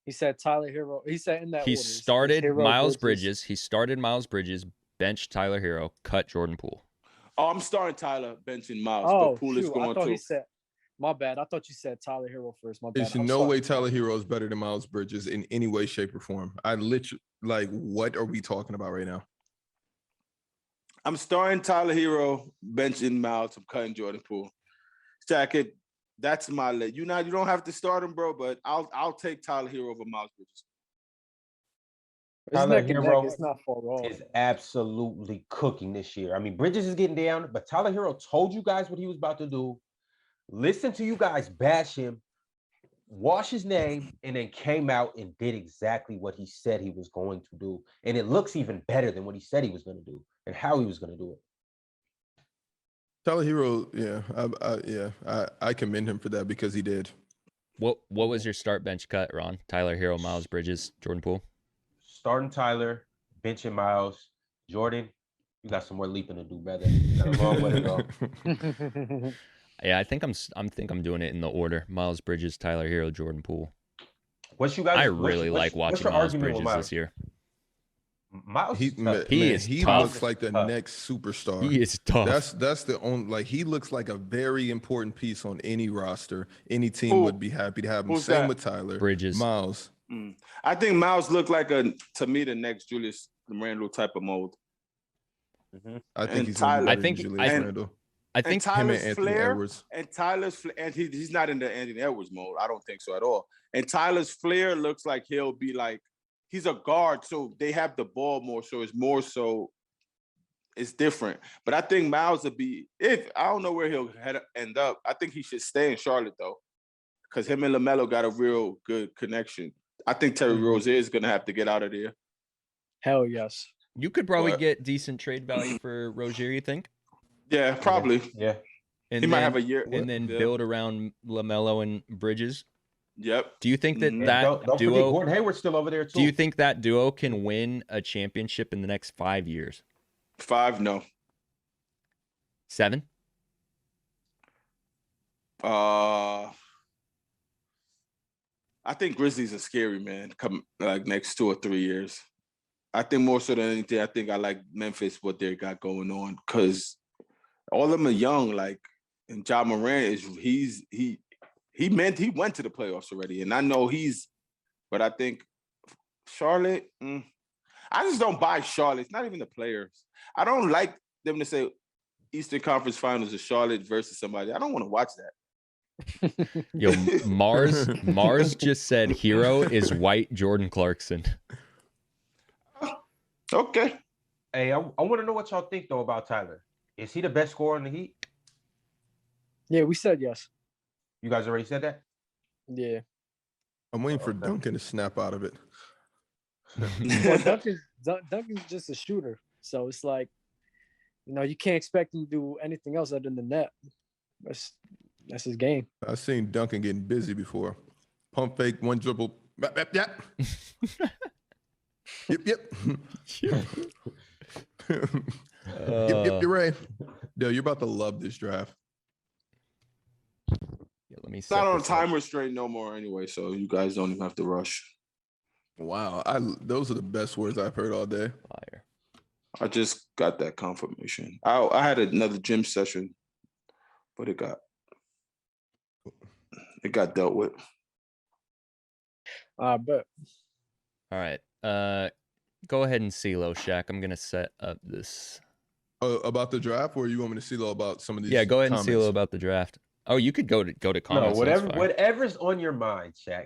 He said Tyler Hero. He said in that He order. started Hero, Miles Bridges. Bridges. He started Miles Bridges, benched Tyler Hero, cut Jordan Poole. Oh, I'm starting Tyler, benching Miles, Oh, but Poole is shoot. I going thought too. he said, my bad. I thought you said Tyler Hero first. My bad. There's no way Tyler Hero is better than Miles Bridges in any way, shape, or form. I literally, like, what are we talking about right now? I'm starting Tyler Hero, benching Miles. I'm cutting Jordan Poole. Shaq, that's my list. You don't have to start him, bro, but I'll take Tyler Hero over Miles Bridges. It's Tyler neck and neck. Hero It's not far off. is absolutely cooking this year. I mean, Bridges is getting down, but Tyler Hero told you guys what he was about to do. Listen to you guys bash him, wash his name, and then came out and did exactly what he said he was going to do. And it looks even better than what he said he was going to do and how he was going to do it. Tyler Hero, I commend him for that because he did. What was your start bench cut, Ron? Tyler Hero, Miles Bridges, Jordan Poole? Starting Tyler, benching Miles. Jordan, you got some more leaping to do, brother. You got a long way to go. Yeah, I think I'm doing it in the order: Miles Bridges, Tyler Hero, Jordan Poole. What's you guys? I really like watching Miles Bridges this year. Miles, He tough. looks like the next superstar. He is tough. That's the only, like, he looks like a very important piece on any roster. Any team would be happy to have him. Who's Same that? with Tyler Bridges. Miles. I think Miles looked like to me the next Julius Randle type of mold. I think he's Tyler. I think Julius Randle. I think him and Anthony Edwards. And Tyler's and he's not in the Anthony Edwards mode. I don't think so at all. And Tyler's flair looks like he'll be like, he's a guard, so they have the ball more, so it's more so it's different. But I think Miles would be, if I don't know where he'll end up, I think he should stay in Charlotte though, because him and LaMelo got a real good connection. I think Terry Rozier is gonna have to get out of there. Hell yes. You could probably get decent trade value for Rozier, you think? Yeah, probably. Yeah. And he then, might have a year. and then build around LaMelo and Bridges. Yep. Do you think that Don't duo? forget Gordon Hayward's still over there too. Do you think that duo can win a championship in the next 5 years? 5, no. 7? I think Grizzlies are scary, man. Come like next 2 or 3 years. I think more so than anything, I think I like Memphis, what they got going on, because all of them are young. Like, and Ja Morant he went to the playoffs already, and I know but I think Charlotte. I just don't buy Charlotte. It's not even the players. I don't like them to say Eastern Conference Finals is Charlotte versus somebody. I don't want to watch that. Yo, Mars just said Hero is white Jordan Clarkson. Okay. Hey, I want to know what y'all think though about Tyler. Is he the best scorer in the Heat? Yeah, we said yes. You guys already said that? Yeah. I'm waiting for Duncan to snap out of it. Well, Duncan's just a shooter. So it's like, you can't expect him to do anything else other than that. That's his game. I've seen Duncan getting busy before. Pump fake, one dribble. Yep. Yep, you're right. Yo, you're about to love this draft. Yeah, let me. It's not on a time restraint no more anyway, so you guys don't even have to rush. Wow, those are the best words I've heard all day. Fire. I just got that confirmation. I had another gym session, but it got dealt with. But All right. Go ahead and CeeLo, Shaq. I'm gonna set up this. About the draft, or you want me to CeeLo about some of these? Yeah, go ahead comments? and CeeLo about the draft. Oh, you could go to comments. No, that's fine. whatever's on your mind, Shaq.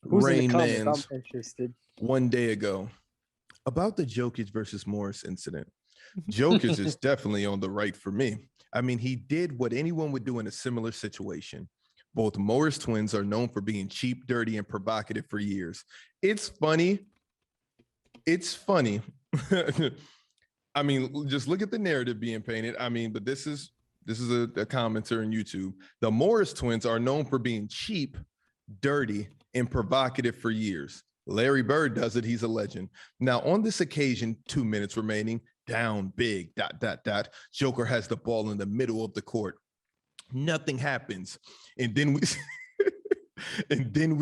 who's in Rain the comments? Man's I'm interested. one day ago about the Jokic versus Morris incident. Jokic is definitely on the right for me. I mean, he did what anyone would do in a similar situation. Both Morris twins are known for being cheap, dirty, and provocative for years. It's funny. I mean, just look at the narrative being painted. I mean, but this is a commenter on YouTube. The Morris twins are known for being cheap, dirty, and provocative for years. Larry Bird does it. He's a legend. Now, on this occasion, 2 minutes remaining, down big, ... Joker has the ball in the middle of the court. Nothing happens. And then we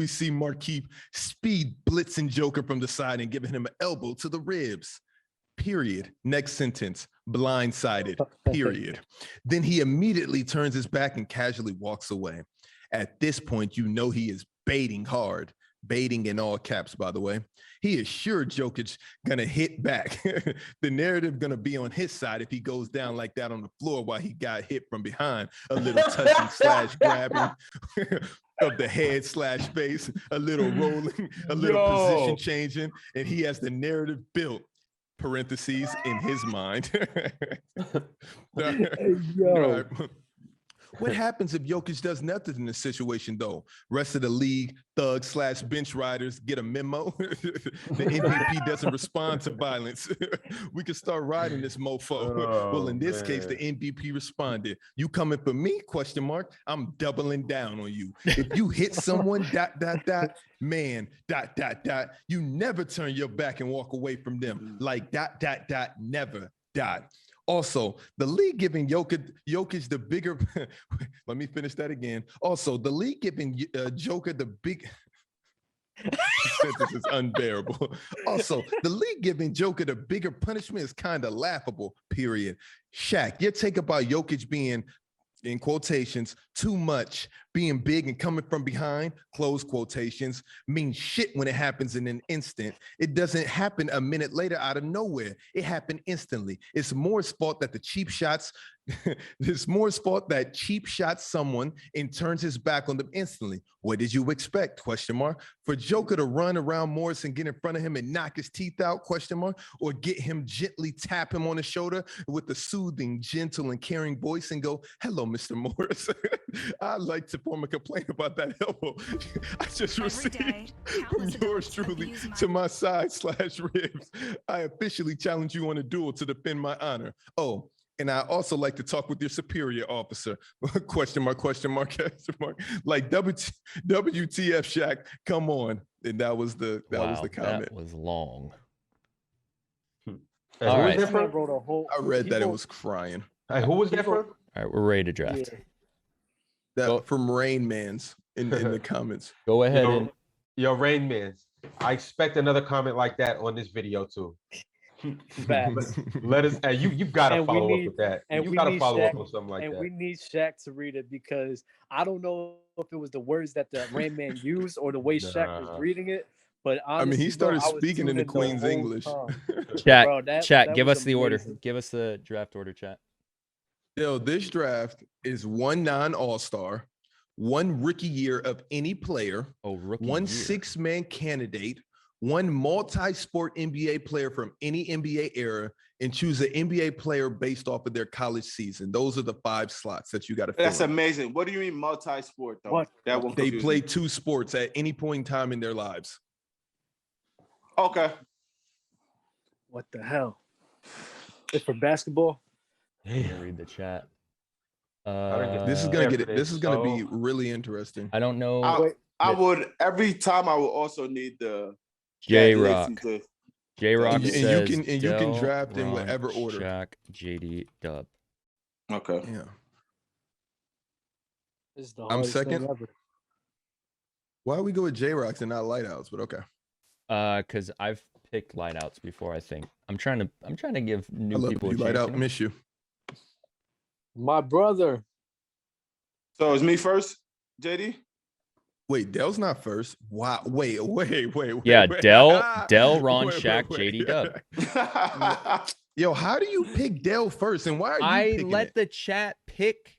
see Markieff speed blitzing Joker from the side and giving him an elbow to the ribs. Period. Next sentence. Blindsided. Period. Then he immediately turns his back and casually walks away. At this point, you know he is baiting hard. Baiting in all caps, by the way. He is sure Jokic gonna hit back. The narrative gonna be on his side if he goes down like that on the floor while he got hit from behind. A little touching / grabbing of the head / face, a little rolling, a little position changing, and he has the narrative built. Parentheses in his mind. Yo. What happens if Jokic does nothing in this situation, though? Rest of the league, thugs / bench riders get a memo. The MVP doesn't respond to violence. We can start riding this mofo. Well, in this case, the MVP responded. You coming for me? ? I'm doubling down on you. If you hit someone, ... man, ... you never turn your back and walk away from them. Like ... never ... Also, the league giving Jokic the bigger. Let me finish that again. Also, the league giving Joker the big. Sentence is unbearable. Also, the league giving Joker the bigger punishment is kind of laughable. Period. Shaq, your take about Jokic being, in quotations, too much, being big and coming from behind, close quotations, means shit when it happens in an instant. It doesn't happen a minute later out of nowhere. It happened instantly. It's more his fault that the cheap shots, it's more his fault that cheap shots someone and turns his back on them instantly. What did you expect? ? For Joker to run around Morris and get in front of him and knock his teeth out? ? Or get him gently tap him on the shoulder with a soothing, gentle, and caring voice and go, "Hello, Mr. Morris." I'd like to form a complaint about that elbow I just received from yours truly to my side / ribs. I officially challenge you on a duel to defend my honor. Oh, and I also like to talk with your superior officer. ? Like WTF, Shaq, come on. And that was the comment. That was long. All right. I read that it was crying. Hey, who was that from? All right, we're ready to draft. Yeah. That from Rain Man's in the comments. Go ahead. Yo, Rain Man. I expect another comment like that on this video too. Let us. Hey, you've got to follow up with that. You got to follow up on something like that. And we need Shaq to read it because I don't know if it was the words that the Rain Man used or the way Shaq was reading it. But honestly, I mean, he started speaking in the Queen's English. Chat, give us the order. Give us the draft order, chat. Yo, this draft is 1 non-all-star, 1 rookie year of any player, 1 6-man candidate, 1 multi-sport NBA player from any NBA era, and choose an NBA player based off of their college season. Those are the 5 slots that you got to fill. That's amazing. What do you mean multi-sport, though? What? That one They play 2 sports at any point in time in their lives. Okay. What the hell? It's for basketball? Read the chat. This is gonna be really interesting. I don't know. I would every time. I would also need the J-Rock. J-Rock and says you can draft in whatever order. Shaq, JD, Dub. Okay. Yeah. This is the I'm hardest thing second. ever. Why we go with J-Rocks and not Lightouts? But okay. Because I've picked Lightouts before. I think I'm trying to give new people a chance. Lightout, miss you. My brother. So it's me first, JD? Wait, Dell's not first. Wow. Wait. Yeah, wait. Dell, Ron, Shaq, JD, Dub. Yo, how do you pick Dell first? And why are you picking let it? the chat pick.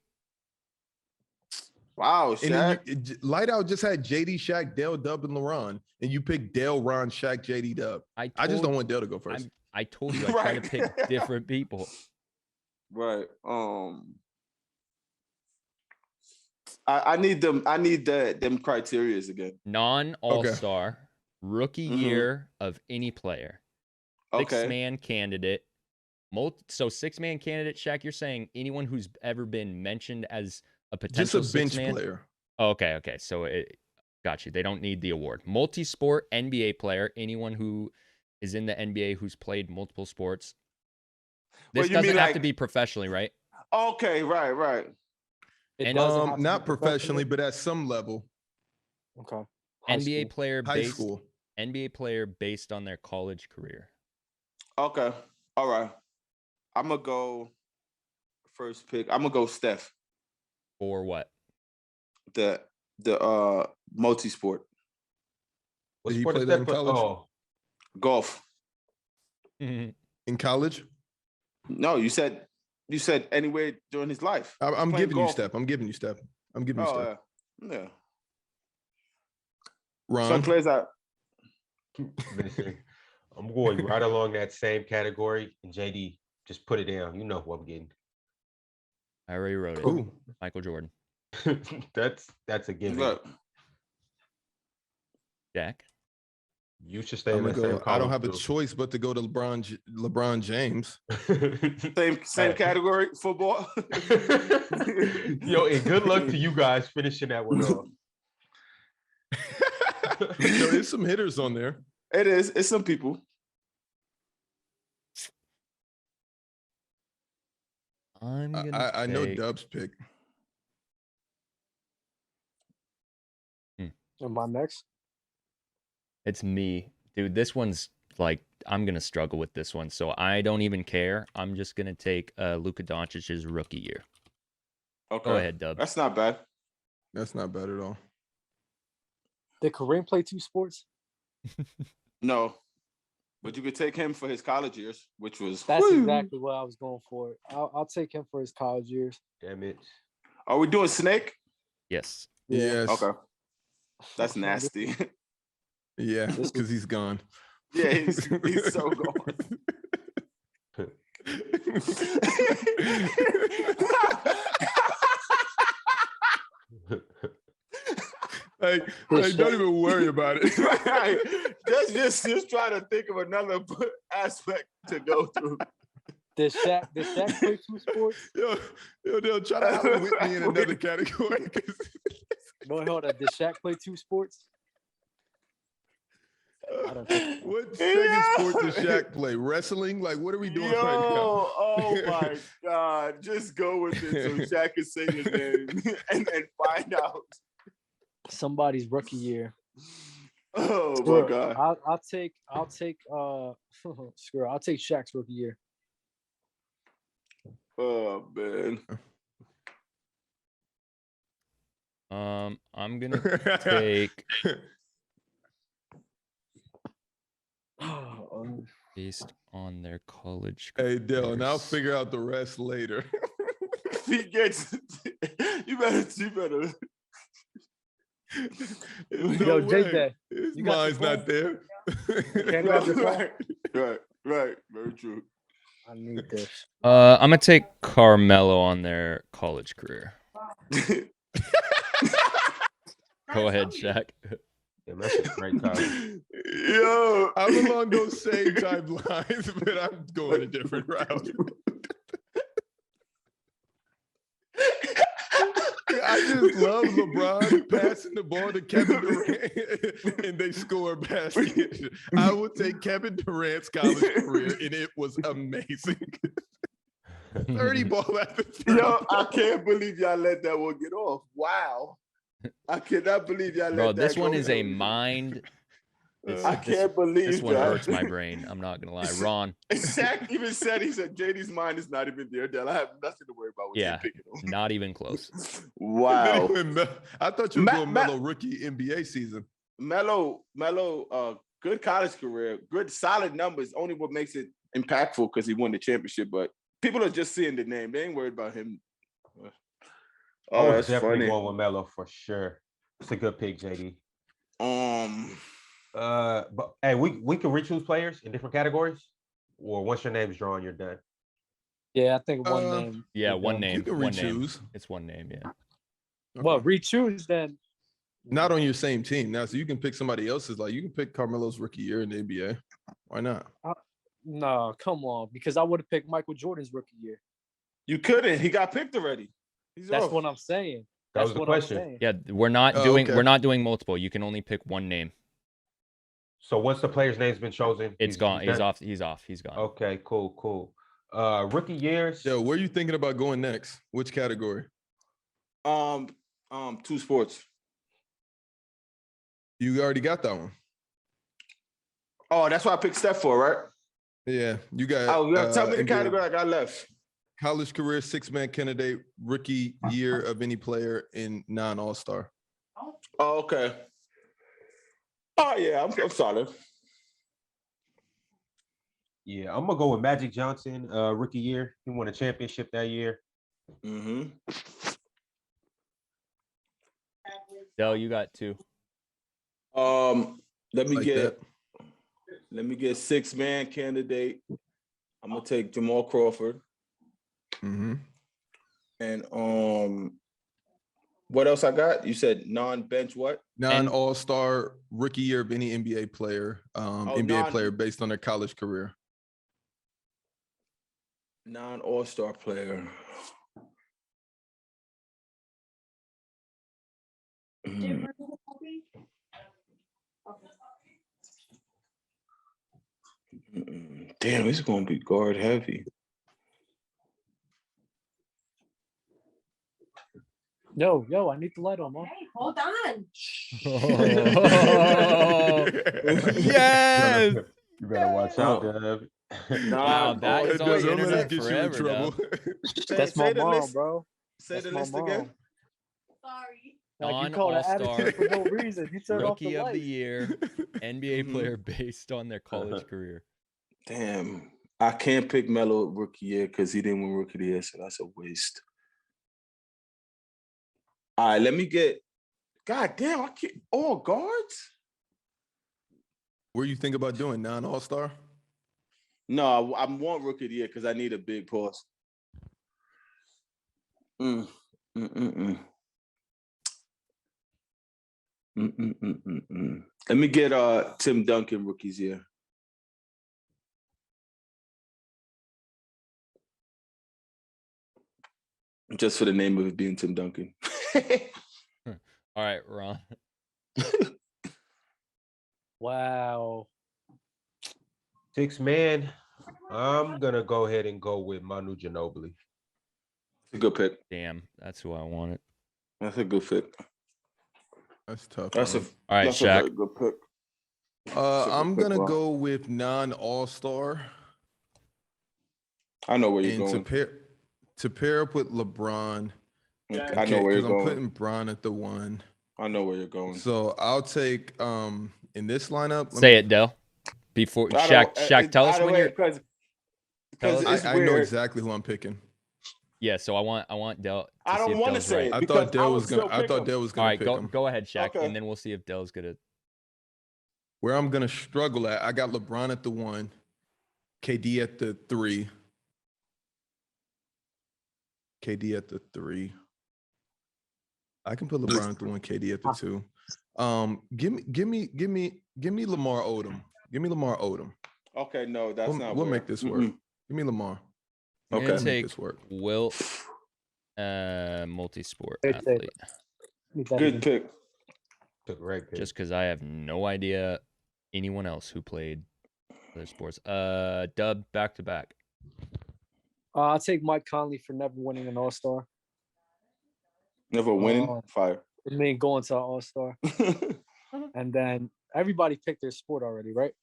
Wow, And Shaq. then Lightout just had JD, Shaq, Dell, Dub, and LaRon. And you picked Dell, Ron, Shaq, JD, Dub. I just don't want Dell to go first. I told you I try to pick different people. Right. I need them. I need them criterias again. Non-all-star, rookie year of any player, 6-man candidate. So 6-man candidate, Shaq. You're saying anyone who's ever been mentioned as a potential just a bench 6-man? player. Oh, okay. So Got you. They don't need the award. Multi-sport NBA player. Anyone who is in the NBA who's played multiple sports. This doesn't have to be professionally, right? Okay, right. It doesn't have to not be professionally, but at some level. Okay. NBA player High based school. NBA player based on their college career. Okay. All right. I'm gonna go first pick. I'm gonna go Steph. For what? The multi-sport. What Did he sport play is that in that? college? Golf. In college? No, you said anywhere during his life. I'm Playing giving you golf. step. I'm giving you step. Yeah. Ron. So clears out. Listen, I'm going right along that same category. And JD, just put it down. You know who I'm getting. I already wrote it. Cool. Michael Jordan. That's a given. Look, Jack. You should stay I'm in gonna that same go. column. I don't have a too. choice but to go to LeBron James. same category, football. Yo, and good luck to you guys finishing that one off. No, there's some hitters on there. It is. It's some people. I know Dub's pick. Am I next? It's me. Dude, this one's like, I'm going to struggle with this one. So I don't even care. I'm just going to take Luka Doncic's rookie year. Okay. Go ahead, Dub. That's not bad. That's not bad at all. Did Kareem play 2 sports? No. But you could take him for his college years, which was... That's exactly what I was going for. I'll take him for his college years. Damn it. Are we doing Snake? Yes. Yes. Okay. That's nasty. Yeah, because he's gone. Yeah, he's so gone. Like, don't even worry about it. Right. Just try to think of another aspect to go through. Did Shaq play 2 sports? Yo, they'll try to outwit me in another category. No, hold on. Did Shaq play 2 sports? I don't think so. What second sport does Shaq play? Wrestling? Like, what are we doing right now? Oh my God. Just go with it so Shaq can say his name and find out. Somebody's rookie year. Oh Screw my it. God. I'll take screw it. I'll take Shaq's rookie year. Oh man. I'm gonna take based on their college. Hey, Dylan, careers. I'll figure out the rest later. He gets you better Yo, JJ, His you got mind's your not there. Can't grab your phone? right. Very true. I need this. I'm gonna take Carmelo on their college career. Go ahead, Shaq. Yeah, that's a great time. Yo, I'm along those same timelines, but I'm going a different route. I just love LeBron passing the ball to Kevin Durant and they score a basket. I would take Kevin Durant's college career and it was amazing. 30 ball after 30. Yo, I can't believe y'all let that one get off. Wow. I cannot believe y'all let Bro, that this go. one is a mind. I can't believe this one that. hurts my brain. I'm not gonna lie. Ron. Shaq even said, he said, JD's mind is not even there, Dell. I have nothing to worry about with Yeah, picking him. not even close. Wow. I thought you were doing Melo rookie NBA season. Melo, good college career, good solid numbers. Only what makes it impactful because he won the championship. But people are just seeing the name. They ain't worried about him. I Oh, was that's definitely funny. going with Melo for sure. It's a good pick, JD. But hey, we can re-choose players in different categories, or once your name's drawn, you're done. Yeah, I think one name. Yeah, one name. You can One name. re-choose. It's one name. Yeah. Well, re-choose then. Not on your same team now, so you can pick somebody else's. Like you can pick Carmelo's rookie year in the NBA. Why not? No, come on, because I would have picked Michael Jordan's rookie year. You couldn't. He got picked already. That's what I'm saying. That was the what I'm question. saying. Yeah, we're not Oh, doing okay. we're not doing multiple. You can only pick one name. So once the player's name's been chosen, It's gone. He's done? off. He's off. He's gone. Okay, cool. Rookie years. Yo, where are you thinking about going next? Which category? 2 sports. You already got that one. Oh, that's why I picked STEPH for, right? Yeah, you got. Oh, yeah, tell me the NBA category I got left. College career, 6-man candidate, rookie year of any player in non-All-Star. Oh, okay. Oh, yeah, I'm solid. Yeah, I'm gonna go with Magic Johnson. Rookie year, he won a championship that year. Mm-hmm. Dell, you got 2. Let me Like get that. 6-man candidate. I'm gonna take Jamal Crawford. Mm-hmm. And what else I got? You said non-bench what? Non-All-Star rookie year of any NBA player. NBA player based on their college career. Non-All-Star player. Damn, it's gonna be guard heavy. Yo, I need the light on, man. Hey, hold on. Yes. You better watch out, Dev. Wow, that is on the Don't let us internet get you in forever, trouble. That's my the mom, list. bro. Say That's the my list mom. again. Sorry. Like you call that Non-All-Star attitude for no reason. You turn off the rookie of the light. year, NBA player based on their college career. Damn, I can't pick Melo rookie year because he didn't win rookie of the year, so that's a waste. All right, let me get. God damn, I can't. All guards? Where you think about doing non-All-Star? No, I want rookie of the year because I need a big pause. Let me get Tim Duncan rookie's year. Just for the name of it being Tim Duncan. All right, Ron. Wow. 6-man. I'm gonna go ahead and go with Manu Ginobili. It's a good pick. Damn, that's who I wanted. That's a good pick. That's tough. That's a man. All right, that's Shaq. a very good pick. I'm pick, gonna Ron. go with non-All-Star. I know where you're And going. to pair up with LeBron. I know where you're I'm going. putting Bron at the 1. I know where you're going. So I'll take in this lineup. Say it, Dell. Before Shaq, tell us when you're. Because it's I weird. know exactly who I'm picking. Yeah, so I want Dell. I don't want to say right. it. I because thought Dell would was still gonna. I pick thought him. Dell was All gonna right, pick him. go ahead, Shaq, Okay. and then we'll see if Dell's gonna. Where I'm gonna struggle at, I got LeBron at the 1, KD at the 3. KD at the 3. I can put LeBron at the 1, KD at the 2. Give me Lamar Odom. Give me Lamar Odom. Okay, no, that's not. We'll make this work. Give me Lamar. I'm Okay. gonna Make take this work. Wilt, multi-sport Good pick. athlete. Good pick. Right pick. Just because I have no idea anyone else who played other sports. Dub back to back. I'll take Mike Conley for never winning an All-Star. Never winning. Fire. I mean, going to an All-Star. And then everybody picked their sport already, right?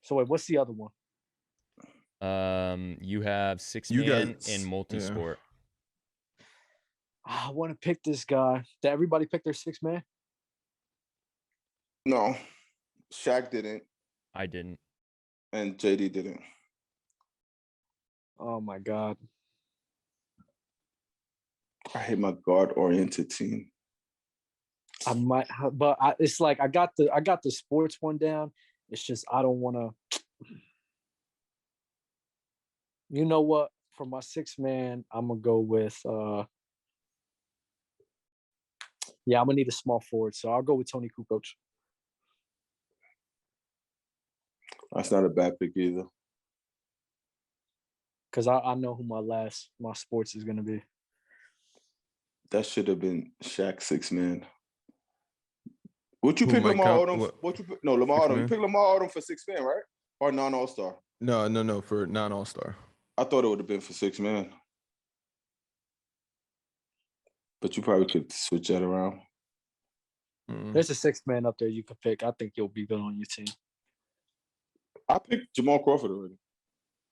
So wait, what's the other one? You have 6-man and multi-sport. I want to pick this guy. Did everybody pick their 6-man? No, Shaq didn't, I didn't. and JD didn't. Oh my God. I hate my guard-oriented team. I might, but it's like I got the sports one down. It's just I don't want to. You know what? For my 6-man, I'm gonna go with. I'm gonna need a small forward, so I'll go with Tony Kukoc. That's not a bad pick either. Because I know who my sports is gonna be. That should have been Shaq 6-man. Would you Who, pick Mike Lamar Con- Odom? what? What you pick? No, Lamar Odom. You 6-man? pick Lamar Odom for 6-man, right? Or non-All-Star? No, for non-All-Star. I thought it would have been for 6-man. But you probably could switch that around. There's a 6-man up there you could pick. I think you'll be good on your team. I picked Jamal Crawford already.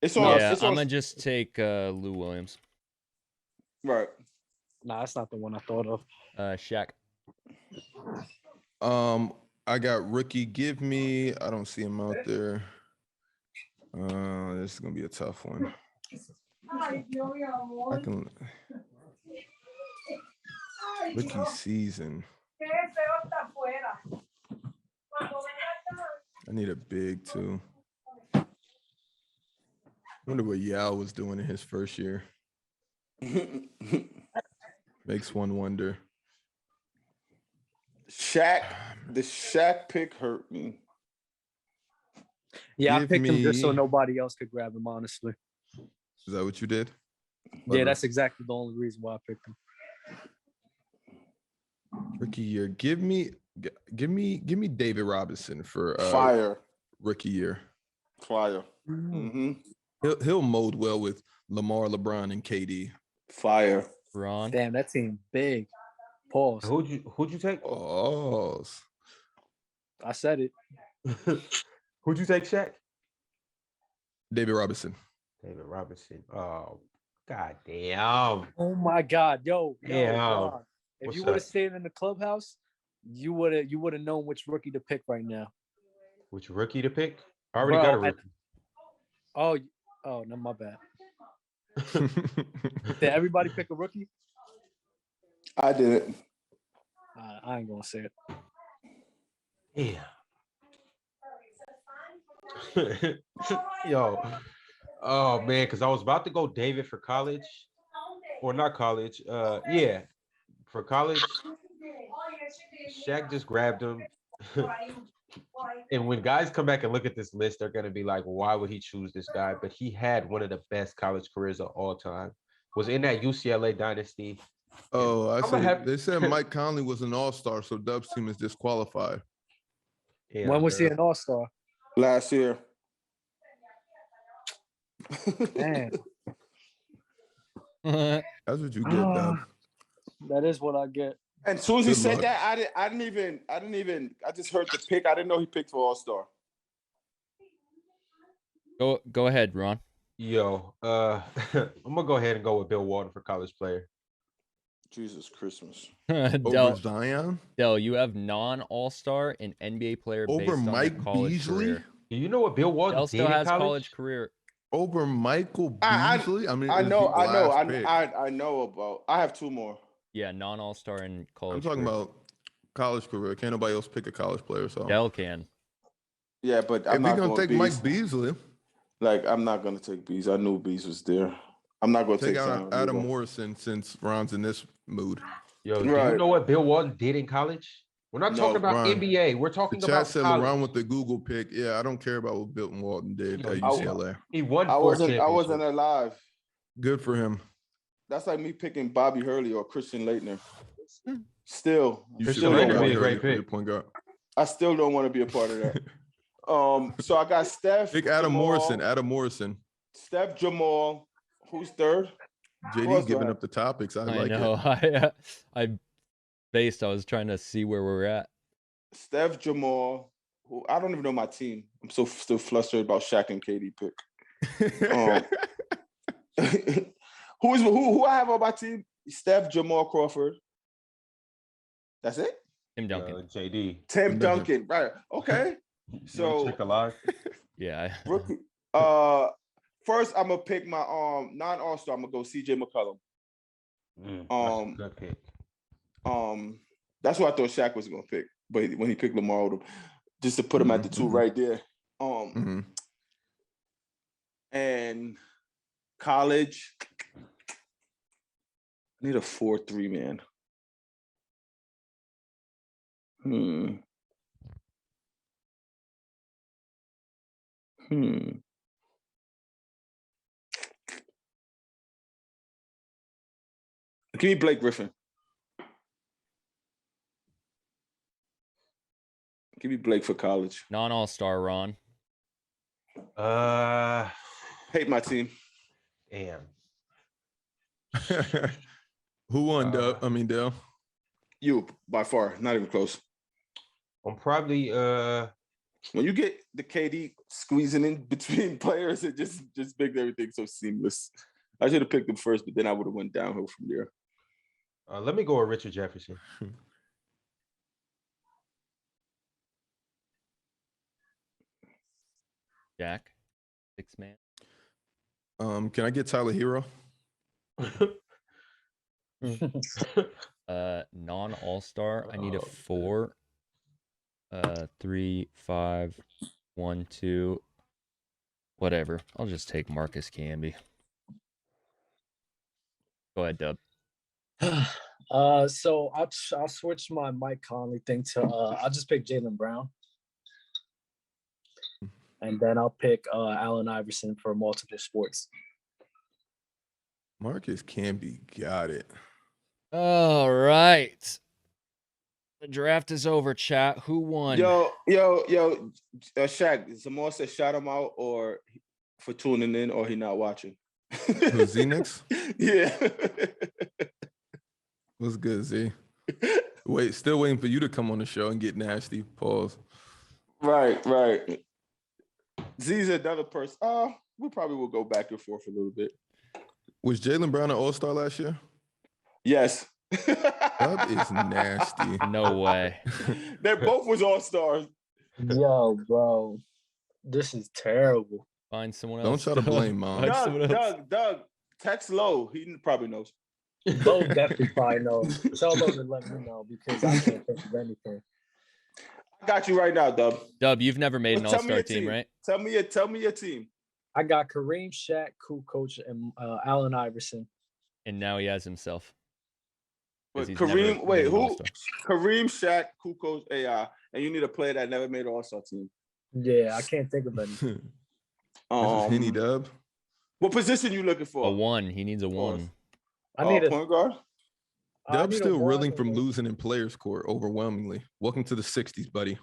It's on. Yeah, It's I'm on. gonna just take Lou Williams. Right. Nah, that's not the one I thought of. Shaq. I got rookie. Give me. I don't see him out there. This is gonna be a tough one. I can. Rookie season. I need a big too. I wonder what Yao was doing in his first year. Makes one wonder. Shaq, the Shaq pick hurt me. Yeah, I Give picked him just so me- nobody else could grab him, honestly. Is that what you did? Yeah, Clever. that's exactly the only reason why I picked him. Rookie year. Give me David Robinson for Fire. rookie year. Fire. Mm-hmm. He'll mold well with Lamar, LeBron, and KD. Fire. Ron. Damn, that team big. Pause. Who'd you take? Oh, I said it. Who'd you take, Shaq? David Robinson. David Robinson. Oh, god damn. Oh my God, yo, Yeah. Ron, if What's you would have up? stayed in the clubhouse, you would have known which rookie to pick right now. Which rookie to pick? I already Bro, got a rookie. Oh, no, my bad. Did everybody pick a rookie? I did it. I ain't gonna say it. Yeah. Yo. Oh man, because I was about to go David for college. Or not college. Yeah. For college. Shaq just grabbed him. And when guys come back and look at this list, they're gonna be like, why would he choose this guy? But he had one of the best college careers of all time. Was in that UCLA dynasty. Oh, I'm gonna have- they said Mike Conley was an all-star, so Dub's team is disqualified. Yeah, When was he bro. an all-star? Last year. Damn. That's what you get, Dub. That is what I get. And as soon as he Good said luck. that, I didn't even. I just heard the pick. I didn't know he picked for All-Star. Go ahead, Ron. Yo, I'm gonna go ahead and go with Bill Walton for college player. Jesus Christmas. Over Zion? Del, you have non-all-star and NBA player Over based on their Mike college Beasley? career. Do you know what Bill Walton Del did still in has college? college career. Over Michael I- Beasley? I mean, I is know. he the last pick? I know about. I have two more. Yeah, non-all-star and college. I'm talking career. about college career. Can't nobody else pick a college player. So Del can. Yeah, but if I'm you're not gonna going take Mike Bees. Beasley, Like I'm not gonna take Bees. I knew Bees was there. I'm not gonna take take out Zion Adam either. Morrison since Ron's in this mood. Yo, do you Right. know what Bill Walton did in college? We're not No, talking about Ron, NBA. We're The talking chat about said college. LeBron with the Google pick. Yeah, I don't care about what Bill Walton did at UCLA. He won I 4 wasn't championships. alive. Good for him. That's like me picking Bobby Hurley or Christian Laettner. Still, You Christian should Laettner have be a Hurley great for your pick. point guard. I still don't want to be a part of that. So I got Steph. Pick Adam Jamal, Morrison. Adam Morrison. Steph, Jamal. Who's third? Who JD's else do I giving have? up the topics. I I like know. it. I was trying to see where we're at. Steph, Jamal. Who I don't even know my team. I'm so still flustered about Shaq and KD pick. Who I have on my team? Steph, Jamal Crawford. That's it. Tim Duncan. JD. Tim Tim Duncan. Right. Okay. So Check alive. Yeah. rookie. First I'm gonna pick my non-all-star. I'm gonna go CJ McCollum. That's a good pick. That's what I thought Shaq was gonna pick, but when he picked Lamar Odom, just to put him at the two right there. Mhm. And college, I need a 4-3 man. Give me Blake Griffin. Give me Blake for college. Non-all-star, Ron. Hate my team. Damn. Who won, Dale? You, by far. Not even close. I'm probably when you get the KD squeezing in between players, it just makes everything so seamless. I should have picked him first, but then I would have went downhill from there. Let me go with Richard Jefferson. Jack, 6 man. Can I get Tyler Hero? Non-all-star. I need a 4. 3, 5, 1, 2. Whatever. I'll just take Marcus Camby. Go ahead, Dub. So I'll switch my Mike Conley thing to I'll just pick Jaylen Brown. And then I'll pick Allen Iverson for multiple sports. Marcus Camby got it. All right. The draft is over, chat. Who won? Yo, Shaq, Zamar said shout him out or for tuning in or he not watching. Who's Xenix? Yeah. What's good, Z? Still waiting for you to come on the show and get nasty. Pause. Right. Z's another person. We probably will go back and forth a little bit. Was Jaylen Brown an all-star last year? Yes. That is nasty. No way. They both was all-stars. Yo, bro. This is terrible. Find someone Don't else. try to blame Mom. Doug, text Low. He probably knows. Low definitely probably knows. Tell Low to let me know because I can't think of anything. I got you right now, Dub. Dub, you've never made an all-star team, right? Tell me your team. I got Kareem, Shaq, Kukoc, and Allen Iverson. And now he has himself. Kareem, who? Kareem, Shaq, Kukoc, AI, and you need a player that never made an all-star team. Yeah, I can't think of any. This is Henny Dub. What position you looking for? A 1. He needs a 1. I need a point guard. Dub's still reeling from losing in Players Court overwhelmingly. Welcome to the 60s, buddy.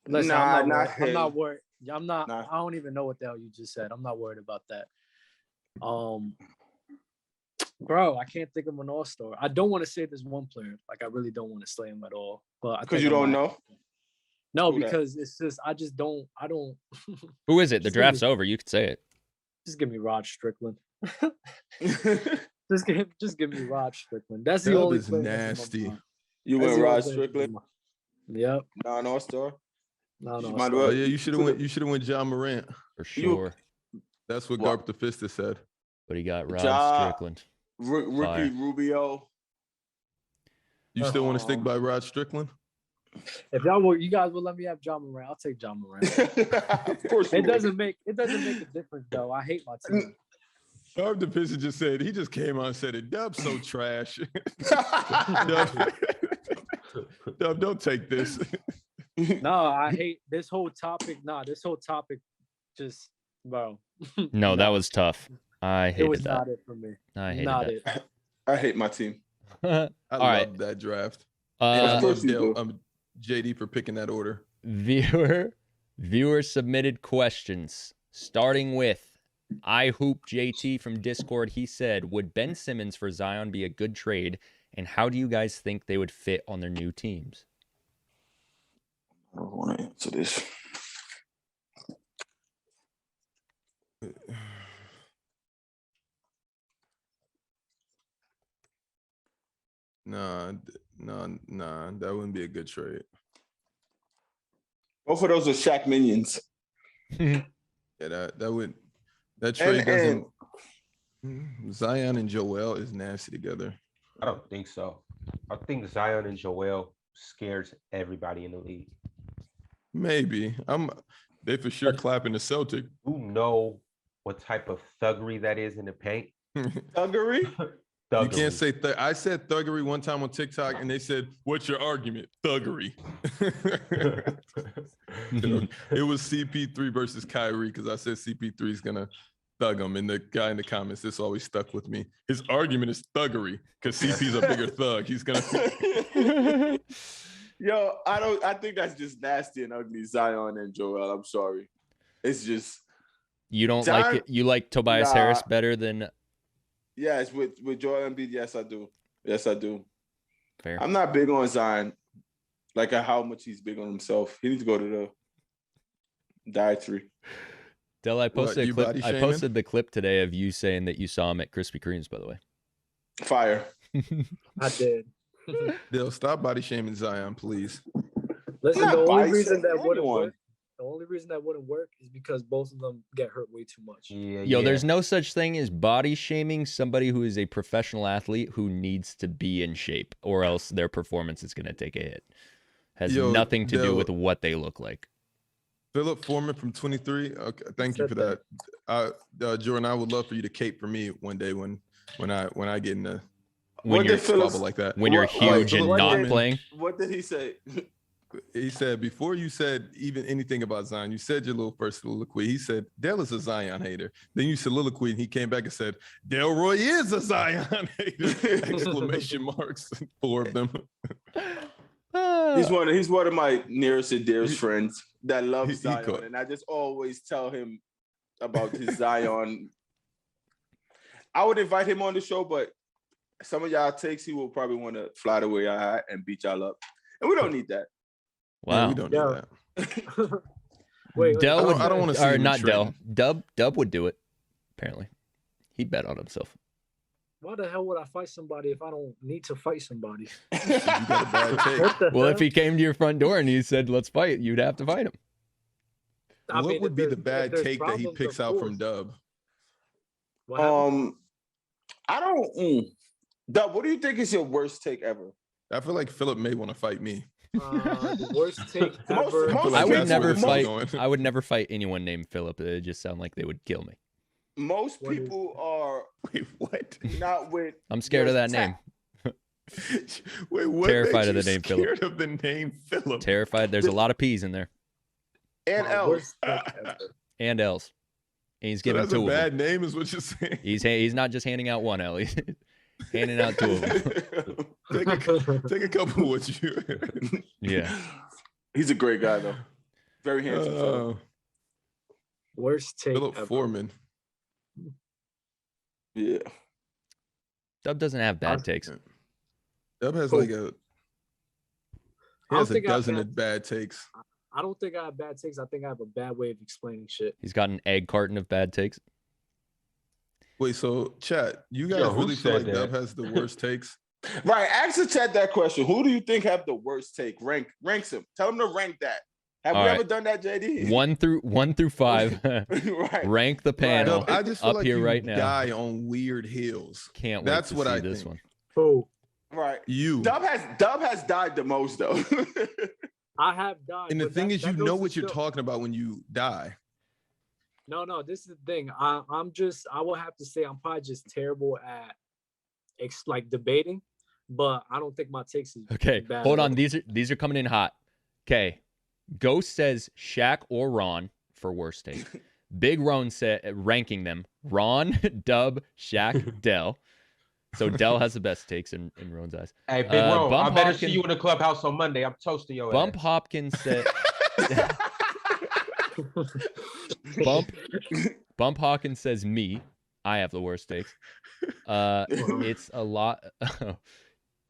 Listen, I'm not worried. I'm not. Nah. I don't even know what the hell you just said. I'm not worried about that. Bro, I can't think of an all-star. I don't want to say this one player. Like I really don't want to slay him at all. But because you don't know. No, because it's just I don't. Who is it? The draft's over. You could say it. Just give me Rod Strickland. just give me Rod Strickland. That's the only player. Nasty. You went Rod Strickland. Yep. Non all-star. No. Oh, yeah, you should have went John Morant. For sure. That's what Garp the Fista said. But he got Rod Strickland. Ricky Rubio. You still want to stick by Rod Strickland? If you guys will let me have John Morant, I'll take John Morant. Of course. It doesn't make a difference though. I hate my team. Garp the Fista just said he just came on and said it. Dub's so trash. Dub, don't take this. No, I hate this whole topic. This whole topic just, bro. No, that was tough. I hated that. It was not it for me. I hated not that. it. I hate my team. I love that draft. I love JD for picking that order. Viewer submitted questions, starting with I Hoop JT from Discord. He said, would Ben Simmons for Zion be a good trade? And how do you guys think they would fit on their new teams? I don't want to answer this. Nah, that wouldn't be a good trade. Both of those are Shaq minions. Yeah, that trade doesn't. Zion and Joel is nasty together. I don't think so. I think Zion and Joel scares everybody in the league. Maybe. They for sure clapping the Celtic. You know what type of thuggery that is in the paint? Thuggery? You can't say I said thuggery one time on TikTok and they said, what's your argument? Thuggery. It was CP3 versus Kyrie because I said CP3 is going to thug him. And the guy in the comments, this always stuck with me. His argument is thuggery because CP's a bigger thug. He's going to. Yo, I think that's just nasty and ugly, Zion and Joel. I'm sorry. It's just You don't like it. You like Tobias Harris better than. Yes, with Joel Embiid, yes, I do. Yes, I do. Fair. I'm not big on Zion, like how much he's big on himself. He needs to go to the dietary. Del, I posted a clip. body I shaming? posted the clip today of you saying that you saw him at Krispy Kreme's. By the way, Fire. I did. They'll stop body shaming Zion, please. Listen, not the only body reason that shaming wouldn't anyone. work. The only reason that wouldn't work is because both of them get hurt way too much. Yo, there's no such thing as body shaming somebody who is a professional athlete who needs to be in shape, or else their performance is going to take a hit. Has nothing to do with what they look like. Philip Foreman from 23. Okay, thank you for that. Jordan, I would love for you to cape for me one day when I get in a When you're squabble like that. When you're huge and not playing. What did he say? He said, before you said even anything about Zion, you said your little first soliloquy. He said, Dell is a Zion hater. Then you soliloquied, and he came back and said, Delroy is a Zion hater! Exclamation marks, 4 of them. He's one of my nearest and dearest friends that loves Zion, and I just always tell him about his Zion. I would invite him on the show, but some of y'all takes, he will probably want to fly the way I and beat y'all up, and we don't need that. Wow, yeah, we don't need that. Wait, Del would, I don't want to see or him not training. Del. Dub would do it. Apparently, he bet on himself. why the hell would I fight somebody if I don't need to fight somebody? You got a bad take. What the Well, hell? if he came to your front door and he said, "Let's fight," you'd have to fight him. I What mean, would if be the there's- bad if there's take that he problems, picks of out from course. Dub? What happened? I don't. Dub, what do you think is your worst take ever? I feel like Philip may want to fight me. The worst take Most- ever. most I would people- never most- fight. going. I would never fight anyone named Philip. It just sound like they would kill me. Most What is- people are Wait, what? not with. I'm scared of your that name. Wait, what? Terrified makes of the you name Philip. Scared of the name Philip. Terrified. There's a lot of P's in there And My else. worst take ever. and L's. And he's So giving that's a 2 of them. bad name, is what you're saying. He's not just handing out 1 L. He's handing out 2 of them. Take a couple with you. Yeah. He's a great guy though. Very handsome. fellow. Worst take Philip ever. Foreman. Yeah. Dub doesn't have bad takes. Dub has Cool. like a. He I has don't a think I have dozen bad- of bad takes. I don't think I have bad takes. I think I have a bad way of explaining shit. He's got an egg carton of bad takes. Wait, so chat, you guys Yo, who really feel said like Dub that? has the worst takes? Right. Ask the chat that question. Who do you think have the worst take? Ranks him. Tell him to rank that. Have All we right. ever done that, JD? 1 through 5. Right. Rank the panel. Dub, I just feel up like here you right now. die on weird hills. Can't wait That's to what see I this think. one. Who? Right. You. Dub has died the most though. I have died. And the but thing that- is, that you goes know to what you're show- talking about when you die. No, this is the thing. I will have to say I'm probably just terrible at like debating, but I don't think my takes is Okay, bad hold at on. all. These are coming in hot. Okay, Ghost says Shaq or Ron for worst take. Big Ron said ranking them: Ron, Dub, Shaq, Dell. So Dell has the best takes in Ron's eyes. Hey, Big Ron, I Bump better Hopkins- see you in the clubhouse on Monday. I'm toasting your Bump ass. Hopkins said. Bump Hawkins says me. I have the worst takes. It's a lot.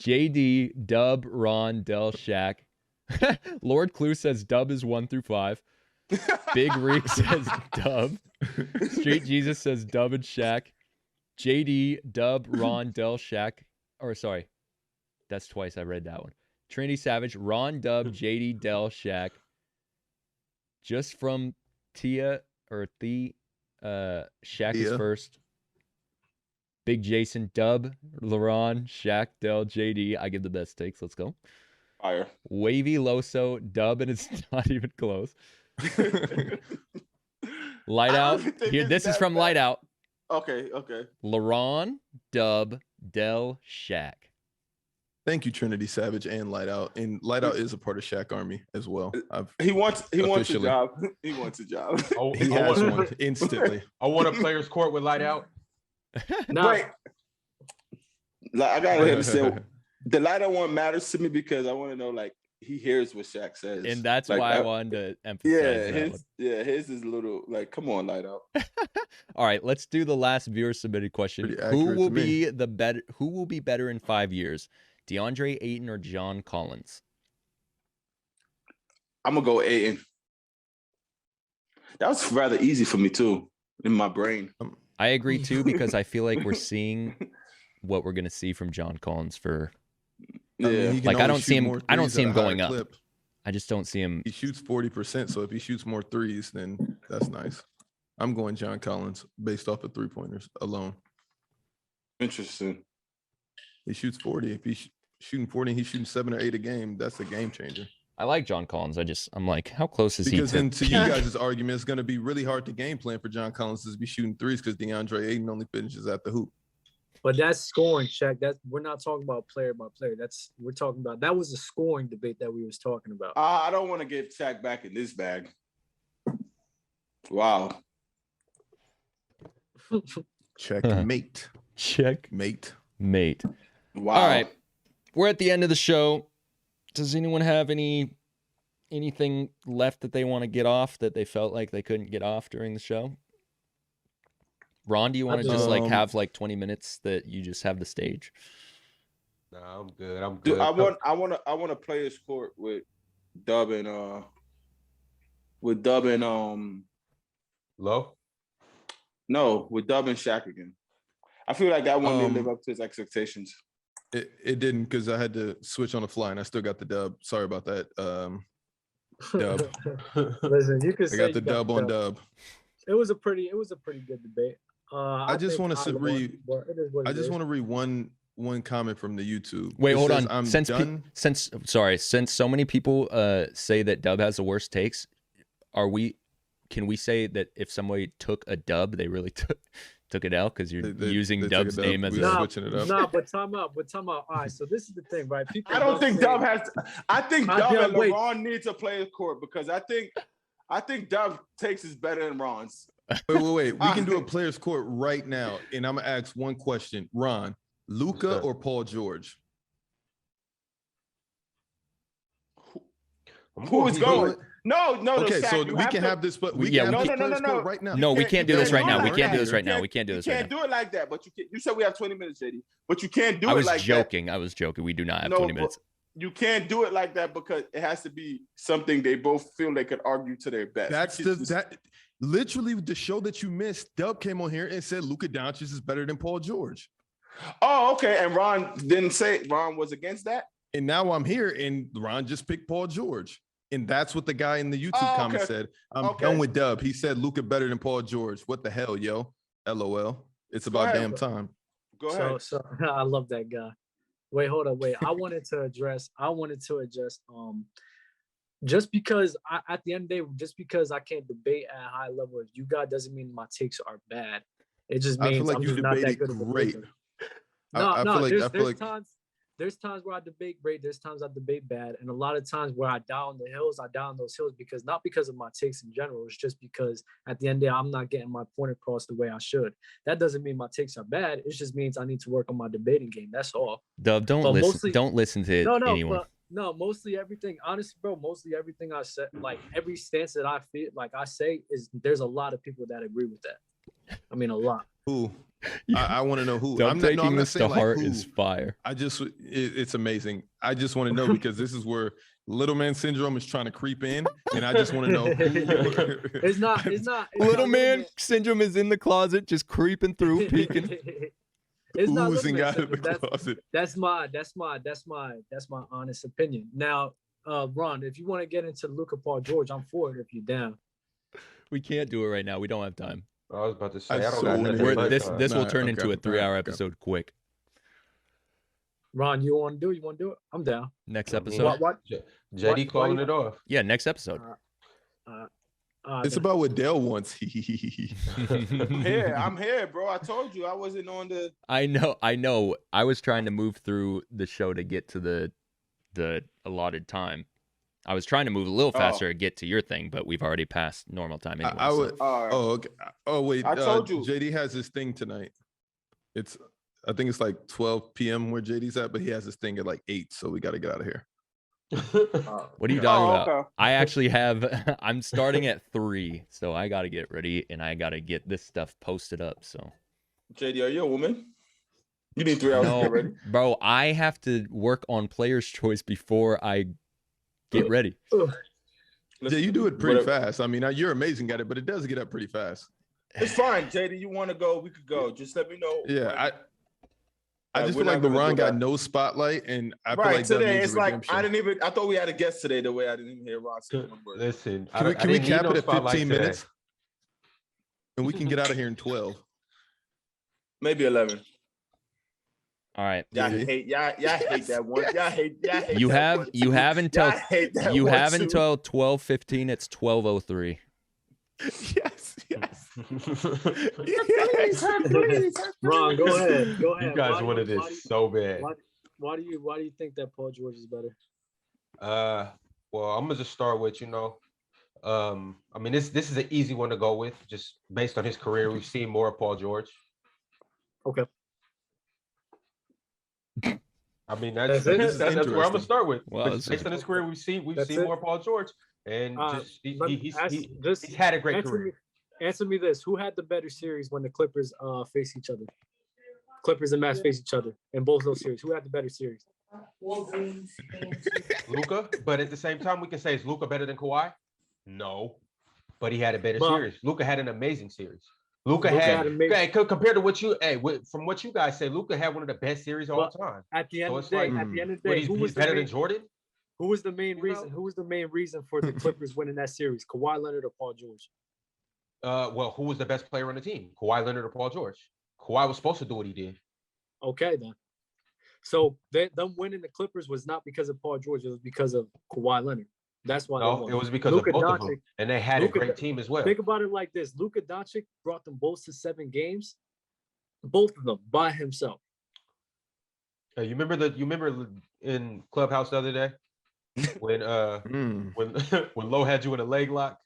JD, Dub, Ron, Del, Shaq. Lord Clue says Dub is 1 through 5. Big Reek says Dub. Street Jesus says Dub and Shaq. JD, Dub, Ron, Del, Shaq. Or sorry, that's twice I read that one. Trinity Savage, Ron, Dub, JD, Del, Shaq. Just from Tia or Shaq is Tia. first. Big Jason, Dub, LaRon, Shaq, Del, JD. I give the best takes. Let's go. Fire. Wavy Loso, Dub, and it's not even close. Light I don't Out. even think Here, it's this is that from bad. Light Out. Okay. LaRon, Dub, Del, Shaq. Thank you, Trinity Savage and Light Out. And Light Out is a part of Shaq Army as well. He wants a Officially. job. He wants a job. Oh, He I has want- one instantly. I want a player's court with light out. Nah, Wait. Like, I gotta understand. The lighter one matters to me because I want to know, like, he hears what Shaq says, and that's like, why I wanted to emphasize that one. his is a little like, come on, light out. All right, let's do the last viewer submitted question. Pretty Who accurate will to me. be the better? Who will be better in 5 years? DeAndre Ayton or John Collins? I'm gonna go Ayton. That was rather easy for me too, in my brain. I agree too, because I feel like we're seeing what we're gonna see from John Collins for. Yeah, he can Like I only don't see shoot him. more I don't threes see at him a higher going up. clip. I just don't see him. He shoots 40%, so if he shoots more threes, then that's nice. I'm going John Collins based off of 3-pointers alone. interesting. He shoots 40. If he's shooting 40 and he's shooting 7 or 8 a game, that's a game changer. I like John Collins. I'm like, how close is Because he then to to you guys' argument, it's going to be really hard to game plan for John Collins to be shooting threes because DeAndre Ayton only finishes at the hoop. But that's scoring, Shaq. We're not talking about player by player. We're talking about that was a scoring debate that we was talking about. I don't want to get Shaq back in this bag. Wow. Checkmate. Checkmate. Wow. All right, we're at the end of the show. Does anyone have anything left that they want to get off that they felt like they couldn't get off during the show? Ron, do you want to just like have like 20 minutes that you just have the stage? No, I'm good. I'm Dude, good. I want a players court with Dub and Low? No, with Dub and Shaq again. I feel like that one didn't live up to his expectations. It didn't, because I had to switch on the fly and I still got the dub. Sorry about that. Dub. Listen, you could say I got you the dub on dub. It was a pretty good debate. I just want to read. I just want want to read one comment from the YouTube. Wait, It hold says, on. I'm Since done. since so many people say that Dub has the worst takes, can we say that if somebody took a dub, they really took it out because you're using they took Dub's a dub. name as We're a switching it up. No, but time out. All right, so this is the thing, right? People I don't think say- Dub has. I think Dub and wait. LeBron needs to play a court because I think Dub takes is better than Ron's. Wait. We can do a players court right now, and I'm gonna ask one question. Ron, Luka or Paul George? Who is going? No. Okay, Shaq, so you we can have this, but we Yeah, can we have can- the players court right now. No, we can't do this right now. We like can't do that. this right now. You We can't do this You right can't now. do it like that, but you said we have 20 minutes, JD, but you can't do I it was like joking. I was joking. We do not have 20 minutes. You can't do it like that because it has to be something they both feel they could argue to their best. That's literally the show that you missed. Dub came on here and said Luka Doncic is better than Paul George. Oh, okay. And Ron didn't say Ron was against that. And now I'm here, and Ron just picked Paul George. And that's what the guy in the YouTube comment said. I'm done with Dub. He said Luka better than Paul George. What the hell, yo? LOL. It's about damn time. Go ahead. So I love that guy. Wait, hold up. Wait, I wanted to address. Just because at the end of the day, just because I can't debate at a high level with you guys doesn't mean my takes are bad. It just means I feel like I'm you just not that debated good of a great. debater. I feel like There's times where I debate great. There's times I debate bad, and a lot of times where I down the hills, I down those hills because not because of my takes in general. It's just because at the end of the day, I'm not getting my point across the way I should. That doesn't mean my takes are bad. It just means I need to work on my debating game. That's all. Dub, don't listen to anyone. Mostly everything. Honestly, bro, mostly everything I said, like every stance that I feel like I say is there's a lot of people that agree with that. I mean, a lot. Who? I want to know who. I'm taking this to heart who. is fire. It's amazing. I just want to know because this is where little man syndrome is trying to creep in, and I just want to know. It's not. Little man syndrome is in the closet, just creeping through, peeking. It's not oozing little man out of the syndrome. closet. That's my honest opinion. Now, Ron, if you want to get into Luka Paul George, I'm for it if you're down. We can't do it right now. We don't have time. I was about to say, I I don't so got wanna nothing hear but This time. this will Nah, turn okay, into a 3-hour okay. episode quick. Ron, you want to do it? You want to do it? I'm down. Next I mean, episode. What? JD calling it off. Yeah, next episode. It's about what Dale wants. I'm here, bro. I told you I wasn't on the. I know. I was trying to move through the show to get to the allotted time. I was trying to move a little faster to get to your thing, but we've already passed normal time anyway. I would. All right. Oh, okay. Oh, wait. I told you. JD has his thing tonight. I think it's like 12 p.m. where JD's at, but he has his thing at like 8, so we got to get out of here. What are you talking about? Okay. I actually have. I'm starting at 3, so I got to get ready and I got to get this stuff posted up. So, JD, are you a woman? You need 3 hours to get ready. Bro, I have to work on player's choice before I get ready. Yeah, you do it pretty fast. I mean, you're amazing at it, but it does get up pretty fast. It's fine, JD. You want to go? We could go. Just let me know. Yeah, I just feel like LeBron got no spotlight, and I feel like today that it's redemption. like I thought we had a guest today. The way I didn't even hear Ron say one word. Listen, can we cap it at 15 today. minutes, and we can get out of here in 12? Maybe 11. All right. Y'all hate that one. Y'all hate You have until Y'all hate that you one have too. until 12:15. It's 12:03. Yes. Ron, go ahead. You guys wanted this so bad. Why do you think that Paul George is better? Well, I'm gonna just start with, I mean, this is an easy one to go with, just based on his career. We've seen more of Paul George. Okay. I mean, that's where I'm gonna start with. Well, Based on his career, we've seen more Paul George, and he's had a great career. Answer me this: who had the better series when the Clippers face each other? Clippers and Mavs face each other in both those series. Who had the better series? Luka, but at the same time, we can say, is Luka better than Kawhi? No, but he had a better series. Luka had an amazing series. Luka had compared to from what you guys say, Luka had one of the best series of all time. At the end of the day, who was better than Jordan? Who was the main reason? Who was the main reason for the Clippers winning that series? Kawhi Leonard or Paul George? Well, who was the best player on the team? Kawhi Leonard or Paul George? Kawhi was supposed to do what he did. Okay, then. So them winning the Clippers was not because of Paul George. It was because of Kawhi Leonard. That's why. No, it was because of both of them, and they had a great team as well. Think about it like this: Luka Doncic brought them both to 7 games, both of them by himself. You remember in Clubhouse the other day when when Lowe had you in a leg lock,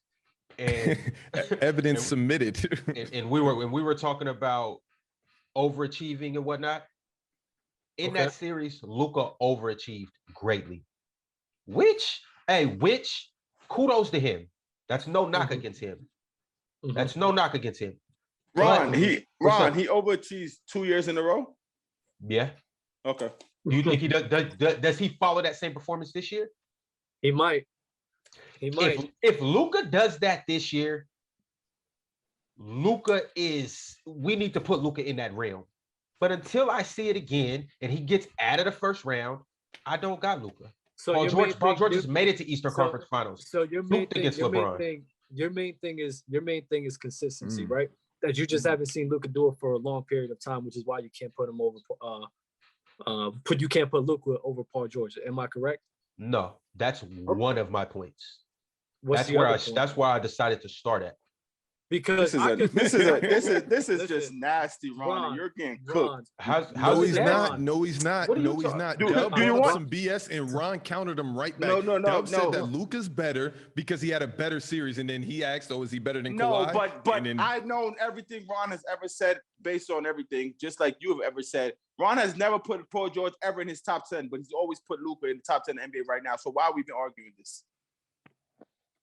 and evidence submitted, and we were talking about overachieving and whatnot. In that series, Luka overachieved greatly, which kudos to him. That's no knock against him. That's no knock against him. Ron, he overachieved 2 years in a row. Yeah. Okay. Do you think he does he follow that same performance this year? He might. If Luka does that this year, we need to put Luka in that realm. But until I see it again and he gets out of the first round, I don't got Luka. So Paul George has made it to Eastern Conference Finals. So your main thing is consistency, right? That you just haven't seen Luka do it for a long period of time, which is why you can't put him over. You can't put Luka over Paul George. Am I correct? No, that's one of my points. That's where I decided to start at. Because this is just nasty, Ron. You're getting cooked. No, he's not. No, he's not. Do you want some BS? And Ron countered him right back. No. Dub said that Luka's better because he had a better series, and then he asked, "Oh, is he better than Kawhi?" No, but I've known everything Ron has ever said based on everything, just like you have ever said. Ron has never put Paul George ever in his top 10, but he's always put Luka in the top 10 of the NBA right now. So why are we even arguing this?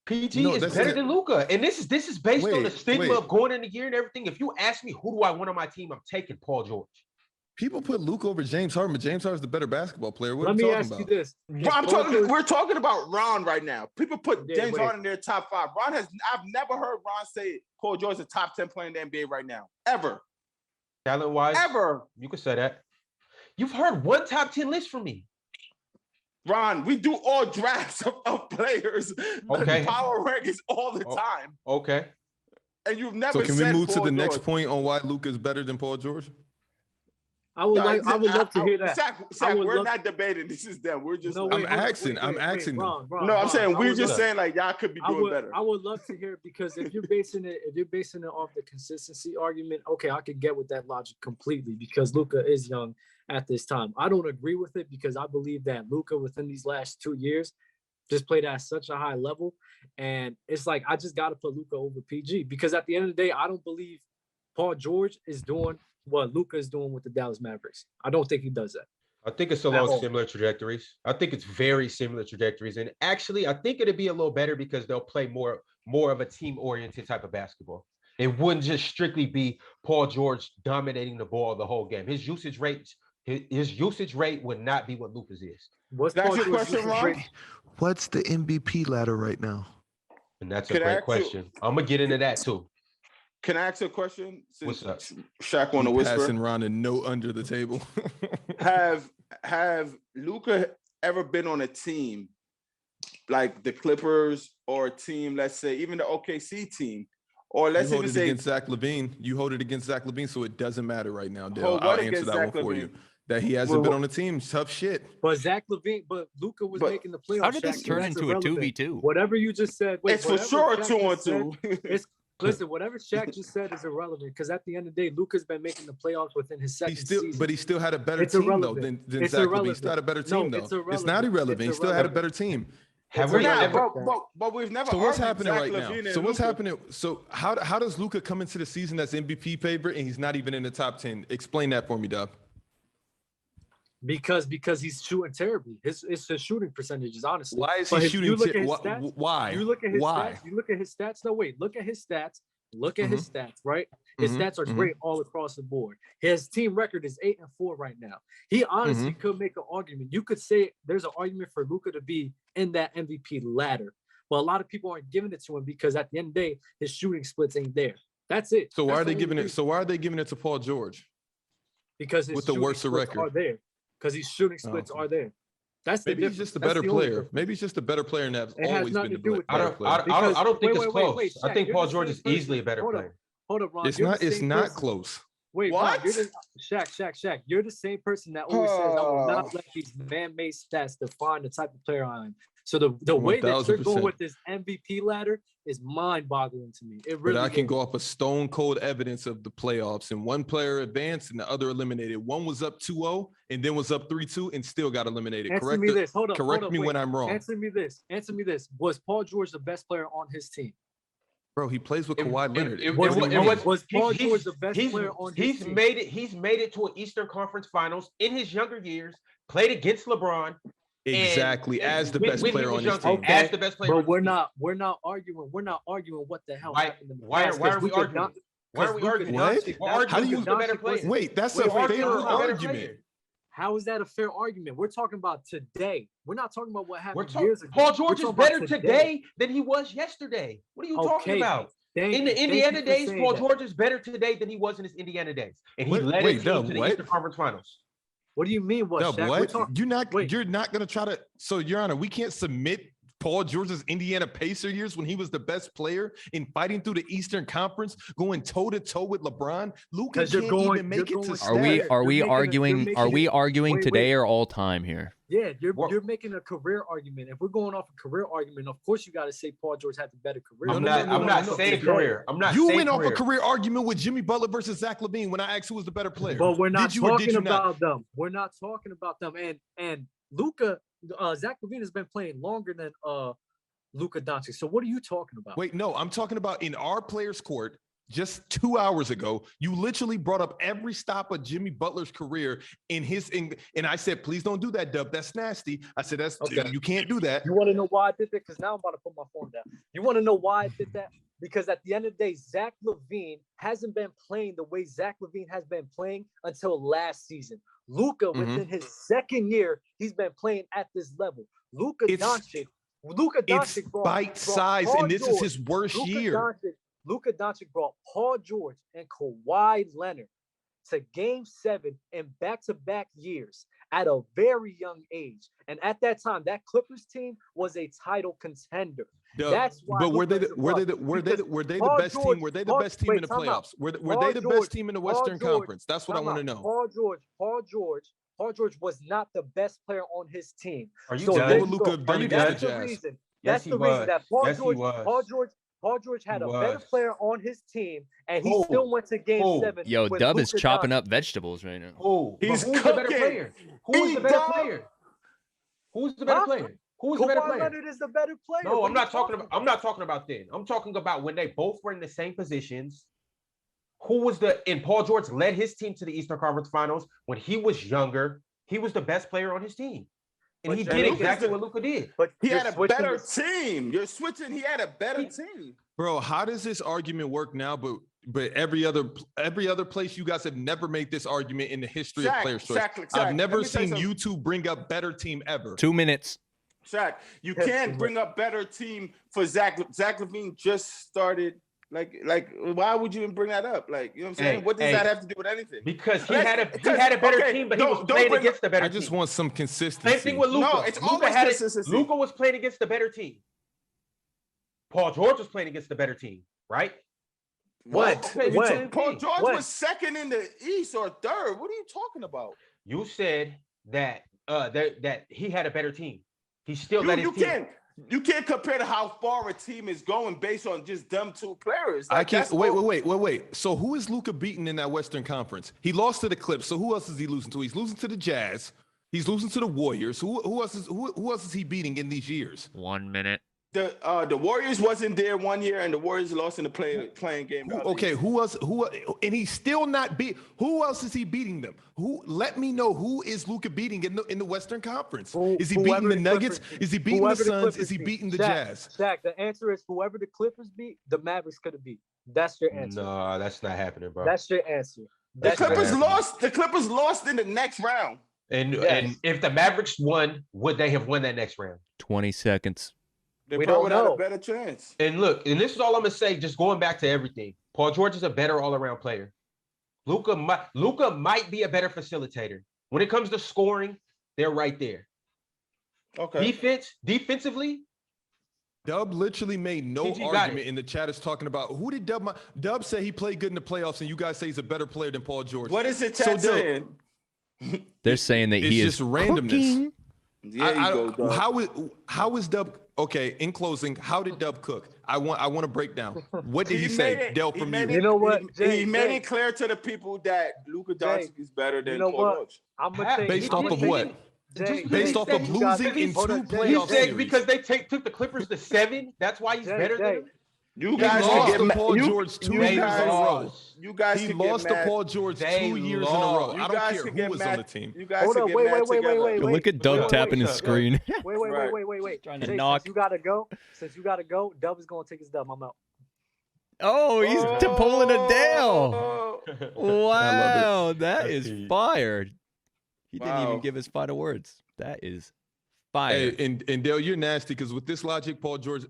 PG is better than Luka, and this is based on the stigma of going in the year and everything. If you ask me who do I want on my team, I'm taking Paul George. People put Luka over James Harden, but James Harden's the better basketball player. What Let are me you ask talking you about? this. We're talking about Ron right now. People put James Harden in their top 5. I've never heard Ron say Paul George is a top 10 player in the NBA right now. Ever. Talent-wise? Ever. You could say that. You've heard one top 10 list from me. Ron, we do all drafts of players, okay, power rankings all the time. Okay. And you've never said So can we move Paul to the George. next point on why Luka is better than Paul George? I would love to hear that. Shaq, we're not debating. This is them. We're just. I'm asking. Ron, I'm saying we're just saying like y'all could be doing better. I would love to hear it because if you're basing it off the consistency argument, okay, I could get with that logic completely because Luka is young at this time. I don't agree with it because I believe that Luka within these last 2 years just played at such a high level, and it's like I just got to put Luka over PG because at the end of the day, I don't believe Paul George is doing what Luka is doing with the Dallas Mavericks. I don't think he does that. I think it's along similar trajectories. I think it's very similar trajectories. And actually, I think it'd be a little better because they'll play more of a team-oriented type of basketball. It wouldn't just strictly be Paul George dominating the ball the whole game. His usage rate would not be what Luka's is. What's That's Paul your George's question, usage Ron? rate? What's the MVP ladder right now? And that's a Can I great ask you- question. I'm going to get into that too. Can I ask a question? What's up? Shaq want to He whisper. passing Ron a note under the table. Have Luka ever been on a team like the Clippers or a team, let's say, even the OKC team, or let's you hold even it say against Zach LaVine. You hold it against Zach LaVine, so it doesn't matter right now, Dale. Hold I'll what answer against that Zach one for LaVine? you. That he hasn't been on the team. Tough shit. But Zach LaVine, but Luka was But making the playoffs. How did this Shaq, turn that's into a irrelevant. 2v2? Whatever you just said. it's for whatever sure Shaq just said, 2-on-2. It's listen. Whatever Shaq just said is irrelevant because at the end of the day, Luka's been making the playoffs within his second season. But he still had a better It's team though irrelevant. than It's Zach LaVine. He irrelevant. still had a better No, team though. it's It's not irrelevant. irrelevant. It's He still had a irrelevant. better team. Have It's we Nah, ever? but we've never. So what's argued happening Zach right LaVine now? and So what's Luka. happening? So how does Luka come into the season as MVP favorite and he's not even in the top 10? Explain that for me, Dub. Because he's shooting terribly. It's his shooting percentages, honestly. Why is But he if shooting? you look at his stats, Why? You look at his Why? stats. You look at his stats. No, wait. Look at his stats. Look at his stats. Right. His stats are great all across the board. His team record is 8-4 right now. He honestly could make an argument. You could say there's an argument for Luka to be in that MVP ladder, but a lot of people aren't giving it to him because at the end of the day, his shooting splits ain't there. That's it. So why That's are they the giving only it? reason. So why are they giving it to Paul George? Because his with the shooting worse splits record? are there. Because his shooting splits okay. are there. That's the Maybe he's difference. just a That's better the only player. difference. Maybe he's just a better player and that's It has always nothing been to do the with better that. player. I don't think it's close. Wait, I Shaq, think you're Paul the George same is easily a person. better Hold up. player. Hold up, Ron. It's You're not. the It's same not person. close. Wait, What? Ron, you're Shaq. You're the same person that always says, "I will not let these man-made stats define the type of player I am." So the way that you're going 1000%. with this MVP ladder is mind-boggling to me. It But really I can is. go off of stone cold evidence of the playoffs, and one player advanced and the other eliminated. One was up 2-0 and then was up 3-2 and still got eliminated. Answer me this. Hold up. Correct hold up, me wait. when I'm wrong, Answer me this. Was Paul George the best player on his team? bro. He plays with Kawhi Leonard. Was Paul George the best player on his team? He's made it to an Eastern Conference Finals in his younger years. Played against LeBron. Exactly, as the when best he player was on his younger, team. as the best player. But we're not arguing what the hell happened in the past. Why are we arguing? Why are we arguing? What? How do you Luka the better Doncic player? wasn't- Wait, that's Wait, a wait, fair no, no, argument. How is that a fair argument? We're talking about today. We're not talking about what happened We're years ago. Paul We're George is talking better about today than he was yesterday. What are you talking about? In the Indiana days, Paul George is better today than he was in his Indiana days, and he led his team to the Eastern Conference Finals. What do you mean? What? No, Shaq? what? You're not gonna try to. So, Your Honor, we can't submit Paul George's Indiana Pacer years when he was the best player in fighting through the Eastern Conference, going toe to toe with LeBron. Luka can't even make it to stats. Are we arguing today or all time here? Yeah, you're making a career argument. If we're going off a career argument, of course you got to say Paul George had the better career. I'm not saying career. I'm not. You saying went off career. a career argument with Jimmy Butler versus Zach LaVine when I asked who was the better player. But we're not Did you or did talking you about not? them. We're not talking about them. And Luka, Zach LaVine has been playing longer than Luka Doncic. So what are you talking about? Wait, no, I'm talking about in our players' court. Just 2 hours ago, you literally brought up every stop of Jimmy Butler's career and I said, please don't do that, Dub. That's nasty. I said, you can't do that. You want to know why I did that? Because now I'm about to put my phone down. You want to know why I did that? Because at the end of the day, Zach LaVine hasn't been playing the way Zach LaVine has been playing until last season. Luka, within his second year, he's been playing at this level. Luka Doncic brought bite size, and this is his worst year. Luka Doncic brought Paul George and Kawhi Leonard to Game 7 in back-to-back years at a very young age. And at that time, that Clippers team was a title contender. That's why. But were they the best team? Were they the best team in the playoffs? Were they the best team in the Western Conference? That's what I want to know. Paul George was not the best player on his team. Are you so done? That's the reason. That's the reason that Paul George had a better player on his team, and he still went to Game 7. Yo, Dub is chopping up vegetables right now. Who's the better player? Who's the better player? Who's the better player? Who's the better player? Kawhi Leonard is the better player. No, I'm not talking about then. I'm talking about when they both were in the same positions. And Paul George led his team to the Eastern Conference Finals when he was younger. he was the best player on his team. And But he Jay, did exactly what Luka did. But He you're had a switching better this- team. You're switching. He had a better team. Bro, how does this argument work now? But every other place you guys have never made this argument in the history of Players' Choice. Shaq, I've never let me tell you seen something. you two bring up better team ever. 2 minutes. Shaq, you can't bring up better team for Zach. Zach LaVine just started. Like, why would you even bring that up? Like, you know what I'm saying? What does that have to do with anything? Because he had a better team, but he was playing against the better team. I just want some consistency. Same thing with Luka. No, it's always consistency. Luka was playing against the better team. Paul George was playing against the better team, right? What? When? Paul George When? was second in the East or third. What are you talking about? You said that that he had a better team. He still let his team. You can't compare to how far a team is going based on just them two players. I can't. Wait. So who is Luka beating in that Western Conference? He lost to the Clips. So who else is he losing to? He's losing to the Jazz. He's losing to the Warriors. Who else is he beating in these years? 1 minute. The Warriors wasn't there one year, and the Warriors lost in the playing game. Who else? And he's still not beat. Who else is he beating them? Let me know who is Luka beating in the Western Conference? Is he beating the Nuggets? Is he beating the Suns? Is he beating the Jazz? Shaq, the answer is whoever the Clippers beat, the Mavericks could have beat. That's your answer. No, that's not happening, bro. That's your answer. The Clippers lost. The Clippers lost in the next round. And if the Mavericks won, would they have won that next round? 20 seconds. We don't know. A better chance. And look, and this is all I'm gonna say. Just going back to everything, Paul George is a better all-around player. Luka might be a better facilitator. When it comes to scoring, they're right there. Okay. Defensively, Dub literally made no TG got argument it. in the chat is talking about who did Dub say he played good in the playoffs, and you guys say he's a better player than Paul George. What is the chat saying? They're saying that It's he is just randomness. cooking. How is Dub? Okay, in closing, how did Dub cook? I want to break down. What did he say? Dell from you. You know what? He made it clear to the people that Luka Doncic is better than Paul George. I'm gonna say Based off of what? Based off of losing in 2 playoff series. Because they took the Clippers to 7. That's why he's better than them. You He guys lost can to get Paul mad. George 2 years in a row. You guys He can lost get to mad. Paul George 2 They years in a lost. row. You I don't guys care can who get was mad. on the team. You guys Hold can on, get wait, mad wait, wait, together. wait, wait. Look at Dub tapping his screen. Wait. Trying to Jay, knock. Since you gotta go, Dub is gonna take his dub. I'm out. Oh, he's pulling a Dale. Oh. Wow, that is That's fire. He didn't even Wow. give his final words. That is fire. Hey, and Dale, you're nasty because with this logic, Paul George,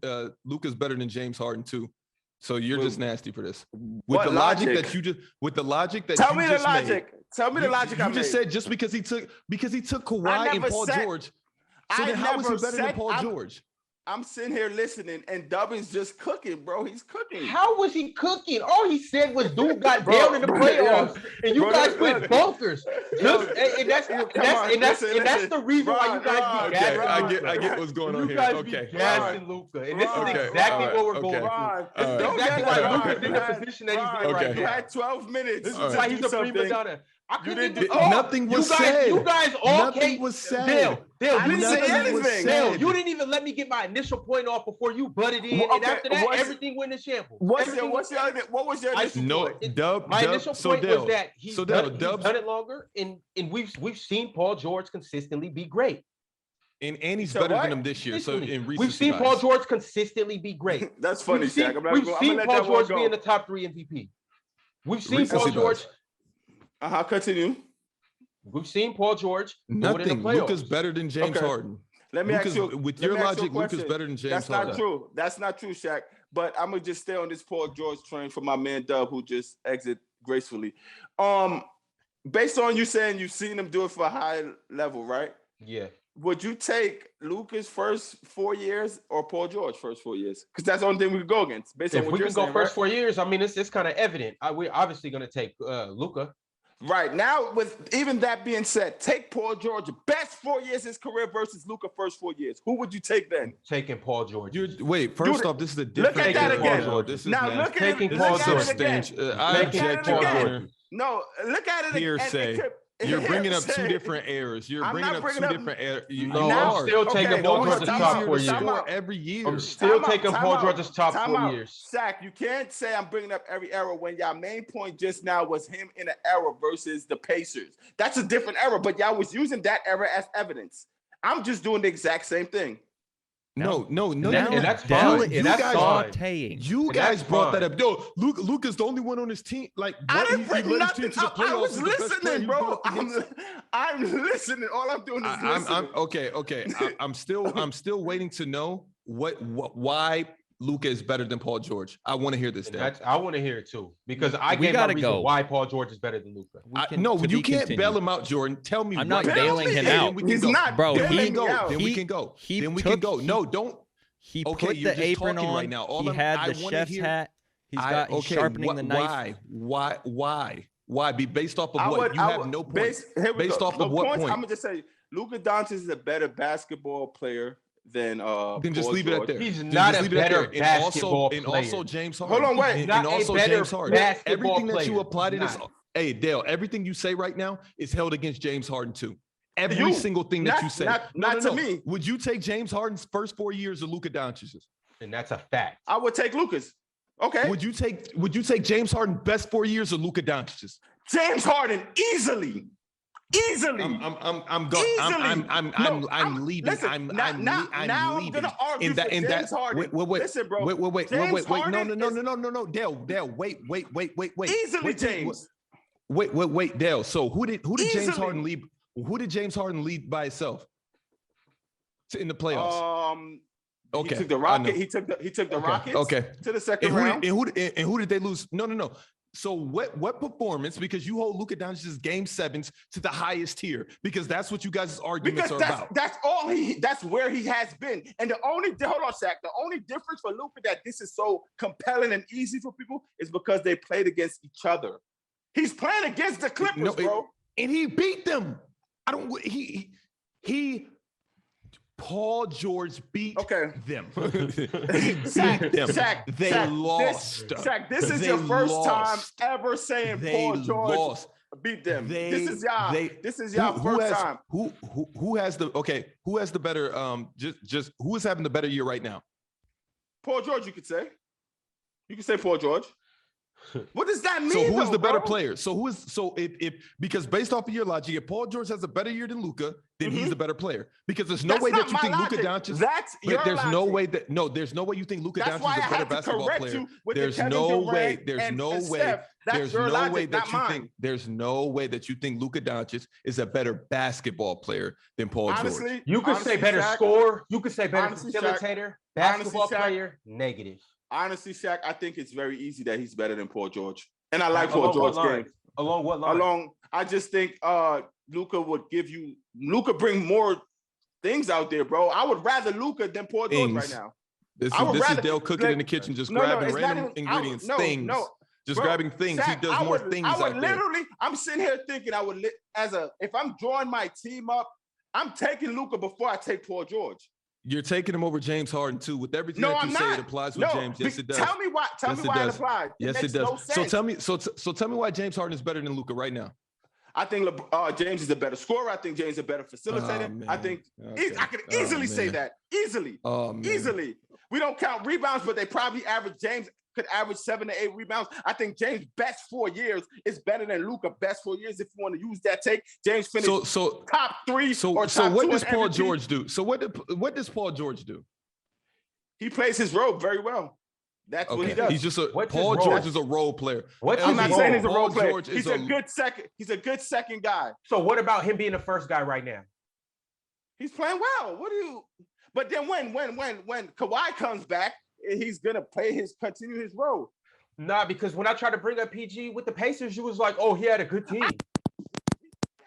Luka's better than James Harden too. So you're just nasty for this. With What the logic logic? that you just, with the logic that Tell you me the just made, logic. Tell me the logic. You I just made. said just because he took Kawhi and never Paul said- George. So I then how is he never better than said- Paul George? I'm sitting here listening, and Dub is just cooking, bro. He's cooking. How was he cooking? All he said was dude got down in the playoffs, and you guys went bunkers. And that's the reason why you guys be Okay, gassing. I get what's going on You here. guys Okay. be gassing Luka, and this is Okay. exactly what we're Okay. going Ron, through. This is All right. exactly Don't get why Ron. Luka's in the position that he's in right Okay. You now. had 12 minutes. This is to why do he's a prima something. donna. I couldn't didn't even do- talk. Nothing was said. You guys all Nothing came. was said. Dale, I didn't say anything. Dale, you didn't even let me get my initial point off before you butted in, Well, and okay, after that, what's- everything went in shambles. What was your I- initial No, point? Dub. My Dub, initial so point Dale, was that he's so Dale, done Dub's it longer, and we've seen Paul George consistently be great. and he's So better what? than him this year. So in recent We've seen Paul George consistently be great. That's funny, We've seen, Shaq. I'm we've gonna seen let Paul that one George go. be in the top 3 MVP. We've seen Paul Recency George. bias. Continue. We've seen Paul George do it in the Nothing. playoffs. Luka's better than James Okay. Harden. Let me Luka's, ask you. with let your me ask you a logic, Luka's question. better than James That's Harden. not true. That's not true, Shaq. But I'm gonna just stay on this Paul George train for my man Dub, who just exit gracefully. Based on you saying you've seen him do it for a high level, right? Yeah. Would you take Luka's first 4 years or Paul George first 4 years? Because that's the only thing we could go against. Based on If what we you're can go saying, first right? 4 years, I mean, it's kind of evident. We're obviously going to take Luka. Right now, with even that being said, take Paul George best 4 years of his career versus Luka first 4 years. Who would you take then? Taking Paul George. Wait, first off, this is a Look different. at that Taking again. Paul George. This is Now nasty. look at it. Taking Look Paul at George. it again. I Look at object, it Your again. Honor. No, look at it again. Hearsay. You're bringing up two Saying- different errors. You're I'm bringing not up bringing two up- different errors. No, Now- I'm still taking okay, Paul hold on, George's time top out, 4 time years. out. every year. I'm still Time out, taking time Paul out, George's top time 4 out. years. Shaq, you can't say I'm bringing up every era when y'all main point just now was him in an era versus the Pacers. That's a different era, but y'all was using that era as evidence. I'm just doing the exact same thing. No. And that's fine. You And that's guys- fine. sauteing. You And guys that's brought that fine. up. Yo, Luka's the only one on his team. Like, I what? didn't bring led his nothing team to the up. I playoffs was as the best player. listening, He bro. brought up against- I'm listening. All I'm doing is listening. I'm okay. I'm still waiting to know why Luka is better than Paul George. I want to hear this. And Dad. I want to hear it too, because I We gave my gotta reason go. why Paul George is better than Luka. No, To you be can't continued. bail him out, Jordan. Tell me. I'm not right bailing now. him Then out. we can He's go. not Bro, Then we bailing can me go. out. Then we can go. Then we can go. No, don't. He Okay, put you're the just apron talking on. right now. All He I had the wanna chef's hear- hat. He's sharpening the knife. Why? Be based off of I what? would- You I have would- no points. Here we Based go. off No of what points. point? I'm gonna just say Luka Doncic is a better basketball player than Then just Paul leave it at George. there. He's Then not just a leave it at better there. basketball And player. also James Harden. Hold on, wait. And Not a also better James Harden. basketball Everything that you player. apply to this, Not. hey Dale, everything you say right now is held against James Harden too. Every You. single thing that Not- you say. not to me. Would you take James Harden's first 4 years or Luka Doncic's? And that's a fact. I would take Lucas. Okay. Would you take James Harden's best 4 years or Luka Doncic's? James Harden easily. Easily. I'm going. Easily. I'm leaving. Listen, I'm now I'm leaving. gonna argue In that, for in James that, Harden. wait, Listen, bro. wait. James No, Harden no. Dale, wait. Easily, Wait, James. Wait, Dale. So who did James Easily. Harden lead? Who did James Harden lead by himself in the playoffs? Okay, He took the I Rocket. know. He took the Rockets. Okay. To the second And round. who did they lose? No. So what performance? Because you hold Luka Doncic's game sevens to the highest tier, because that's what you guys' arguments Because are about. that's where he has been. And hold on, Shaq. The only difference for Luka that this is so compelling and easy for people is because they played against each other. He's playing against the Clippers, bro. And he beat them. Paul George beat them. He beat them. They lost. This is your first time ever saying Paul George beat them. This is y'all first time. Who has the better just who is having the better year right now? Paul George, you could say. You could say Paul George. What does that mean? So who is the better bro? player? If because based off of your logic, if Paul George has a better year than Luka, then he's the better player. Because there's no way that you think Luka Doncic. That's your there's logic. no way that there's no way you think Luka Doncic is a better basketball player. There's no way. There's no way. There's no way that you think. There's no way that you think Luka Doncic is a better basketball player than Paul George. You could say better scorer. You could say better facilitator. Basketball Shaq, player. Negative. Honestly, Shaq, I think it's very easy that he's better than Paul George. And I like Paul George's game. Along what line? I just think Luka bring more things out there, bro. I would rather Luka than Paul George right now. This is Dale cooking in the kitchen, just grabbing random ingredients, things. Just grabbing things. Shaq, he does more things out there. I'm sitting here thinking if I'm drawing my team up, I'm taking Luka before I take Paul George. You're taking him over James Harden too. With everything that you say, it applies with James. Yes, it does. Tell me why. Tell me why it applies. Yes, it does. So tell me. So tell me why James Harden is better than Luka right now. I think James is a better scorer. I think James is a better facilitator. I think I could easily say that. Easily. Easily. We don't count rebounds, but they probably James could average 7 to 8 rebounds. I think James' best 4 years is better than Luka best 4 years. If you want to use that take, James finished top 3 or top 2. So what does Paul George do? So what does Paul George do? He plays his role very well. That's what he does. He's just Paul George is a role player. I'm not saying he's a role player. He's a good second. He's a good second guy. So what about him being the first guy right now? He's playing well. But then when Kawhi comes back, he's gonna continue his role. Nah, because when I tried to bring up PG with the Pacers, you was like, "Oh, he had a good team."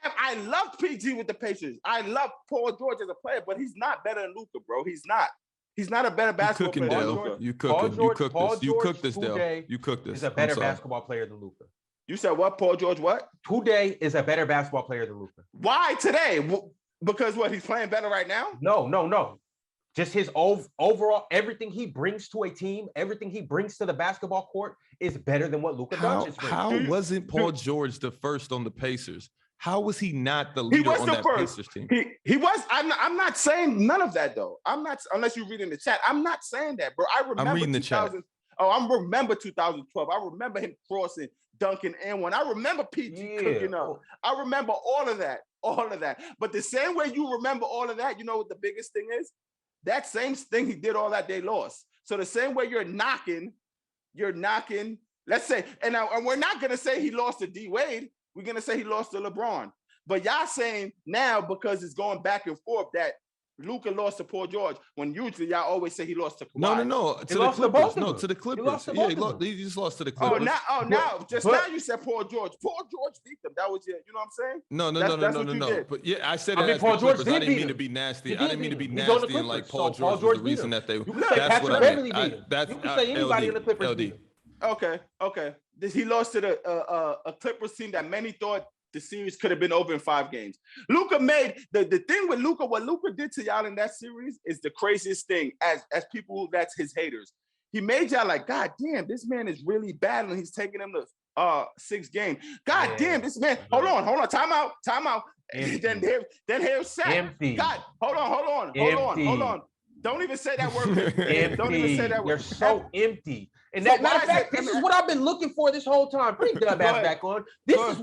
I loved PG with the Pacers. I love Paul George as a player, but he's not better than Luka, bro. He's not. He's not a better basketball player than Luka. You cooked this, Dale. You cooked this. Is a better basketball player than Luka. You said what? Paul George? What? Today is a better basketball player than Luka. Why today? Because what? He's playing better right now? No. Just his overall, everything he brings to a team, everything he brings to the basketball court is better than what Luka Doncic brings. How wasn't Paul George the first on the Pacers? How was he not the He leader was on the that first. Pacers team? He was. I'm not saying none of that though. I'm not, unless you read in the chat. I'm not saying that, bro. I remember reading the chat. Oh, I remember 2012. I remember him crossing, dunking, and one. I remember PG cooking up. I remember all of that. All of that. But the same way you remember all of that, you know what the biggest thing is? That same thing he did all that, they lost. So the same way you're knocking, let's say, and we're not going to say he lost to D Wade. We're going to say he lost to LeBron. But y'all saying now, because it's going back and forth, that Luka lost to Paul George, when usually y'all always say he lost to Kawhi. No. To the Clippers. No, to the Clippers. Yeah, he just lost to the Clippers. Now you said Paul George. Paul George beat them. That was it. You know what I'm saying? No. But yeah, I said it Paul George. I didn't mean to be nasty. I didn't mean to be nasty and like Paul George was the reason that they. You can say Patrick Beverly beat him. That's you can say anybody in the Clippers beat him. Okay. He lost to a Clippers team that many thought the series could have been over in 5 games. Luka made the thing with Luka. What Luka did to y'all in that series is the craziest thing. As people, that's his haters. He made y'all like, God damn, this man is really battling. He's taking him to 6 games. God damn, this man. Hold on. Time out. Then here's Shaq. Empty. God, hold on. Don't even say that word. Don't even say that word. You're so empty. And that matter of fact, this is what I've been looking for this whole time. Bring Dub ass back on. This is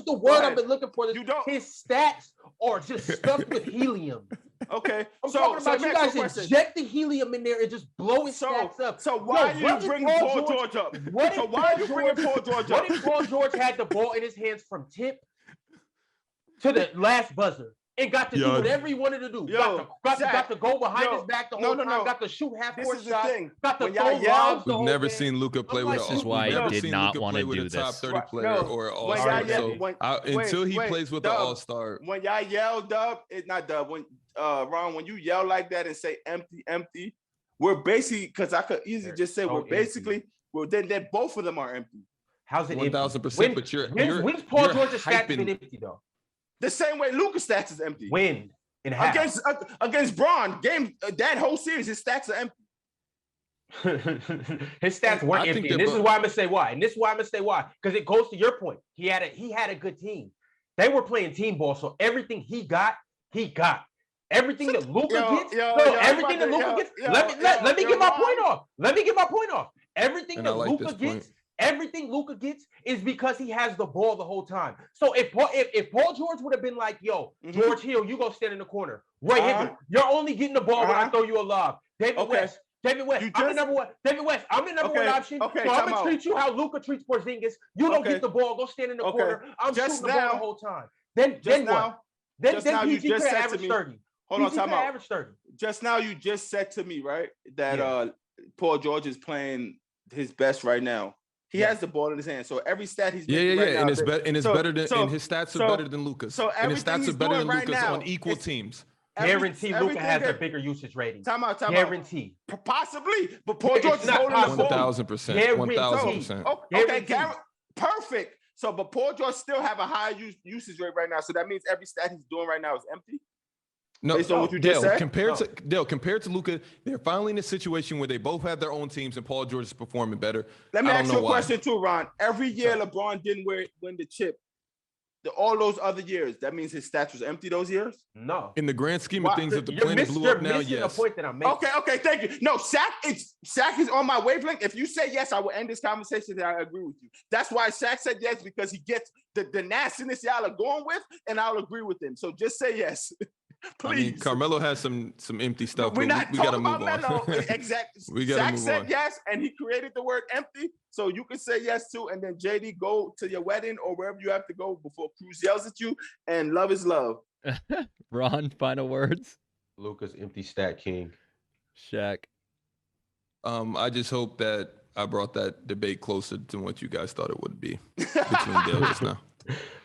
the word I've been looking for. His stats are just stuffed with helium. Okay. I'm talking about you guys inject the helium in there and just blow his stats up. So why you bring Paul George up? So why are you bringing Paul George up? What if Paul George had the ball in his hands from tip to the last buzzer? And got to do whatever he wanted to do. Got to go behind his back the whole time. Got to shoot half-court shots. Got to throw lobs. We've never seen Luka play with. This is why I did not want to do a top this. 30 player or an all-star. Until he plays with the all-star. When y'all yell, Dub, it's not Dub. When Ron, when you yell like that and say empty, we're basically, because I could easily just say we're basically, well, then both of them are empty. How's it 1,000%? But when's Paul George's stats been empty though? The same way Luka's stats is empty. When? In half. Against Braun, that whole series, his stats are empty. His stats weren't empty. And this is why I'm gonna say why. Because it goes to your point. He had a good team. They were playing team ball, so everything he got. Everything that Luka gets. Everything that Luka gets. Let me get my point off. Everything that Luka gets. Everything Luka gets is because he has the ball the whole time. So if Paul George would have been like, yo, George Hill, you go stand in the corner. Higgins, you're only getting the ball when I throw you a lob. David West, I'm the number one. David West, I'm the number one option. So I'm going to treat you how Luka treats Porzingis. You don't get the ball. Go stand in the corner. I'm shooting the ball the whole time. Then what? Then PG could have averaged 30. Hold on, time out. Just now you just said to me, right, that Paul George is playing his best right now. He has the ball in his hand, so every stat he's making right now, and his stats are better than Luka's. And his stats are better than Luka's on equal teams. Guarantee Luka has a bigger usage rating. Time out. Guarantee. Possibly, but Paul George is holding the ball. 1,000%. 1,000%. Okay, perfect. So, but Paul George still have a high usage rate right now, so that means every stat he's doing right now is empty. No, based on what you just said? Compared to Luka, they're finally in a situation where they both have their own teams and Paul George is performing better. Let me ask you a question too, Ron. Every year LeBron didn't win the chip. All those other years, that means his stats was empty those years? No. In the grand scheme of things, if the planet blew up now, yes. The point that I'm making. Okay, thank you. No, Shaq is on my wavelength. If you say yes, I will end this conversation and I agree with you. That's why Shaq said yes, because he gets the nastiness y'all are going with, and I'll agree with him. So just say yes. Please. I mean, Carmelo has some empty stuff. We're not talking about Melo. Exactly. Shaq said yes, and he created the word empty. So you can say yes too, and then JD, go to your wedding or wherever you have to go before Cruz yells at you. And love is love. Ron, final words. Luka's empty stat king. Shaq. I just hope that I brought that debate closer to what you guys thought it would be between Dale just now.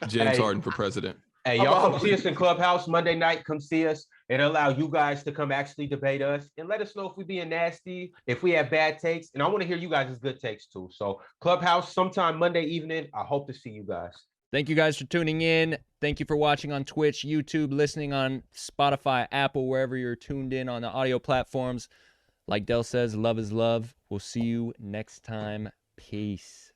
James Harden for president. Hey, y'all come see us in Clubhouse Monday night. Come see us. It'll allow you guys to come actually debate us and let us know if we being nasty, if we have bad takes. And I want to hear you guys' good takes too. So Clubhouse sometime Monday evening. I hope to see you guys. Thank you guys for tuning in. Thank you for watching on Twitch, YouTube, listening on Spotify, Apple, wherever you're tuned in on the audio platforms. Like Del says, love is love. We'll see you next time. Peace.